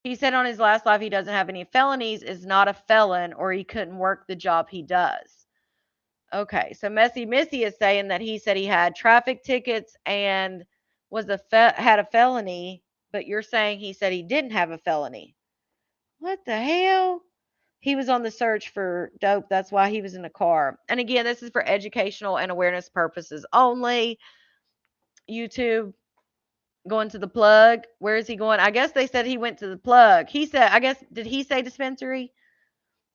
He said on his last live he doesn't have any felonies, is not a felon, or he couldn't work the job he does. Okay, so Messy Missy is saying that he said he had traffic tickets and had a felony, but you're saying he said he didn't have a felony. What the hell? He was on the search for dope. That's why he was in a car. And again, this is for educational and awareness purposes only. YouTube going to the plug. Where is he going? I guess they said he went to the plug. He said, I guess, did he say dispensary?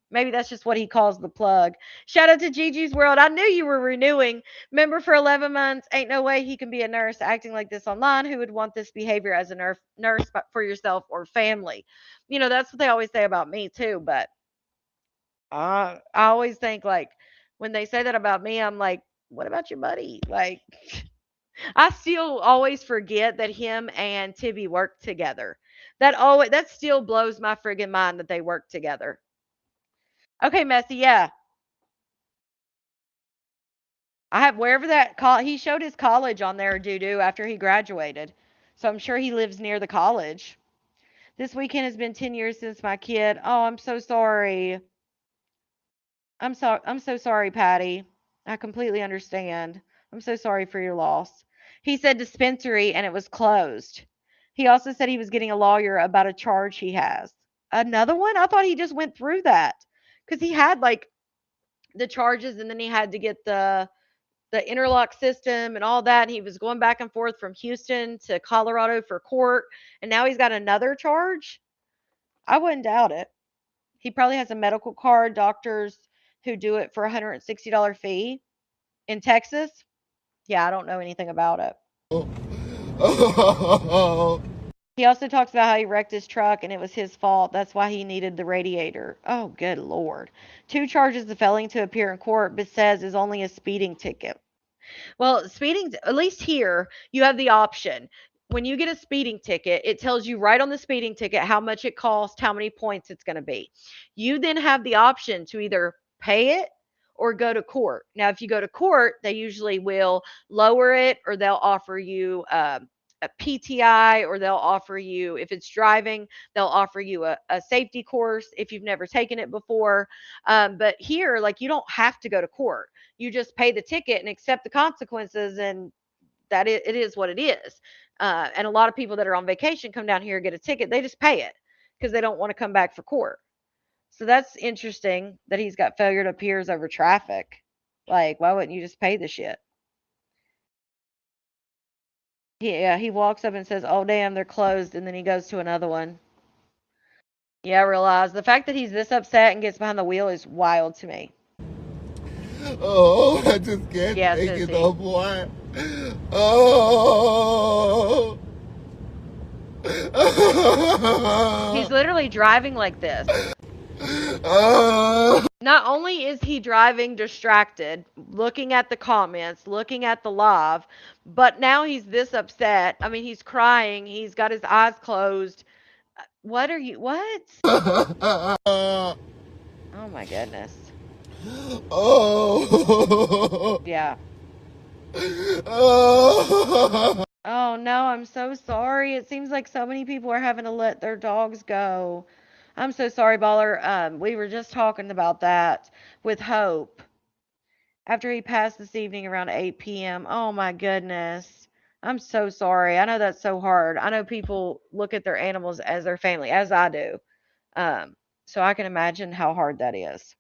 Maybe that's just what he calls the plug. Shout out to Gigi's World. I knew you were renewing. Member for 11 months. Ain't no way he can be a nurse acting like this online. Who would want this behavior as a nurse for yourself or family? You know, that's what they always say about me, too. But I always think, like, when they say that about me, I'm like, what about your buddy? Like, I still always forget that him and Tibby work together. That still blows my friggin' mind that they work together. Okay, Messy, yeah. I have wherever he showed his college on there, doo doo, after he graduated. So I'm sure he lives near the college. This weekend has been 10 years since my kid. Oh, I'm so sorry. I'm so sorry, Patty. I completely understand. I'm so sorry for your loss. He said dispensary and it was closed. He also said he was getting a lawyer about a charge he has. Another one? I thought he just went through that. Cuz he had like the charges and then he had to get the interlock system and all that. And he was going back and forth from Houston to Colorado for court, and now he's got another charge. I wouldn't doubt it. He probably has a medical card, doctors who do it for a $160 fee in Texas. Yeah, I don't know anything about it. Oh. He also talks about how he wrecked his truck and it was his fault. That's why he needed the radiator. Oh, good Lord. Two charges of failing to appear in court, but says is only a speeding ticket. Well, speeding, at least here, you have the option. When you get a speeding ticket, it tells you right on the speeding ticket how much it costs, how many points it's going to be. You then have the option to either pay it or go to court. Now, if you go to court, they usually will lower it or they'll offer you a PTI, or they'll offer you, if it's driving, they'll offer you a safety course if you've never taken it before. But here, like, you don't have to go to court. You just pay the ticket and accept the consequences, and it is what it is. And a lot of people that are on vacation come down here, get a ticket, they just pay it because they don't want to come back for court. So that's interesting that he's got failure to appears over traffic. Like, why wouldn't you just pay the shit? Yeah, he walks up and says, oh damn, they're closed, and then he goes to another one. Yeah, I realize the fact that he's this upset and gets behind the wheel is wild to me. Oh, I just can't Yeah, take it no sissy. more. Oh. He's literally driving like this. Oh. Not only is he driving distracted, looking at the comments, looking at the live, but now he's this upset. I mean, he's crying. He's got his eyes closed. What are you? What? Oh my goodness. Oh. Yeah. Oh. Oh no, I'm so sorry. It seems like so many people are having to let their dogs go. I'm so sorry, Baller. We were just talking about that with Hope after he passed this evening around 8 p.m. Oh my goodness. I'm so sorry. I know that's so hard. I know people look at their animals as their family, as I do. Um, so I can imagine how hard that is.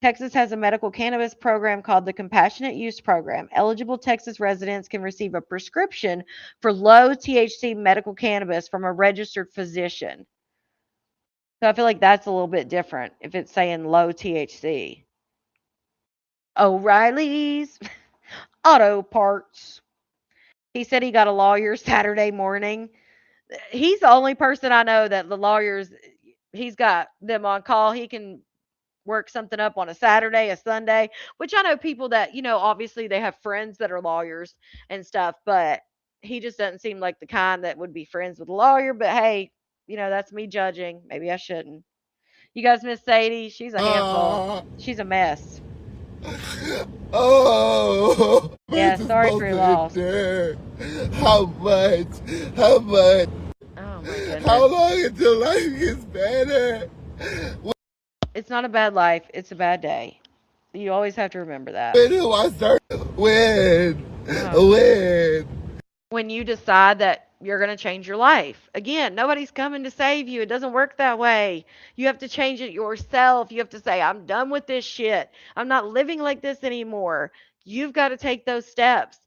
Texas has a medical cannabis program called the Compassionate Use Program. Eligible Texas residents can receive a prescription for low THC medical cannabis from a registered physician. So I feel like that's a little bit different if it's saying low THC. O'Reilly's Auto Parts. He said he got a lawyer Saturday morning. He's the only person I know that the lawyers, he's got them on call. He can work something up on a Saturday, a Sunday, which I know people that, obviously they have friends that are lawyers and stuff, but he just doesn't seem like the kind that would be friends with a lawyer. But hey, that's me judging. Maybe I shouldn't. You guys miss Sadie? She's a handful. She's a mess. Oh, Yeah, this is sorry for supposed your to loss. endure. How much? How much? Oh my How goodness. long until life gets better? It's not a bad life, it's a bad day. You always have to remember that. When do I start? When? Oh. When? When you decide that you're going to change your life. Again, nobody's coming to save you. It doesn't work that way. You have to change it yourself. You have to say, I'm done with this shit. I'm not living like this anymore. You've got to take those steps.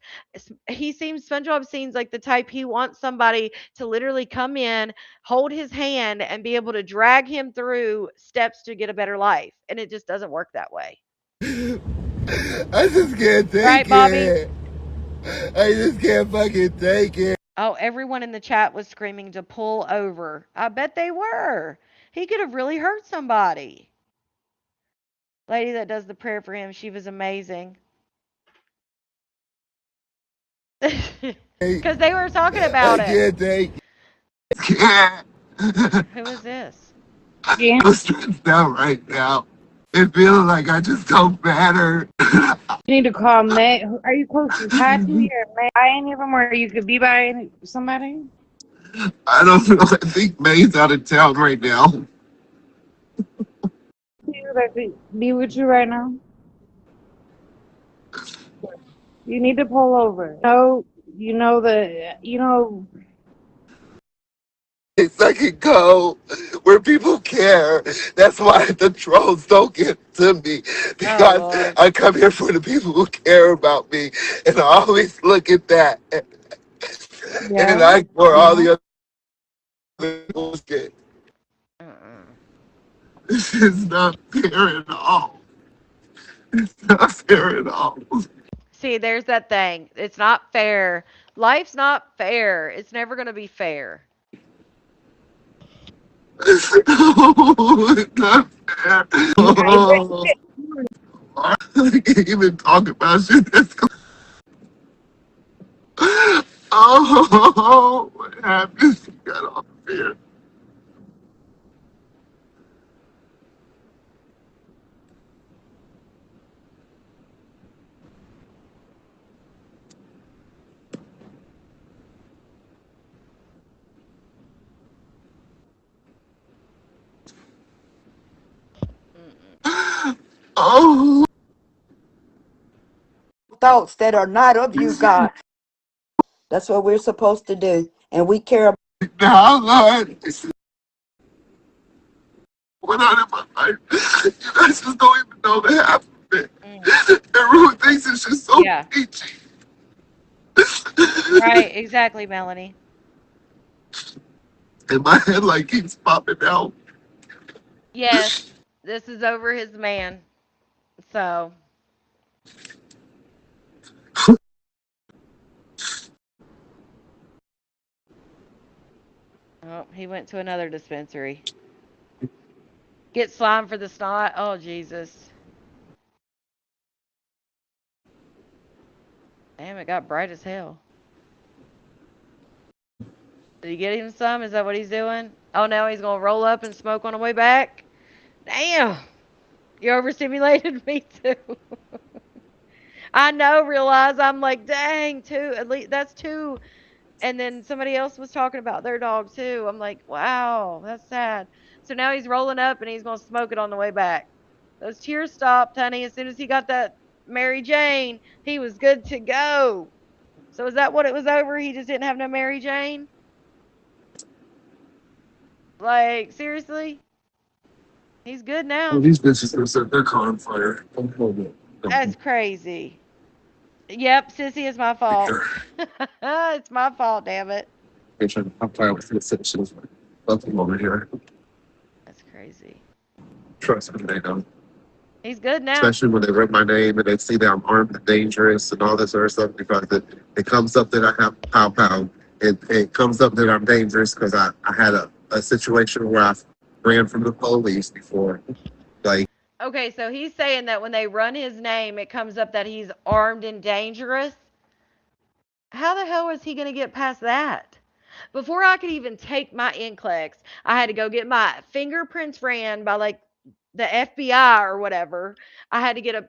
SpongeBob seems like the type he wants somebody to literally come in, hold his hand, and be able to drag him through steps to get a better life. And it just doesn't work that way. I just can't Right, take Bobby? it. I just can't fucking take it. Oh, everyone in the chat was screaming to pull over. I bet they were. He could have really hurt somebody. Lady that does the prayer for him, she was amazing. Because they were talking I about it. can't take it. Can't. Who is this? I'm stressed out right now. It feels like I just don't matter. You need to call May. Are you close to Tachi or May? By any of them, or you could be by somebody? I don't know. I think May's out of town right now. You that could be with you right now. You need to pull over. No, you know. I can go where people care. That's why the trolls don't get to me. Oh, Because Lord. I come here for the people who care about me. And I always look at that. And Yeah. I ignore all the other bullshit. This is not fair at all. It's not fair at all. See, there's that thing. It's not fair. Life's not fair. It's never going to be fair. It's not fair. Oh, I can't even talk about shit that's oh, what happened? She got off here. Oh, thoughts that are not of you, God. That's what we're supposed to do. And we care about. now, Lord, this is what out of my life. You guys just don't even know the half of it. Everyone thinks it's just so Yeah. peachy. Right, exactly, Melanie. And my head like keeps popping out. Yes, this is over his man. So, oh, he went to another dispensary. Get slime for the snot. Oh, Jesus. Damn, it got bright as hell. Did he get him some? Is that what he's doing? Oh, now he's going to roll up and smoke on the way back? Damn. You overstimulated me too. I know, realize I'm like, dang, two. At least that's two. And then somebody else was talking about their dog too. I'm like, wow, that's sad. So now he's rolling up and he's going to smoke it on the way back. Those tears stopped, honey. As soon as he got that Mary Jane, he was good to go. So is that what it was over? He just didn't have no Mary Jane? Like, seriously? He's good Well, now. these bitches gonna set their car on fire. Don't hold it. That's crazy. Yep, sissy, it's my fault. It's my fault, damn it. Bitch, I'm fire with the citizens. Nothing over here. That's crazy. Trust me, they don't. He's good now. Especially when they read my name and they see that I'm armed and dangerous and all this other stuff because it comes up that I have pow pow. It comes up that I'm dangerous because I had a situation where I ran from the police before. Like, Okay, so he's saying that when they run his name, it comes up that he's armed and dangerous. How the hell was he going to get past that? Before I could even take my NCLEX, I had to go get my fingerprints ran by like the FBI or whatever. I had to get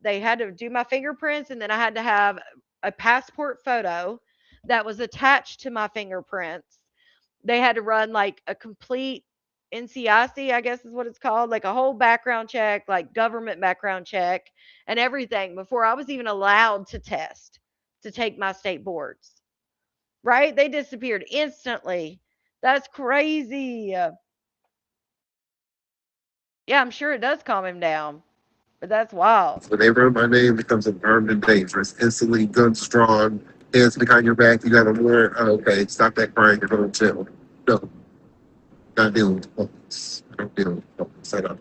they had to do my fingerprints and then I had to have a passport photo that was attached to my fingerprints. They had to run like a complete NCIC, I guess is what it's called, like a whole background check, like government background check and everything before I was even allowed to test to take my state boards. Right? They disappeared instantly. That's crazy. Yeah, I'm sure it does calm him down, but that's wild. when they read my name, it becomes an armed and dangerous. Instantly, guns drawn, hands behind your back. You got to warrant. Oh, okay, stop that crying. You're going to jail. No, not dealing with police. I don't deal with police. I don't.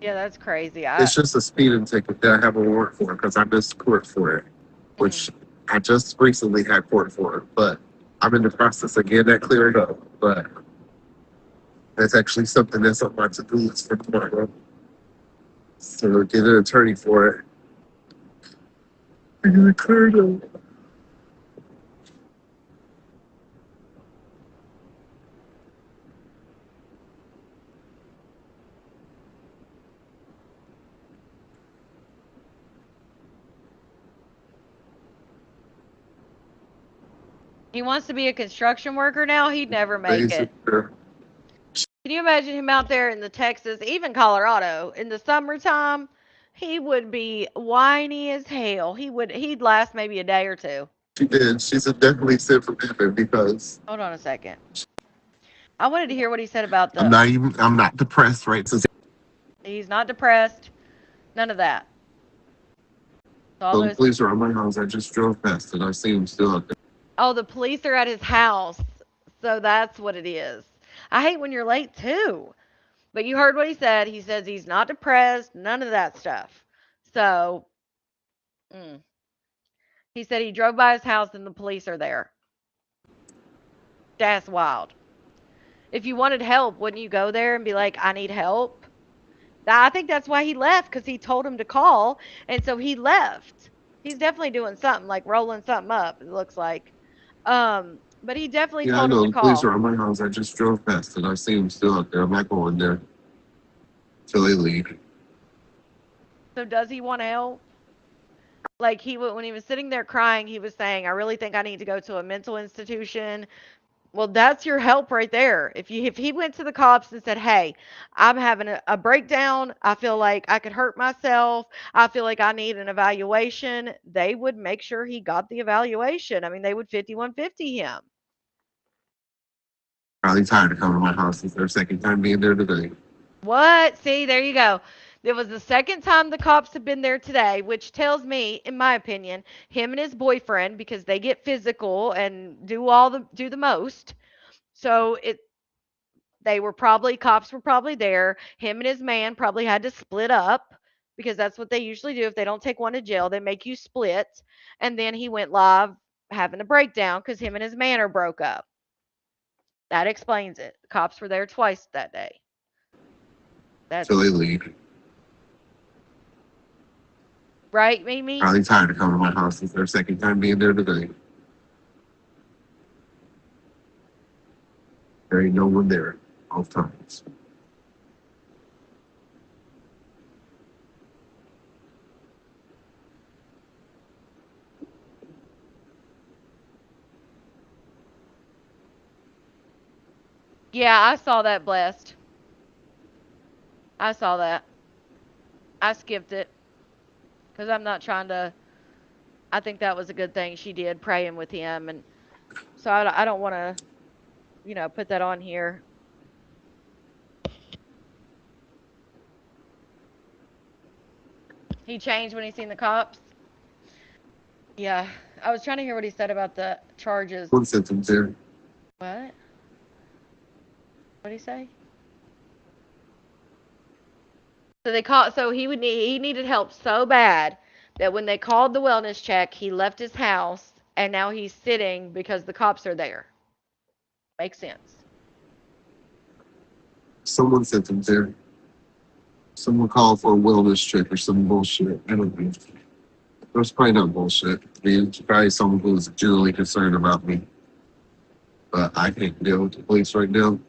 Yeah, that's crazy. It's just a speeding ticket that I have a warrant for because I missed court for it, Mm, which I just recently had court for it. But I'm in the process of getting that cleared up. But that's actually something that's on my to-do list for tomorrow. So get an attorney for it. And get it cleared up. he wants to be a construction worker now. He'd never make it. Basically, Can you imagine him out there in the Texas, even Colorado, in the summertime? He would be whiny as hell. He'd last maybe a day or two. she did. She's a definitely sent from heaven because Hold on a second. I wanted to hear what he said about I'm not depressed, right? So he's not depressed. None of that. All the those police are on my house. I just drove past it. I see them still out there. Oh, the police are at his house. So that's what it is. I hate when you're late too. But you heard what he said. He says he's not depressed, none of that stuff. So, mm. He said he drove by his house and the police are there. That's wild. If you wanted help, wouldn't you go there and be like, I need help? I think that's why he left because he told him to call. And so he left. He's definitely doing something like rolling something up, it looks like. But he definitely Yeah, I told him know. to The police call. are on my house. I just drove past it. I see them still out there. I'm not going there till they leave. So does he want help? Like when he was sitting there crying, he was saying, "I really think I need to go to a mental institution." Well, that's your help right there. If he went to the cops and said, "Hey, I'm having a breakdown. I feel like I could hurt myself. I feel like I need an evaluation," they would make sure he got the evaluation. I mean, they would 5150 him. Probably tired of coming to my house. It's their second time being there today. What? See, there you go. It was the second time the cops have been there today, which tells me, in my opinion, him and his boyfriend, because they get physical and do the most. So they were probably cops were probably there. Him and his man probably had to split up because that's what they usually do. If they don't take one to jail, they make you split. And then he went live having a breakdown because him and his man are broke up. That explains it. The cops were there twice that day. till That's they leave. right, Mimi? Probably tired of coming to my house. It's their second time being there today. There ain't no one there both times. Yeah, I saw that, Blessed. I saw that. I skipped it because I'm not trying to. I think that was a good thing she did, praying with him. And so I don't want to, put that on here. He changed when he seen the cops. Yeah, I was trying to hear what he said about the charges. One sentence there. What? What did he say? So they called. So he needed help so bad that when they called the wellness check, he left his house and now he's sitting because the cops are there. Makes sense. Someone sent them there. Someone called for a wellness check or some bullshit. I don't know. It was probably not bullshit. I mean, it's probably someone who was genuinely concerned about me. But I can't deal with the police right now.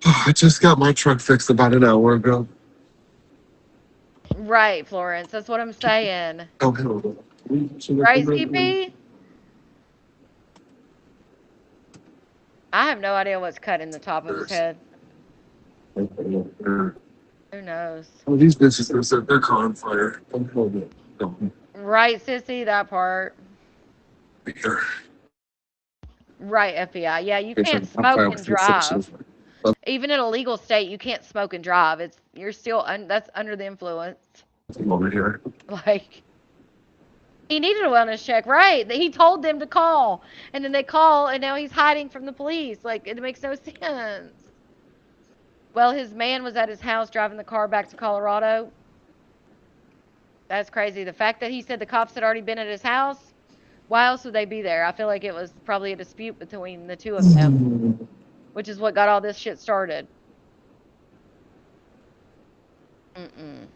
I just got my truck fixed about an hour ago. Right, Florence. That's what I'm saying. Oh, hell no. Right, CP? I have no idea what's cut in the top of his head. Who knows? Oh, these bitches are set their car on fire. Don't hold it. Don't Right, sissy, that part. be here. Right, FBI. Yeah, you Okay, so can't I'm smoke fine and with this section. drive. Even in a legal state, you can't smoke and drive. You're still that's under the influence. Over here. Like he needed a wellness check, right? He told them to call, and then they call, and now he's hiding from the police. Like it makes no sense. Well, his man was at his house driving the car back to Colorado. That's crazy. The fact that he said the cops had already been at his house. Why else would they be there? I feel like it was probably a dispute between the two of them, which is what got all this shit started. Mm-mm.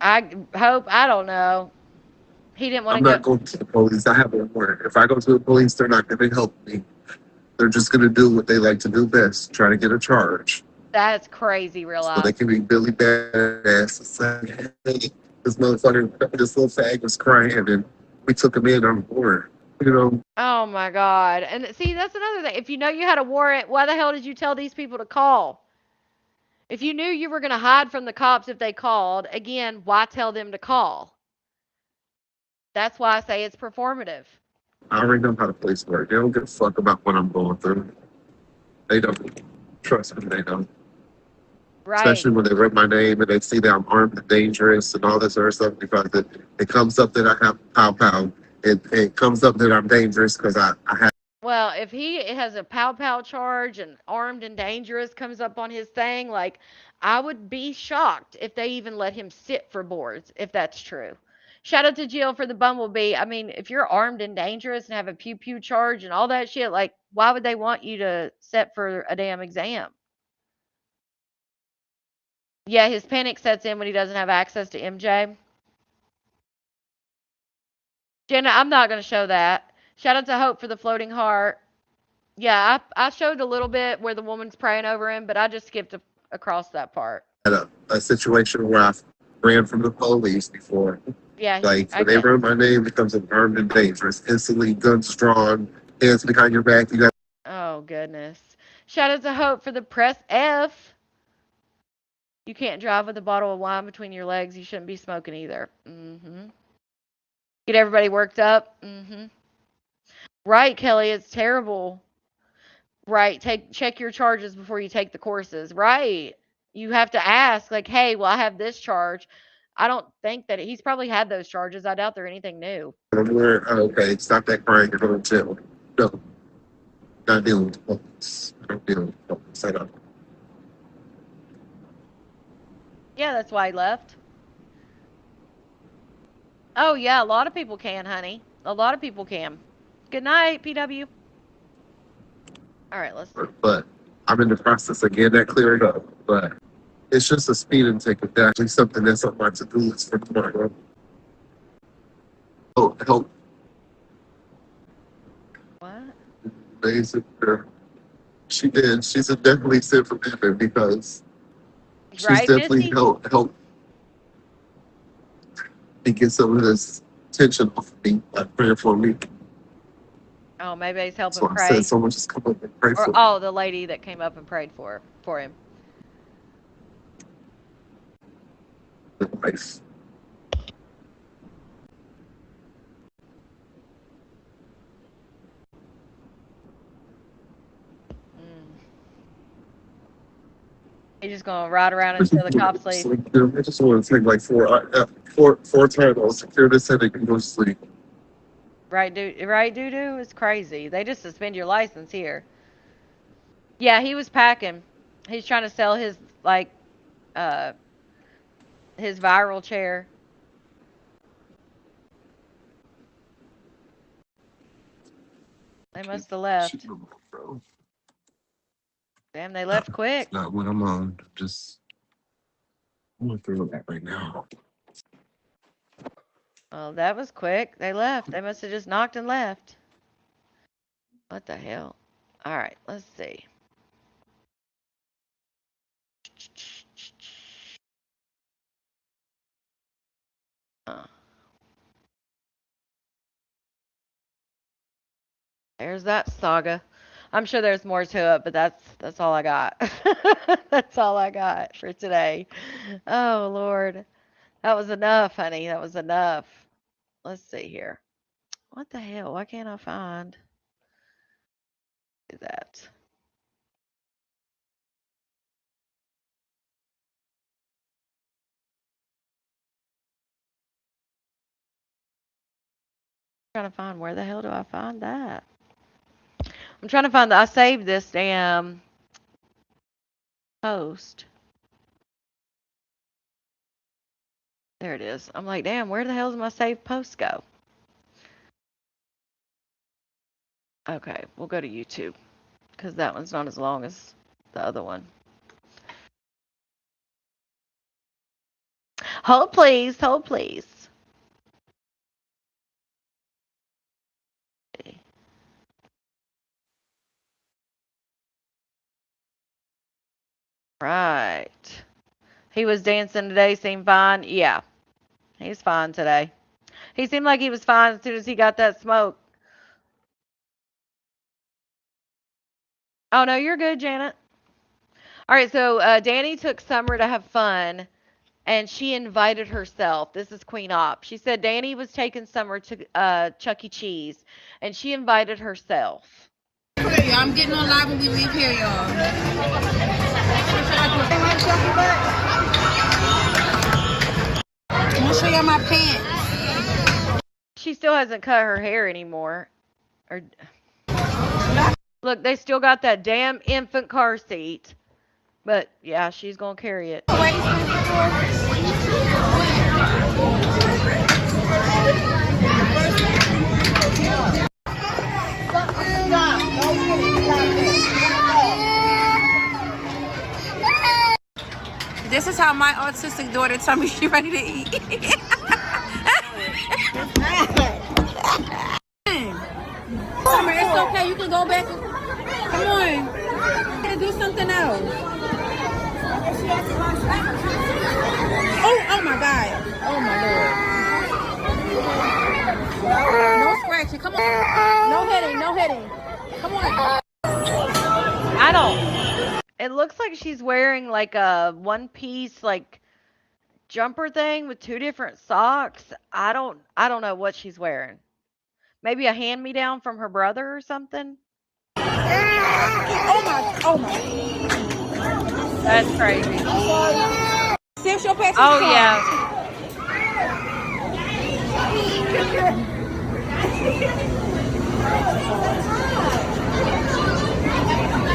I don't know. He didn't want I'm to not go. going to the police. I have a warrant. If I go to the police, they're not going to help me. They're just going to do what they like to do best, try to get a charge. That's crazy, real So they life. can be Billy Badass and say, hey, this motherfucker, this little fag was crying and we took him in on board. You know, Oh my God. And see, that's another thing. If you know you had a warrant, why the hell did you tell these people to call? If you knew you were going to hide from the cops if they called, again, why tell them to call? That's why I say it's performative. I already know how the police work. They don't give a fuck about what I'm going through. They don't. Trust me, they don't. Right. Especially when they read my name and they see that I'm armed and dangerous and all this other stuff because it comes up that I have pow pow. It comes up that I'm dangerous because I have. Well, if he has a pow pow charge and armed and dangerous comes up on his thing, like, I would be shocked if they even let him sit for boards, if that's true. Shout out to Jill for the bumblebee. I mean, if you're armed and dangerous and have a pew pew charge and all that shit, like, why would they want you to sit for a damn exam? Yeah, his panic sets in when he doesn't have access to MJ. Jenna, I'm not going to show that. Shout out to Hope for the floating heart. Yeah, I showed a little bit where the woman's praying over him, but I just skipped across that part. Had a situation where I ran from the police before. Yeah, Like I when they get. run my name, it becomes an armed and dangerous. Instantly, guns drawn, hands behind your back. You got Oh goodness. Shout out to Hope for the press F. You can't drive with a bottle of wine between your legs. You shouldn't be smoking either. Get everybody worked up. Right, Kelly, it's terrible. Right, check your charges before you take the courses. Right. You have to ask, like, hey, well, I have this charge. I don't think that he's probably had those charges. I doubt they're anything new. Okay, stop that crying. You're going to jail. No, not dealing with folks. I don't deal with folks. I don't. Yeah, that's why he left. Oh, yeah, a lot of people can, honey. A lot of people can. Good night, PW. All right, let's see. But I'm in the process of getting that cleared up. But it's just a speeding ticket. That's actually something that's on my to-do list for tomorrow. Oh, help. What? Amazing girl. She did. She's a definitely sent from heaven because she's Right, definitely Missy? helped me get some of this tension off of me, like praying for me. Oh, maybe he's helping So I pray. said someone just come up and pray Or, for me. oh, the lady that came up and prayed for him. Life. He's just gonna ride around until the cops leave. I just want to take like four times. I'll secure this headache and go to sleep. Right, doo-doo? It's crazy. They just suspend your license here. Yeah, he was packing. He's trying to sell his, like, his viral chair. They must have left. Bro. Damn, they left quick. Not when I'm on. Just going through that right now. Oh, that was quick. They left. They must have just knocked and left. What the hell? All right, let's see. There's that saga. I'm sure there's more to it, but that's all I got. That's all I got for today. Oh Lord. That was enough, honey. That was enough. Let's see here. What the hell? Why can't I find that? I'm trying to find, where the hell do I find that? I'm trying to find I saved this damn post. There it is. I'm like, damn, where the hell does my saved post go? Okay, we'll go to YouTube because that one's not as long as the other one. Hold please, hold please. Right. He was dancing today, seemed fine. Yeah, he's fine today. He seemed like he was fine as soon as he got that smoke. Oh, no, you're good, Janet. All right, so Danny took Summer to have fun, and she invited herself. This is Queen Op. She said Danny was taking Summer to Chuck E. Cheese, and she invited herself. Okay, y'all, I'm getting on live when we leave here, y'all. I'm gonna show y'all my pants. She still hasn't cut her hair anymore. Or look, they still got that damn infant car seat. But yeah, she's gonna carry it. This is how my autistic daughter told me she's ready to eat. Summer, it's okay. You can go back. Come on. Gotta do something else. Oh my God. Oh my Lord. No scratching. Come on. No hitting. No hitting. Come on. I don't. It looks like she's wearing like a one-piece, like jumper thing with two different socks. I don't know what she's wearing. Maybe a hand me down from her brother or something. Oh my. That's crazy. There's your passenger Oh car. yeah.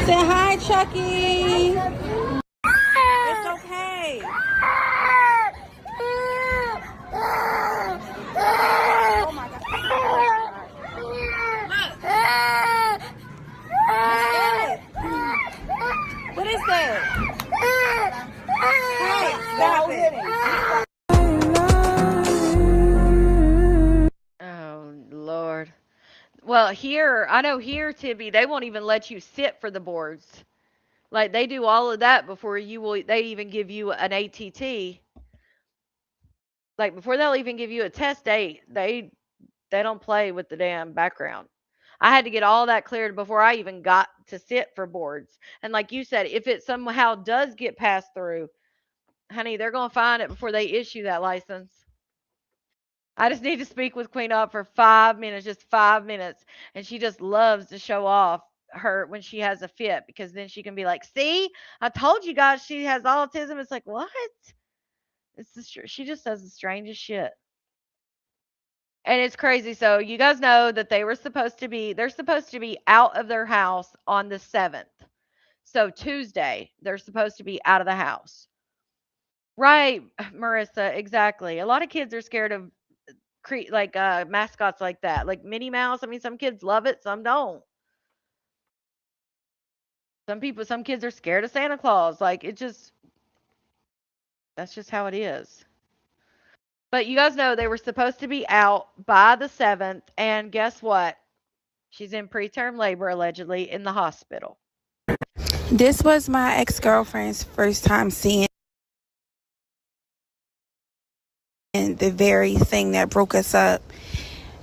Say hi, Chucky. It's okay. Oh my God. What is that? Hey, stop it. Oh Lord. Well, here, I know here, Tibby, they won't even let you sit for the boards. Like they do all of that before they even give you an ATT. Like before they'll even give you a test date, they don't play with the damn background. I had to get all that cleared before I even got to sit for boards. And like you said, if it somehow does get passed through, honey, they're going to find it before they issue that license. I just need to speak with Queen Up for 5 minutes, just 5 minutes. And she just loves to show off her when she has a fit because then she can be like, see, I told you guys she has autism. It's like, what? She just does the strangest shit. And it's crazy. So you guys know that they're supposed to be out of their house on the 7th. So Tuesday, they're supposed to be out of the house. Right, Marissa, exactly. A lot of kids are scared of mascots like that, like Minnie Mouse. I mean, some kids love it, some don't. Some kids are scared of Santa Claus. Like that's just how it is. But you guys know they were supposed to be out by the 7th, and guess what? She's in preterm labor allegedly in the hospital. This was my ex-girlfriend's first time seeing the very thing that broke us up,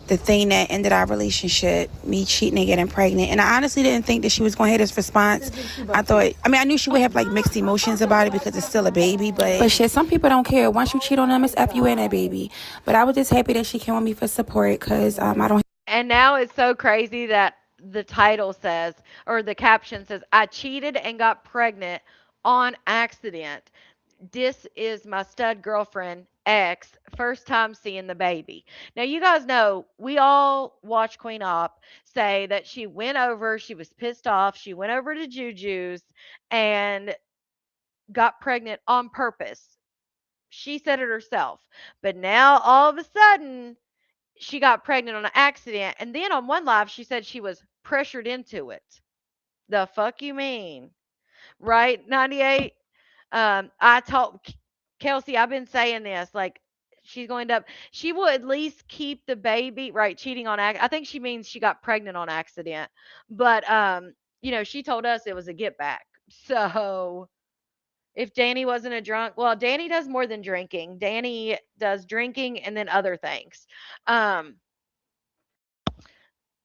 the thing that ended our relationship, me cheating and getting pregnant. And I honestly didn't think that she was going to have this response. I knew she would have like mixed emotions about it because it's still a baby, but shit, some people don't care. Once you cheat on them, it's F you and that baby. But I was just happy that she came with me for support because I don't. And now it's so crazy that the title says, or the caption says, I cheated and got pregnant on accident. This is my stud girlfriend, ex, first time seeing the baby. Now, you guys know we all watch Queen Op say that she was pissed off. She went over to Juju's and got pregnant on purpose. She said it herself. But now all of a sudden, she got pregnant on an accident. And then on one live, she said she was pressured into it. The fuck you mean? Right? 98. I told Kelsey, I've been saying this. Like, she will at least keep the baby, right? Cheating on, I think she means she got pregnant on accident. But, she told us it was a get back. So, if Danny wasn't a drunk, well, Danny does more than drinking. Danny does drinking and then other things. Um,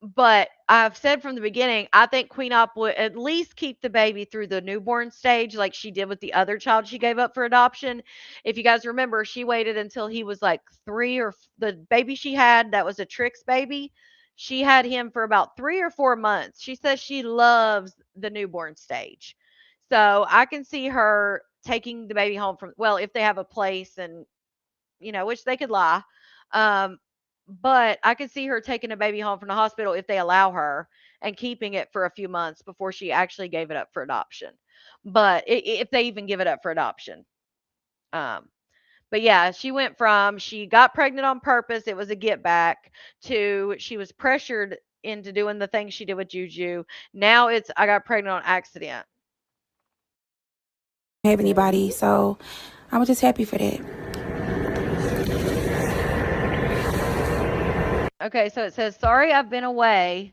But I've said from the beginning, I think Queen Op would at least keep the baby through the newborn stage like she did with the other child she gave up for adoption. If you guys remember, she waited until he was like the baby she had that was a Trix baby. She had him for about 3 or 4 months. She says she loves the newborn stage. So I can see her taking the baby home well, if they have a place and, which they could lie. Um, but I could see her taking a baby home from the hospital if they allow her and keeping it for a few months before she actually gave it up for adoption. But if they even give it up for adoption. Um, but yeah, she got pregnant on purpose. It was a get back to she was pressured into doing the thing she did with Juju. Now it's I got pregnant on accident. Have anybody, so I was just happy for that. Okay, so it says, sorry, I've been away.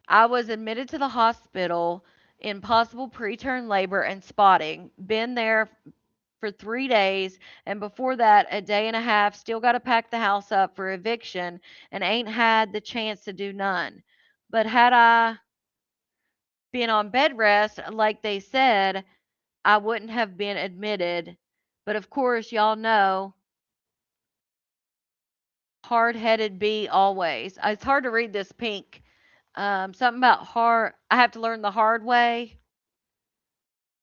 I was admitted to the hospital in possible preterm labor and spotting. Been there for 3 days, and before that, a day and a half. Still got to pack the house up for eviction and ain't had the chance to do none. But had I been on bed rest, like they said, I wouldn't have been admitted. But of course, y'all know Hard-headed bee always. It's hard to read this pink. Something about hard. I have to learn the hard way,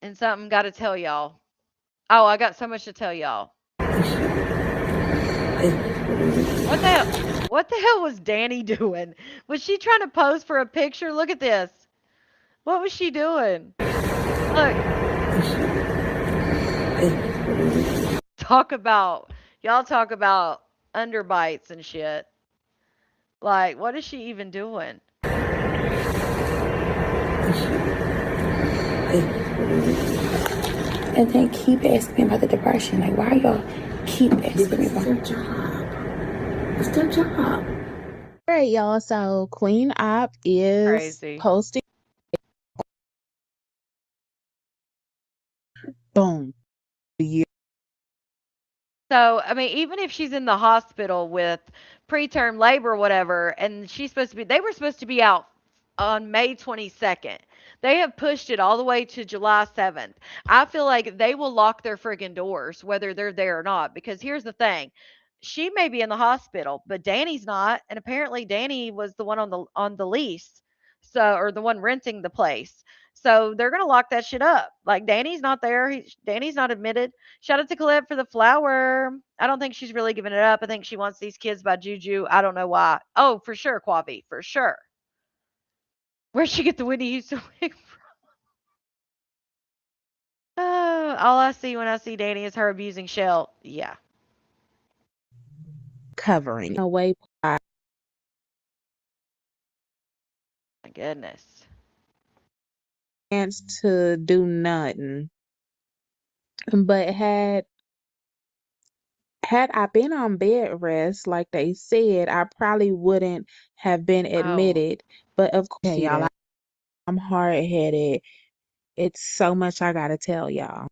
and something got to tell y'all. Oh, I got so much to tell y'all. What the hell? What the hell was Danny doing? Was she trying to pose for a picture? Look at this. What was she doing? Look. Y'all talk about underbites and shit. Like, what is she even doing? And then keep asking me about the depression. Like, why y'all keep asking me about It's their job. It's their job. All right, y'all. So Queen Op is Crazy. posting. Boom. So, I mean, even if she's in the hospital with preterm labor or whatever, and they were supposed to be out on May 22nd. They have pushed it all the way to July 7th. I feel like they will lock their friggin' doors, whether they're there or not, because here's the thing. She may be in the hospital, but Danny's not, and apparently Danny was the one on the lease, so or the one renting the place. So they're gonna lock that shit up. Like Danny's not there. Danny's not admitted. Shout out to Colette for the flower. I don't think she's really giving it up. I think she wants these kids by Juju. I don't know why. Oh, for sure, Quavi, for sure. Where'd she get the Whitney Houston wig from? Oh, all I see when I see Danny is her abusing Shell. Yeah. Covering away. My goodness. Chance to do nothing. But had I been on bed rest, like they said, I probably wouldn't have been Oh, admitted. But of course, see y'all, that. I'm hard headed. It's so much I gotta tell y'all.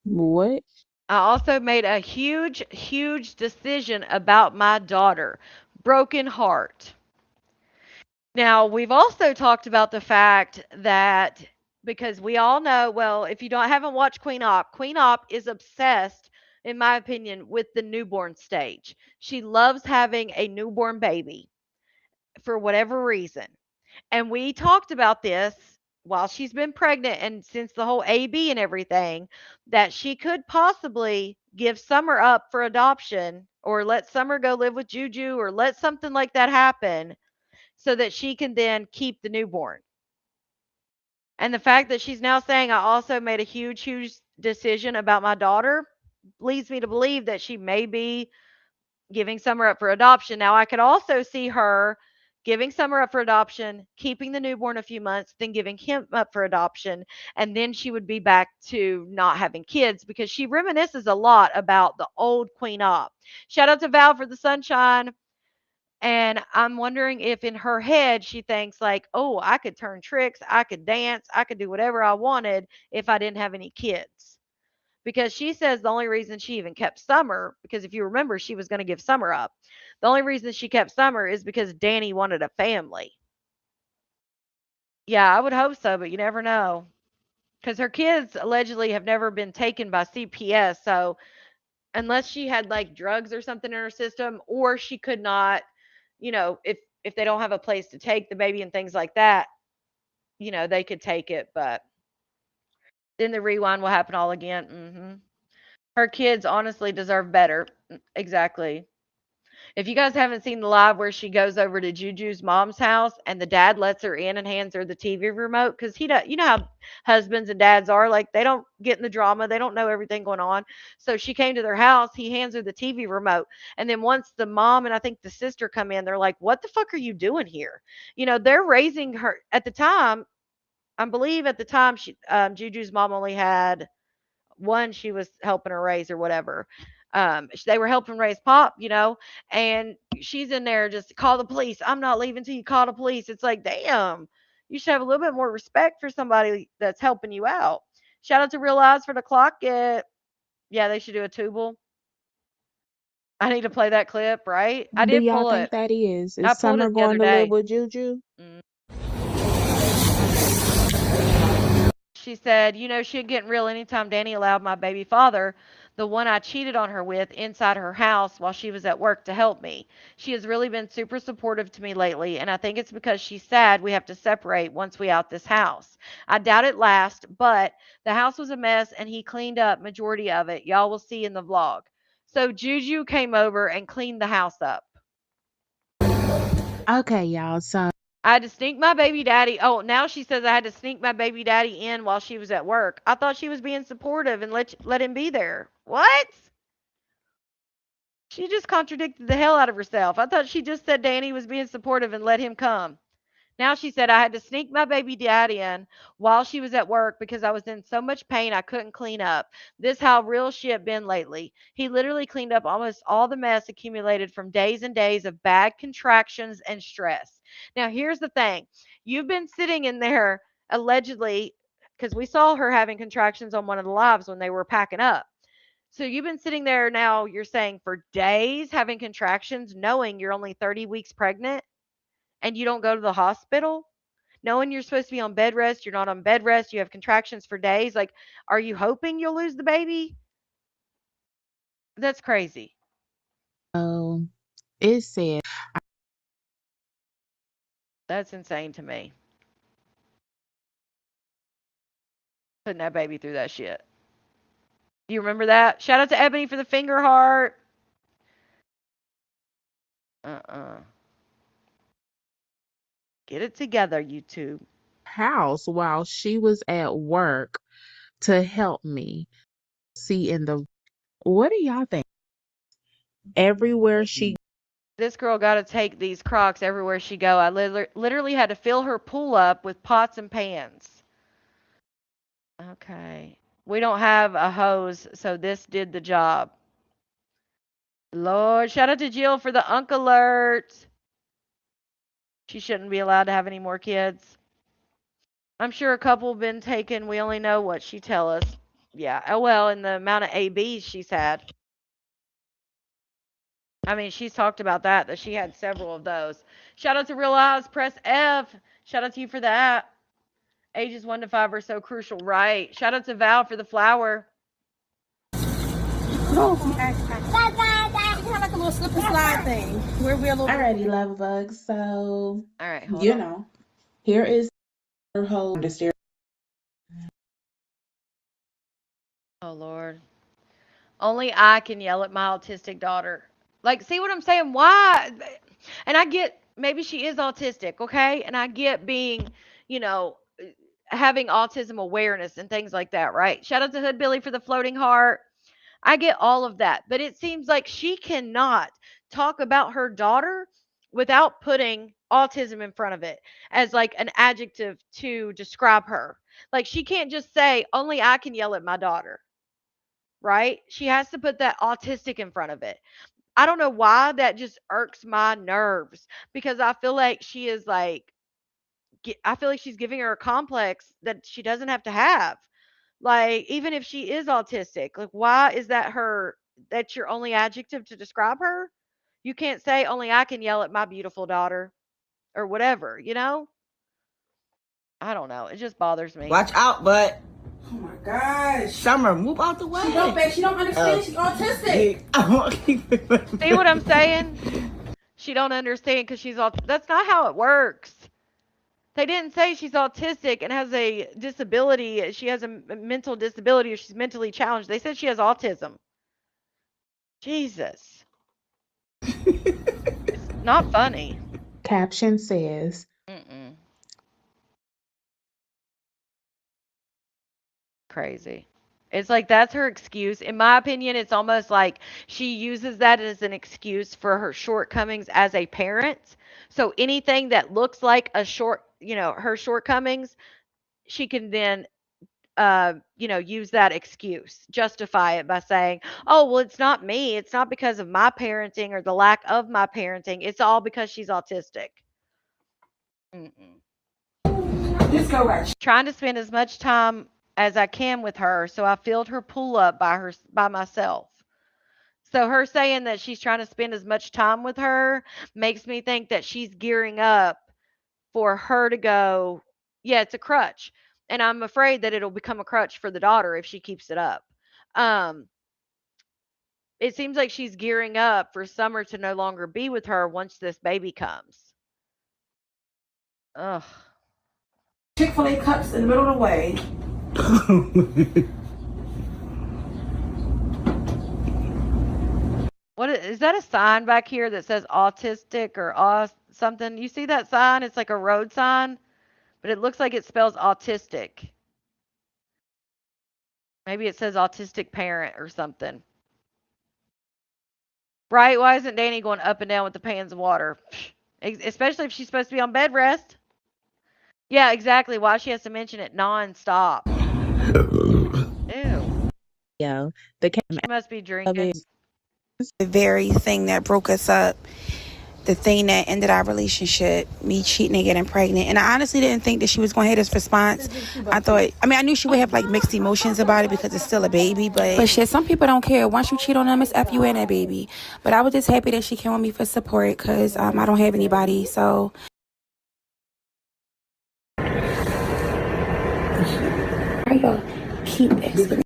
What? I also made a huge, huge decision about my daughter. Broken heart. Now, we've also talked about the fact that because we all know, well, if you haven't watched Queen Op is obsessed, in my opinion, with the newborn stage. She loves having a newborn baby for whatever reason. And we talked about this while she's been pregnant and since the whole AB and everything, that she could possibly give Summer up for adoption or let Summer go live with Juju or let something like that happen so that she can then keep the newborn. And the fact that she's now saying, I also made a huge, huge decision about my daughter leads me to believe that she may be giving Summer up for adoption. Now, I could also see her giving Summer up for adoption, keeping the newborn a few months, then giving him up for adoption, and then she would be back to not having kids because she reminisces a lot about the old Queen Op. Shout out to Val for the sunshine. And I'm wondering if in her head she thinks like, "Oh, I could turn tricks, I could dance, I could do whatever I wanted if I didn't have any kids." Because she says the only reason she even kept Summer, because if you remember, she was going to give Summer up. The only reason she kept Summer is because Danny wanted a family. Yeah, I would hope so, but you never know. Because her kids allegedly have never been taken by CPS. So unless she had like drugs or something in her system, or she could not, if they don't have a place to take the baby and things like that, they could take it, but then the rewind will happen all again. Her kids honestly deserve better. Exactly. If you guys haven't seen the live where she goes over to Juju's mom's house and the dad lets her in and hands her the TV remote, because you know how husbands and dads are, like they don't get in the drama, they don't know everything going on. So she came to their house, he hands her the TV remote, and then once the mom and I think the sister come in, they're like, "What the fuck are you doing here?" They're raising her at the time. I believe at the time Juju's mom only had one she was helping her raise or whatever. They were helping raise Pop, and she's in there just call the police. I'm not leaving till you call the police. It's like, damn, you should have a little bit more respect for somebody that's helping you out. Shout out to Real Eyes for the clock it. Yeah, they should do a tubal. I need to play that clip, right? I Do did y'all pull think it. that is? I Is pulled Summer it the other going to live day. with Juju? She said, she'd get real anytime Danny allowed my baby father the one I cheated on her with, inside her house while she was at work to help me. She has really been super supportive to me lately, and I think it's because she's sad we have to separate once we out this house. I doubt it lasts, but the house was a mess and he cleaned up majority of it. Y'all will see in the vlog. So Juju came over and cleaned the house up. Okay, y'all. So I had to sneak my baby daddy. Oh, now she says I had to sneak my baby daddy in while she was at work. I thought she was being supportive and let him be there. What? She just contradicted the hell out of herself. I thought she just said Danny was being supportive and let him come. Now she said I had to sneak my baby daddy in while she was at work because I was in so much pain I couldn't clean up. This how real shit been lately. He literally cleaned up almost all the mess accumulated from days and days of bad contractions and stress. Now here's the thing. You've been sitting in there allegedly because we saw her having contractions on one of the lives when they were packing up. So you've been sitting there now, you're saying for days having contractions, knowing you're only 30 weeks pregnant and you don't go to the hospital, knowing you're supposed to be on bed rest, you're not on bed rest, you have contractions for days. Like, are you hoping you'll lose the baby? That's crazy. it said, That's insane to me. Putting that baby through that shit. Do you remember that? Shout out to Ebony for the finger heart. Uh-uh. Get it together, YouTube. house while she was at work to help me. See in the what do y'all think? Everywhere she This girl got to take these Crocs everywhere she go. I literally had to fill her pool up with pots and pans. Okay. We don't have a hose, so this did the job. Lord, shout out to Jill for the unk alert. She shouldn't be allowed to have any more kids. I'm sure a couple have been taken. We only know what she tell us. Yeah. Oh well, and the amount of ABs she's had. I mean, she's talked about that she had several of those. Shout out to Real Eyes, press F. Shout out to you for that. Ages 1 to 5 are so crucial, right? Shout out to Val for the flower. No, we have like a little slip and slide thing where we're a little. Alrighty, love bugs. So All right, hold on. know, here is her whole understand. Oh Lord. Only I can yell at my autistic daughter. Like, see what I'm saying? Why? And I get maybe she is autistic, okay? And I get being, you know, having autism awareness and things like that, right? Shout out to Hood Billy for the floating heart. I get all of that. But it seems like she cannot talk about her daughter without putting autism in front of it as like an adjective to describe her. Like, she can't just say, only I can yell at my daughter, right? She has to put that autistic in front of it. I don't know why that just irks my nerves because I feel like she is like, I feel like she's giving her a complex that she doesn't have to have. Like, even if she is autistic, like, why is that that's your only adjective to describe her? You can't say, only I can yell at my beautiful daughter or whatever, you know? I don't know. It just bothers me. Watch out, but. Oh my gosh. Summer, move out the way. She don't understand. She's autistic. See what I'm saying? She don't understand because that's not how it works. They didn't say she's autistic and has a disability. She has a mental disability or she's mentally challenged. They said she has autism. Jesus. It's not funny. Caption says, Mm-mm. Crazy. It's like that's her excuse. In my opinion, it's almost like she uses that as an excuse for her shortcomings as a parent. So anything that looks like her shortcomings, she can then use that excuse, justify it by saying, oh, well, it's not me. It's not because of my parenting or the lack of my parenting. It's all because she's autistic. Mm-mm. Just go right. Trying to spend as much time as I can with her, so I filled her pool up by myself. So her saying that she's trying to spend as much time with her makes me think that she's gearing up for her to go, yeah, it's a crutch. And I'm afraid that it'll become a crutch for the daughter if she keeps it up. Um, It seems like she's gearing up for Summer to no longer be with her once this baby comes. Ugh. Chick-fil-A cups in the middle of the way. What is that, a sign back here that says autistic or something? You see that sign? It's like a road sign, but it looks like it spells autistic. Maybe it says autistic parent or something. Right? Why isn't Danny going up and down with the pans of water? Especially if she's supposed to be on bed rest. Yeah, exactly. Why she has to mention it nonstop. Ew. Yeah, the She must be of drinking. it. The very thing that broke us up, the thing that ended our relationship, me cheating and getting pregnant. And I honestly didn't think that she was going to hate this response. I knew she would have like mixed emotions about it because it's still a baby. But shit, some people don't care. Once you cheat on them, it's F you and that baby. But I was just happy that she came with me for support because I don't have anybody. So. Why y'all keep asking?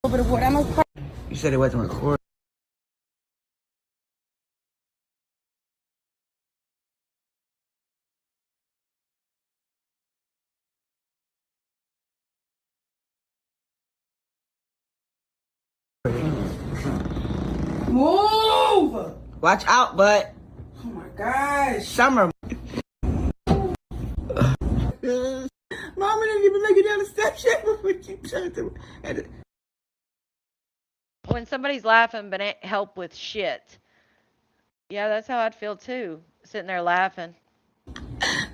Over the water. You said it wasn't recorded. Move! Watch out, bud. Oh my gosh. Summer. Mama didn't even make it down the steps yet before we keep trying to. When somebody's laughing but ain't help with shit. Yeah, that's how I'd feel too. Sitting there laughing. Mama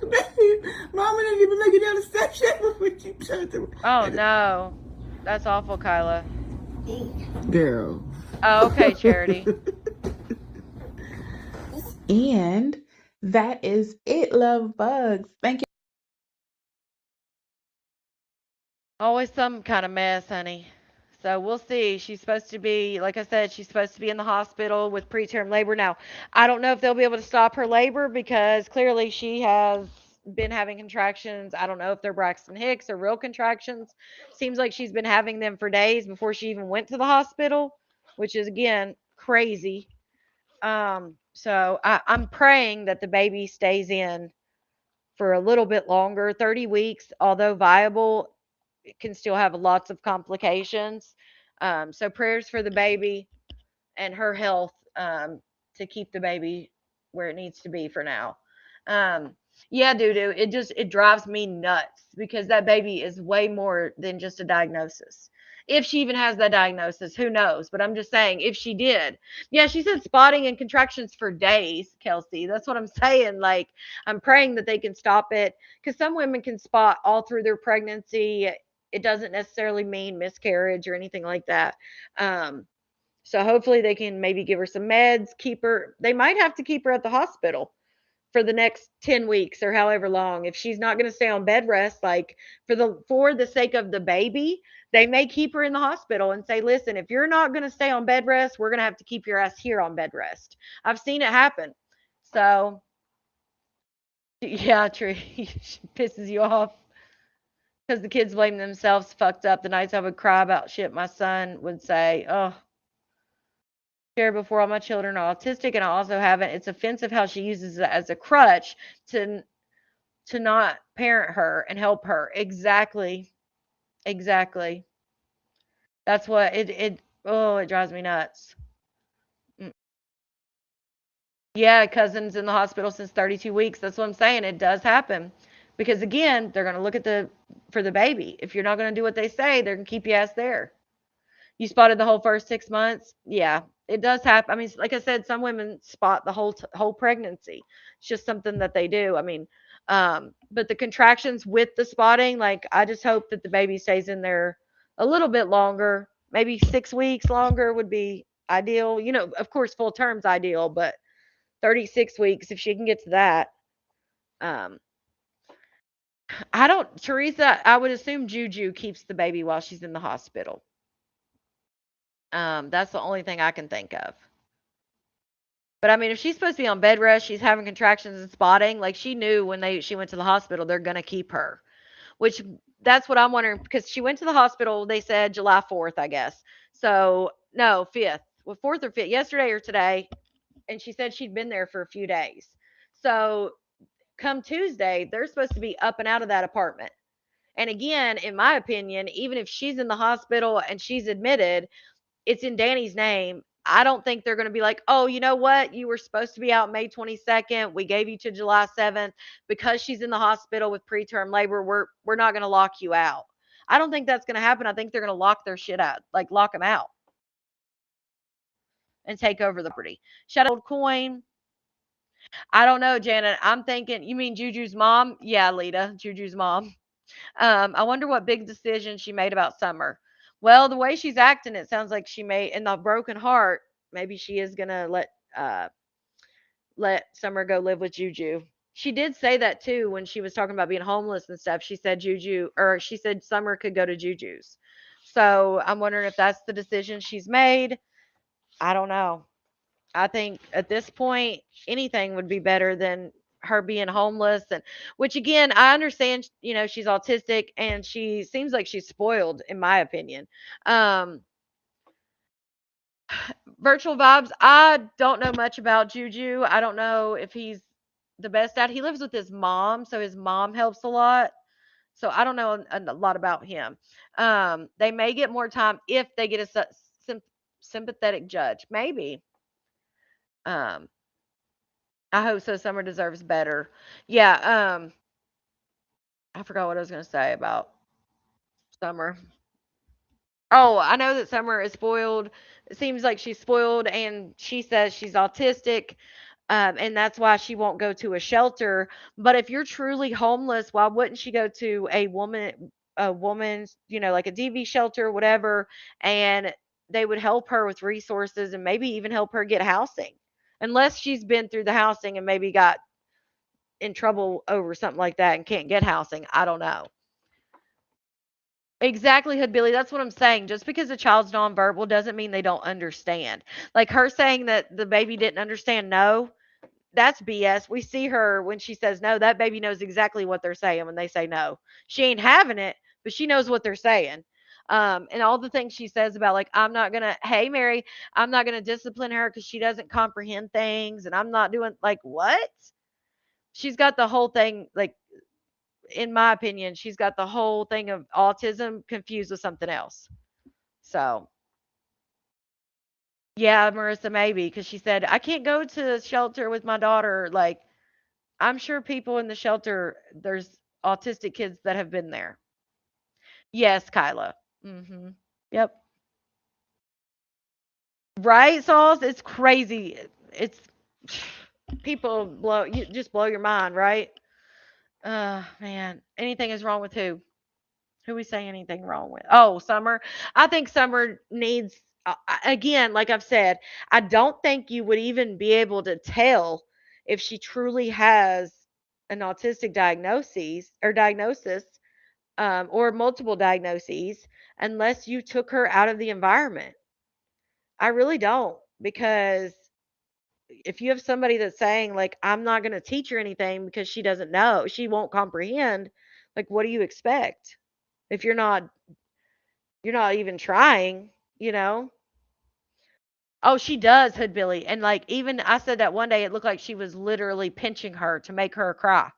didn't even make it down the steps yet before we keep trying to. Oh no. That's awful, Kyla. Girl. Oh, okay, Charity. And that is it, love bugs. Thank you. Always some kind of mess, honey. So we'll see. She's supposed to be, like I said, she's supposed to be in the hospital with preterm labor. Now, I don't know if they'll be able to stop her labor because clearly she has been having contractions. I don't know if they're Braxton Hicks or real contractions. Seems like she's been having them for days before she even went to the hospital, which is again crazy. So I'm praying that the baby stays in for a little bit longer. 30 weeks, although viable, it can still have lots of complications. So prayers for the baby and her health, to keep the baby where it needs to be for now. Um, yeah, doo doo. It drives me nuts because that baby is way more than just a diagnosis. If she even has that diagnosis, who knows? But I'm just saying, if she did, yeah, she said spotting and contractions for days, Kelsey. That's what I'm saying. Like, I'm praying that they can stop it because some women can spot all through their pregnancy. It doesn't necessarily mean miscarriage or anything like that. Um, so hopefully they can maybe give her some meds, keep her. They might have to keep her at the hospital for the next 10 weeks or however long. If she's not going to stay on bed rest, like for the sake of the baby, they may keep her in the hospital and say, "Listen, if you're not going to stay on bed rest, we're going to have to keep your ass here on bed rest." I've seen it happen. So, yeah, true. Pisses you off because the kids blame themselves fucked up. The nights I would cry about shit, my son would say, "Oh, shared before, all my children are autistic and I also haven't. It's offensive how she uses it as a crutch to not parent her and help her." Exactly. Exactly. That's what it drives me nuts. Mm. Yeah, cousin's in the hospital since 32 weeks. That's what I'm saying. It does happen. Because again, they're going to look at for the baby. If you're not going to do what they say, they're going to keep you ass there. You spotted the whole first 6 months. Yeah, it does happen. I mean, like I said, some women spot the whole pregnancy. It's just something that they do. I mean, but the contractions with the spotting, like I just hope that the baby stays in there a little bit longer. Maybe 6 weeks longer would be ideal. Of course, full term's ideal, but 36 weeks if she can get to that. Um, I don't, Teresa. I would assume Juju keeps the baby while she's in the hospital. That's the only thing I can think of. But I mean, if she's supposed to be on bed rest, she's having contractions and spotting. Like she knew when she went to the hospital, they're gonna keep her. Which that's what I'm wondering because she went to the hospital. They said July 4th, I guess. So no, 5th, well, 4th or 5th, yesterday or today, and she said she'd been there for a few days. So come Tuesday, they're supposed to be up and out of that apartment. And again, in my opinion, even if she's in the hospital and she's admitted, it's in Danny's name. I don't think they're going to be like, oh, you know what? You were supposed to be out May 22nd. We gave you to July 7th because she's in the hospital with preterm labor. We're not going to lock you out. I don't think that's going to happen. I think they're going to lock their shit out, like lock them out and take over the property. Shout out Coin. I don't know, Janet. I'm thinking, you mean Juju's mom? Yeah, Lita, Juju's mom. I wonder what big decision she made about Summer. Well, the way she's acting, it sounds like she may, in the broken heart, maybe she is gonna uh let Summer go live with Juju. She did say that too when she was talking about being homeless and stuff. She said she said Summer could go to Juju's. So I'm wondering if that's the decision she's made. I don't know. I think at this point, anything would be better than her being homeless. And which again, I understand, she's autistic and she seems like she's spoiled, in my opinion. Um, Virtual vibes. I don't know much about Juju. I don't know if he's the best at. He lives with his mom, so his mom helps a lot. So I don't know a lot about him. They may get more time if they get a sympathetic judge. Maybe. Um, I hope so. Summer deserves better. Yeah. I forgot what I was going to say about Summer. Oh, I know that Summer is spoiled. It seems like she's spoiled, and she says she's autistic, and that's why she won't go to a shelter. But if you're truly homeless, why wouldn't she go to a woman's, like a DV shelter, whatever, and they would help her with resources and maybe even help her get housing, unless she's been through the housing and maybe got in trouble over something like that and can't get housing. I don't know. Exactly, Hood Billy. That's what I'm saying. Just because a child's nonverbal doesn't mean they don't understand. Like her saying that the baby didn't understand no, that's BS. We see her when she says no, that baby knows exactly what they're saying when they say no. She ain't having it, but she knows what they're saying. And all the things she says about like, hey Mary, I'm not gonna discipline her because she doesn't comprehend things, and I'm not doing like what? She's got the whole thing like in my opinion, she's got the whole thing of autism confused with something else. So, yeah, Marissa, maybe because she said, I can't go to the shelter with my daughter. Like, I'm sure people in the shelter, there's autistic kids that have been there. Yes, Kyla. Hmm. Yep. Right, Sauce? It's crazy. It's people just blow your mind, right? Man. Anything is wrong with who? Who we say anything wrong with? Oh, Summer. I think Summer needs, again, like I've said, I don't think you would even be able to tell if she truly has an autistic diagnosis, or multiple diagnoses unless you took her out of the environment. I really don't because if you have somebody that's saying like I'm not going to teach her anything because she doesn't know, she won't comprehend, like what do you expect if you're not even trying, you know? Oh, she does, Hood Billy. And like even I said that one day it looked like she was literally pinching her to make her cry.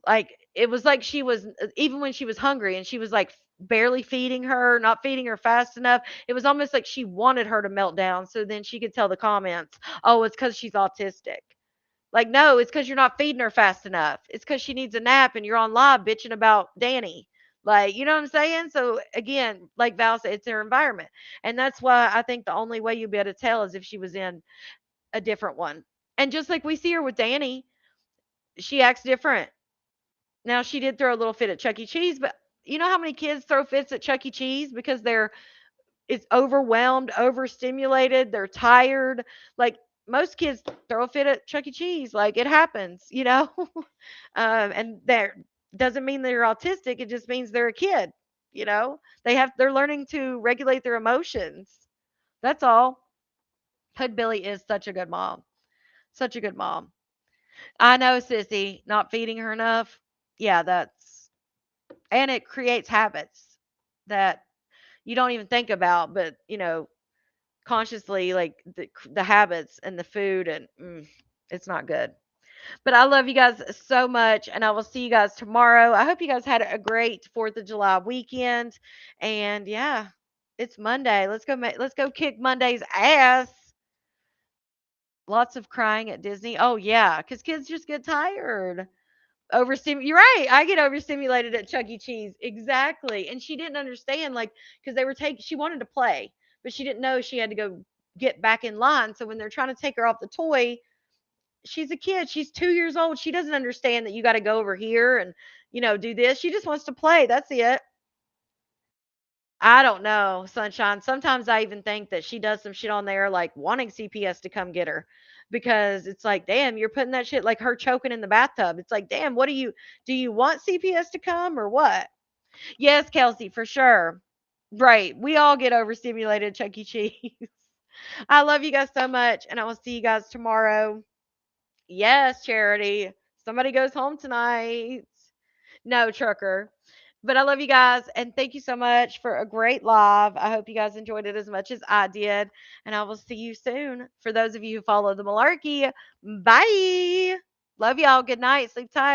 Like it was like she was even when she was hungry and she was like barely feeding her, not feeding her fast enough. It was almost like she wanted her to melt down so then she could tell the comments, "Oh, it's cuz she's autistic." Like, no, it's because you're not feeding her fast enough. It's because she needs a nap and you're on live bitching about Danny. Like, you know what I'm saying? So again, like Val said, it's her environment. And that's why I think the only way you'll be able to tell is if she was in a different one. And just like we see her with Danny, she acts different. Now she did throw a little fit at Chuck E. Cheese, but you know how many kids throw fits at Chuck E. Cheese because it's overwhelmed, overstimulated, they're tired. Like most kids throw a fit at Chuck E. Cheese. Like it happens, you know? And that doesn't mean they're autistic. It just means they're a kid, you know? They're learning to regulate their emotions. That's all. Hood Billy is such a good mom. Such a good mom. I know, sissy, not feeding her enough. Yeah, and it creates habits that you don't even think about, but consciously, like the habits and the food, and it's not good. But I love you guys so much, and I will see you guys tomorrow. I hope you guys had a great 4th of July weekend. And yeah, it's Monday. Let's go kick Monday's ass. Lots of crying at Disney. Oh yeah, because kids just get tired. You're right. I get overstimulated at Chuck E. Cheese. Exactly. And she didn't understand, like, because they were taking. She wanted to play, but she didn't know she had to go get back in line. So when they're trying to take her off the toy, she's a kid. She's 2 years old. She doesn't understand that you got to go over here and do this. She just wants to play. That's it. I don't know, Sunshine. Sometimes I even think that she does some shit on there, like wanting CPS to come get her, because it's like, damn, you're putting that shit, like her choking in the bathtub. It's like, damn, do you want CPS to come or what? Yes, Kelsey, for sure. Right. We all get overstimulated at Chuck E. Cheese. I love you guys so much, and I will see you guys tomorrow. Yes, Charity. Somebody goes home tonight. No, trucker. But I love you guys, and thank you so much for a great live. I hope you guys enjoyed it as much as I did, and I will see you soon. For those of you who follow the Malarkey, bye. Love y'all. Good night. Sleep tight.